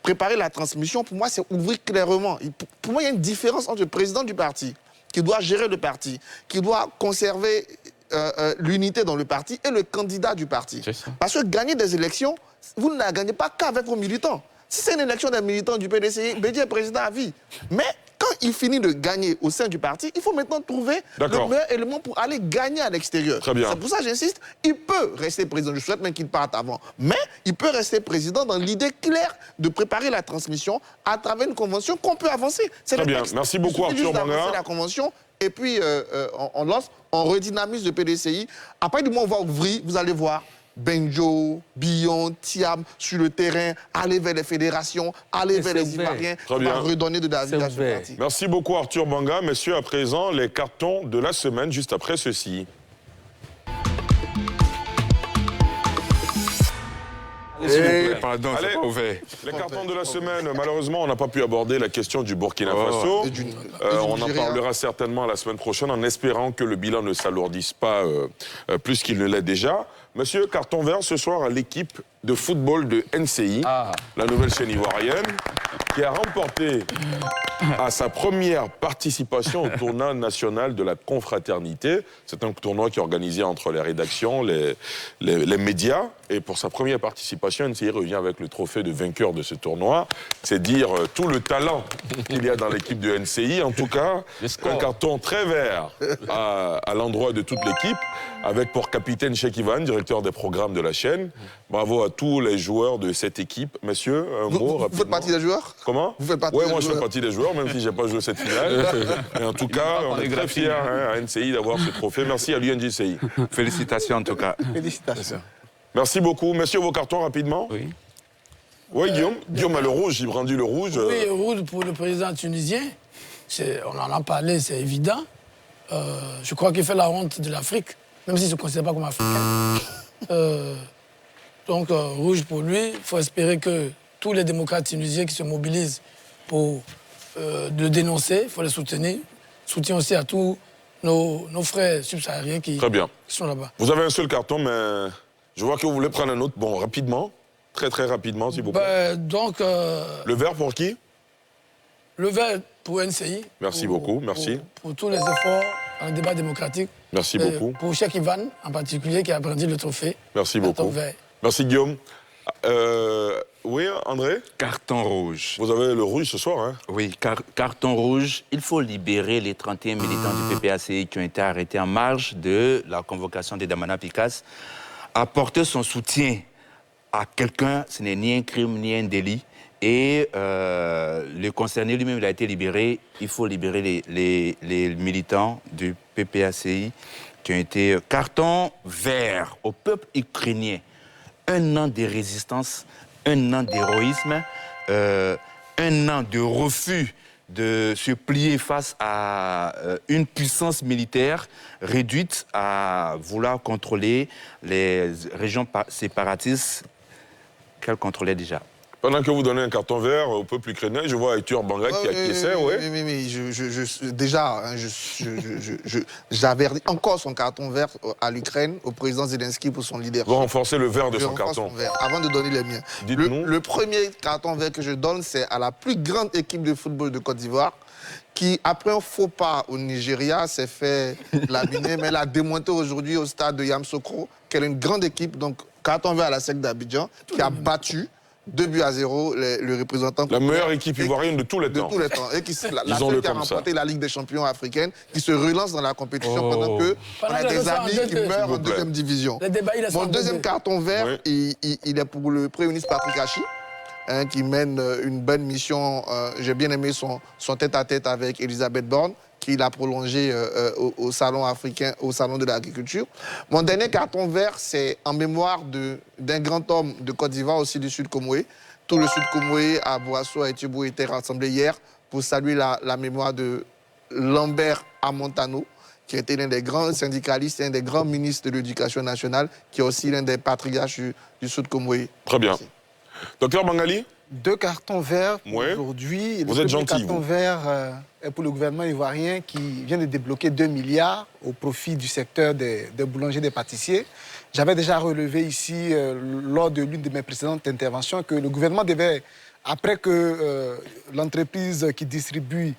Préparer la transmission, pour moi, c'est ouvrir clairement. Pour moi, il y a une différence entre le président du parti, qui doit gérer le parti, qui doit conserver l'unité dans le parti, et le candidat du parti. Parce que gagner des élections, vous ne la gagnez pas qu'avec vos militants. Si c'est une élection des militants du PDCI, Bédié est président à vie. Mais quand il finit de gagner au sein du parti, il faut maintenant trouver le meilleur élément pour aller gagner à l'extérieur. Très bien. C'est pour ça que j'insiste, il peut rester président. Je souhaite même qu'il parte avant. Mais il peut rester président dans l'idée claire de préparer la transmission à travers une convention qu'on peut avancer. Très bien. Merci beaucoup, Arthur Banga. La convention, et puis on lance, on redynamise le PDCI. Après, du moment où on va ouvrir, vous allez voir Benjo, Billon, Thiam sur le terrain, aller vers les fédérations, aller vers les Ivoiriens, redonner de la vie à ce parti. Merci beaucoup Arthur Banga. Messieurs, à présent, les cartons de la semaine, juste après ceci. Pardon, allez, c'est pas ouvert. Les cartons de la semaine, malheureusement, on n'a pas pu aborder la question du Burkina Faso. On en parlera certainement la semaine prochaine, en espérant que le bilan ne s'alourdisse pas plus qu'il ne l'est déjà. Monsieur, carton vert ce soir à l'équipe de football de NCI, la nouvelle chaîne ivoirienne, qui a remporté à sa première participation au tournoi national de la confraternité. C'est un tournoi qui est organisé entre les rédactions, les médias. Et pour sa première participation, NCI revient avec le trophée de vainqueur de ce tournoi. C'est dire tout le talent qu'il y a dans l'équipe de NCI. En tout cas, un carton très vert à l'endroit de toute l'équipe, avec pour capitaine Cheikh Ivan, directeur des programmes de la chaîne. Bravo à tous les joueurs de cette équipe. Messieurs, un mot rapidement. Vous faites partie des joueurs? Comment? Vous faites partie des joueurs? moi je fais partie des joueurs, même si je n'ai pas joué cette finale. Et en tout cas, on est très fiers à NCI d'avoir ce trophée. Merci à l'UNJCI. Félicitations en tout cas. Félicitations. Merci beaucoup. Messieurs, vos cartons rapidement? Oui. Oui, Guillaume. Guillaume a le rouge, il brandit le rouge. Oui, rouge pour le président tunisien. On en a parlé, c'est évident. Je crois qu'il fait la honte de l'Afrique, même s'il ne se considère pas comme africain. Donc, rouge pour lui. Il faut espérer que tous les démocrates tunisiens qui se mobilisent pour le dénoncer, il faut les soutenir. Soutien aussi à tous nos frères subsahariens qui sont là-bas. Vous avez un seul carton, mais je vois que vous voulez prendre un autre. Bon, rapidement. Très, très rapidement, s'il vous plaît. Donc, le vert pour qui? Le vert pour NCI. Merci beaucoup, merci. Pour tous les efforts dans le débat démocratique. Merci beaucoup. Pour Cheikh Ivan, en particulier, qui a brandi le trophée. Merci beaucoup. Merci, Guillaume. Oui, André? Carton rouge. Vous avez le rouge ce soir, hein? Oui, carton rouge. Il faut libérer les 31 militants du PPACI qui ont été arrêtés en marge de la convocation de Damana Picasse. Apporter son soutien à quelqu'un, ce n'est ni un crime ni un délit. Et le concerné lui-même, il a été libéré. Il faut libérer les militants du PPACI qui ont été carton vert au peuple ukrainien. Un an de résistance, un an d'héroïsme, un an de refus de se plier face à une puissance militaire réduite à vouloir contrôler les régions séparatistes qu'elle contrôlait déjà. Pendant que vous donnez un carton vert au peuple ukrainien, je vois Arthur Banga qui acquiesçait, j'avais encore son carton vert à l'Ukraine, au président Zelensky pour son leadership. Vous renforcez le vert de son carton. Avant de donner les miens. Le premier carton vert que je donne, c'est à la plus grande équipe de football de Côte d'Ivoire, qui, après un faux pas au Nigeria, s'est fait laminer, mais elle a démonté aujourd'hui au stade de Yamoussoukro, qu'elle est une grande équipe, donc carton vert à la SEC d'Abidjan, qui a battu 2-0 le représentant. La meilleure équipe ivoirienne de tous les temps. De tous les temps. Et qui, la seule qui a remporté la Ligue des champions africaine, qui se relance dans la compétition pendant que on a des amis qui meurent en deuxième division. Mon deuxième carton vert, il est pour le Premier ministre Patrick Hachi, qui mène une bonne mission. J'ai bien aimé son tête-à-tête avec Elisabeth Borne, qu'il a prolongé au salon africain, au salon de l'agriculture. Mon dernier carton vert, c'est en mémoire d'un grand homme de Côte d'Ivoire, aussi du Sud Comoé. Tout le Sud Comoé, à Boasso, à Etibou, était rassemblé hier pour saluer la mémoire de Lambert Amontano, qui était l'un des grands syndicalistes, un des grands ministres de l'Éducation nationale, qui est aussi l'un des patriarches du Sud Comoé. Très bien. Docteur Bangali? 2 cartons verts aujourd'hui. Vous êtes gentil. Le carton vert est pour le gouvernement ivoirien qui vient de débloquer 2 milliards au profit du secteur des boulangers et des pâtissiers. J'avais déjà relevé ici, lors de l'une de mes précédentes interventions, que le gouvernement devait, après que l'entreprise qui distribue,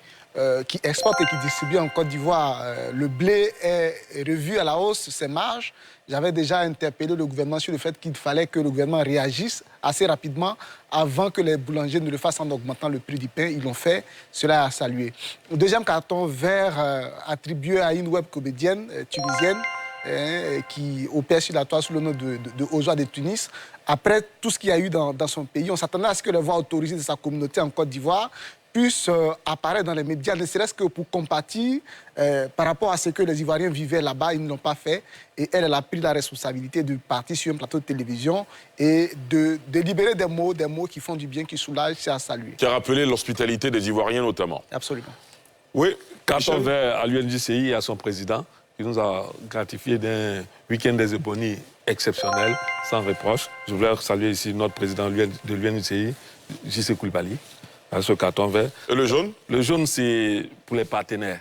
qui exporte et qui distribue en Côte d'Ivoire, le blé est revu à la hausse ses marges. J'avais déjà interpellé le gouvernement sur le fait qu'il fallait que le gouvernement réagisse assez rapidement avant que les boulangers ne le fassent en augmentant le prix du pain. Ils l'ont fait, cela a salué. Le deuxième carton vert attribué à une web comédienne tunisienne qui opère sur la toile sous le nom de Ozoa de Tunis. Après tout ce qu'il y a eu dans son pays, on s'attendait à ce que les voix autorisées de sa communauté en Côte d'Ivoire puissent apparaître dans les médias, ne serait-ce que pour compatir par rapport à ce que les Ivoiriens vivaient là-bas. Ils ne l'ont pas fait. Et elle a pris la responsabilité de partir sur un plateau de télévision et de libérer des mots qui font du bien, qui soulagent, c'est à saluer. Qui a rappelé l'hospitalité des Ivoiriens notamment. Absolument. Oui, carton vert à l'UNJCI et à son président, qui nous a gratifié d'un week-end des ébonies exceptionnel, sans reproche. Je voulais saluer ici notre président de l'UNJCI, J.C. Koulibaly, à ce carton vert. Et le jaune? Le jaune, c'est pour les partenaires.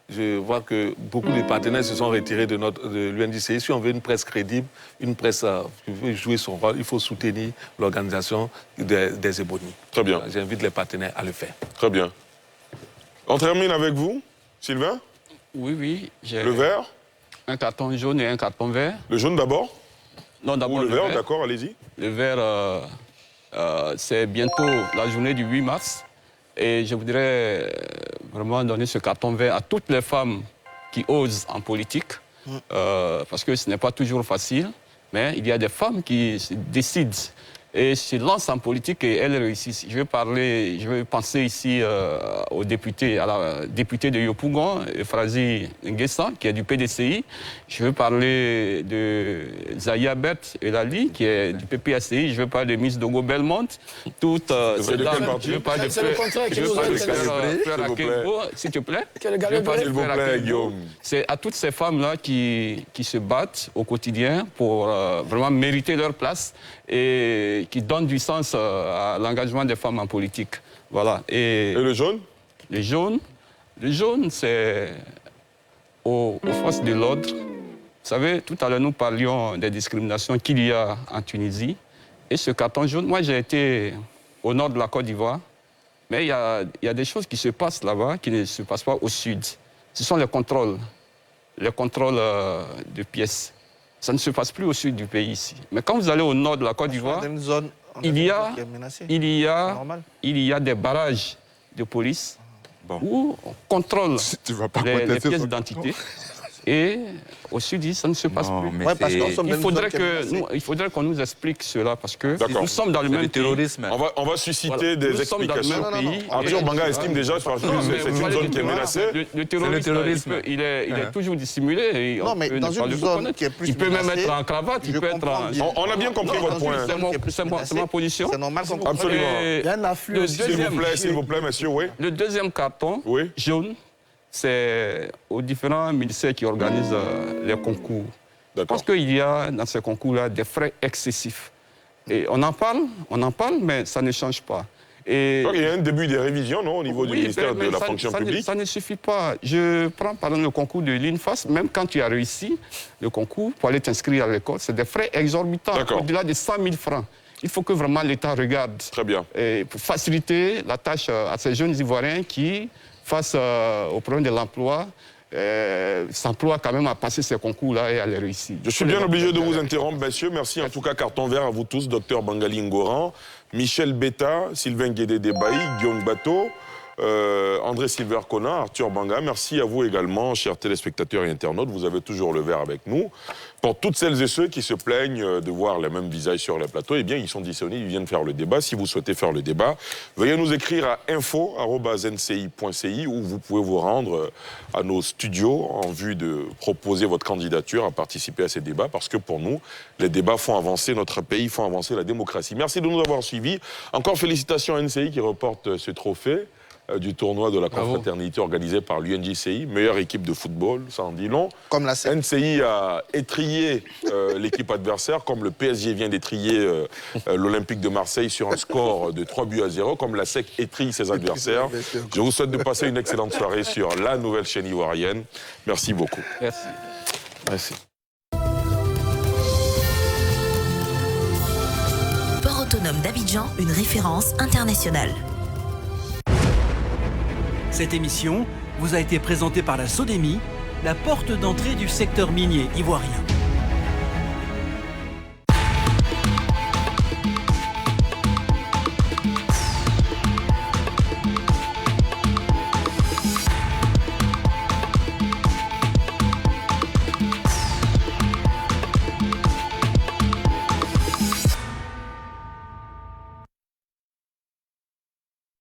Je vois que beaucoup de partenaires se sont retirés de l'UNJCI. Si on veut une presse crédible, une presse qui veut jouer son rôle, il faut soutenir l'organisation des ébonies. Très bien. J'invite les partenaires à le faire. Très bien. On termine avec vous, Sylvain? Oui. Le vert? Un carton jaune et un carton vert. Le jaune d'abord? Non, d'abord le vert, d'accord, allez-y. Le vert, c'est bientôt la journée du 8 mars. Et je voudrais vraiment donner ce carton vert à toutes les femmes qui osent en politique. Parce que ce n'est pas toujours facile. Mais il y a des femmes qui décident et se lancent en politique et elles réussissent. Je vais penser ici au député, à la députée de Yopougon, Frazi Nguessa, qui est du PDCI. Je veux parler de Zaya Bert Elali, qui est du PPACI. Je veux parler de Miss Dogo Belmont. Toutes ces dames. Je veux parler de Fleur Akenbo, s'il te plaît. S'il vous plaît, Guillaume. C'est à toutes ces femmes-là qui se battent au quotidien pour vraiment mériter leur place et qui donnent du sens à l'engagement des femmes en politique. Voilà. Et le jaune? Le jaune, c'est aux forces de l'ordre. Vous savez, tout à l'heure, nous parlions des discriminations qu'il y a en Tunisie. Et ce carton jaune, moi, j'ai été au nord de la Côte d'Ivoire. Mais il y a des choses qui se passent là-bas qui ne se passent pas au sud. Ce sont les contrôles de pièces. Ça ne se passe plus au sud du pays ici. Mais quand vous allez au nord de la Côte d'Ivoire, il y a des barrages de police où on contrôle les pièces d'identité. Et au sud, ça ne se passe plus. Ouais, parce qu'on sommes il faudrait qu'on nous explique cela, parce que nous sommes dans le même terrorisme. On va susciter des explications. Arthur Banga estime déjà que c'est une zone qui est menacée. Le terrorisme, il est toujours dissimulé. Non, mais dans une zone qui est plus il peut même être en cravate, il peut être en... On a bien compris votre point. C'est ma position. C'est normal qu'on Absolument. Il y a un afflux. S'il vous plaît, monsieur, oui. Le deuxième carton jaune, c'est aux différents ministères qui organisent les concours. Parce qu'il y a dans ces concours-là des frais excessifs. Et on en parle, mais ça ne change pas. Et... Donc, il y a un début de révision, non, au niveau du ministère de la fonction publique. Ça ne suffit pas. Je prends par exemple le concours de l'INFAS, même quand tu as réussi le concours pour aller t'inscrire à l'école, c'est des frais exorbitants, au-delà de 100 000 francs. Il faut que vraiment l'État regarde. Très bien. Et pour faciliter la tâche à ces jeunes Ivoiriens qui, face au problème de l'emploi, s'emploient quand même à passer ces concours-là et à les réussir. Je suis bien obligé de vous interrompre, messieurs. Merci en tout cas, carton vert à vous tous, Dr Bangali Ngoran, Michel Beta, Sylvain Guédé-Débaï, Guillaume Bateau, André Silver-Kona, Arthur Banga. Merci à vous également, chers téléspectateurs et internautes. Vous avez toujours le vert avec nous. Pour toutes celles et ceux qui se plaignent de voir les mêmes visages sur les plateaux, eh bien, ils sont disponibles, ils viennent faire le débat. Si vous souhaitez faire le débat, veuillez nous écrire à info@nci.ci où vous pouvez vous rendre à nos studios en vue de proposer votre candidature à participer à ces débats, parce que pour nous, les débats font avancer notre pays, font avancer la démocratie. Merci de nous avoir suivis. Encore félicitations à NCI qui reporte ce trophée du tournoi de la confraternité organisé par l'UNJCI, meilleure équipe de football, ça en dit long. Comme la SEC. NCI a étrillé l'équipe adversaire, comme le PSG vient d'étriller l'Olympique de Marseille sur un score de 3-0, comme la SEC étrille ses adversaires. Je vous souhaite de passer une excellente soirée sur la nouvelle chaîne ivoirienne. Merci beaucoup. Merci. Merci. Port autonome d'Abidjan, une référence internationale. Cette émission vous a été présentée par la SODEMI, la porte d'entrée du secteur minier ivoirien.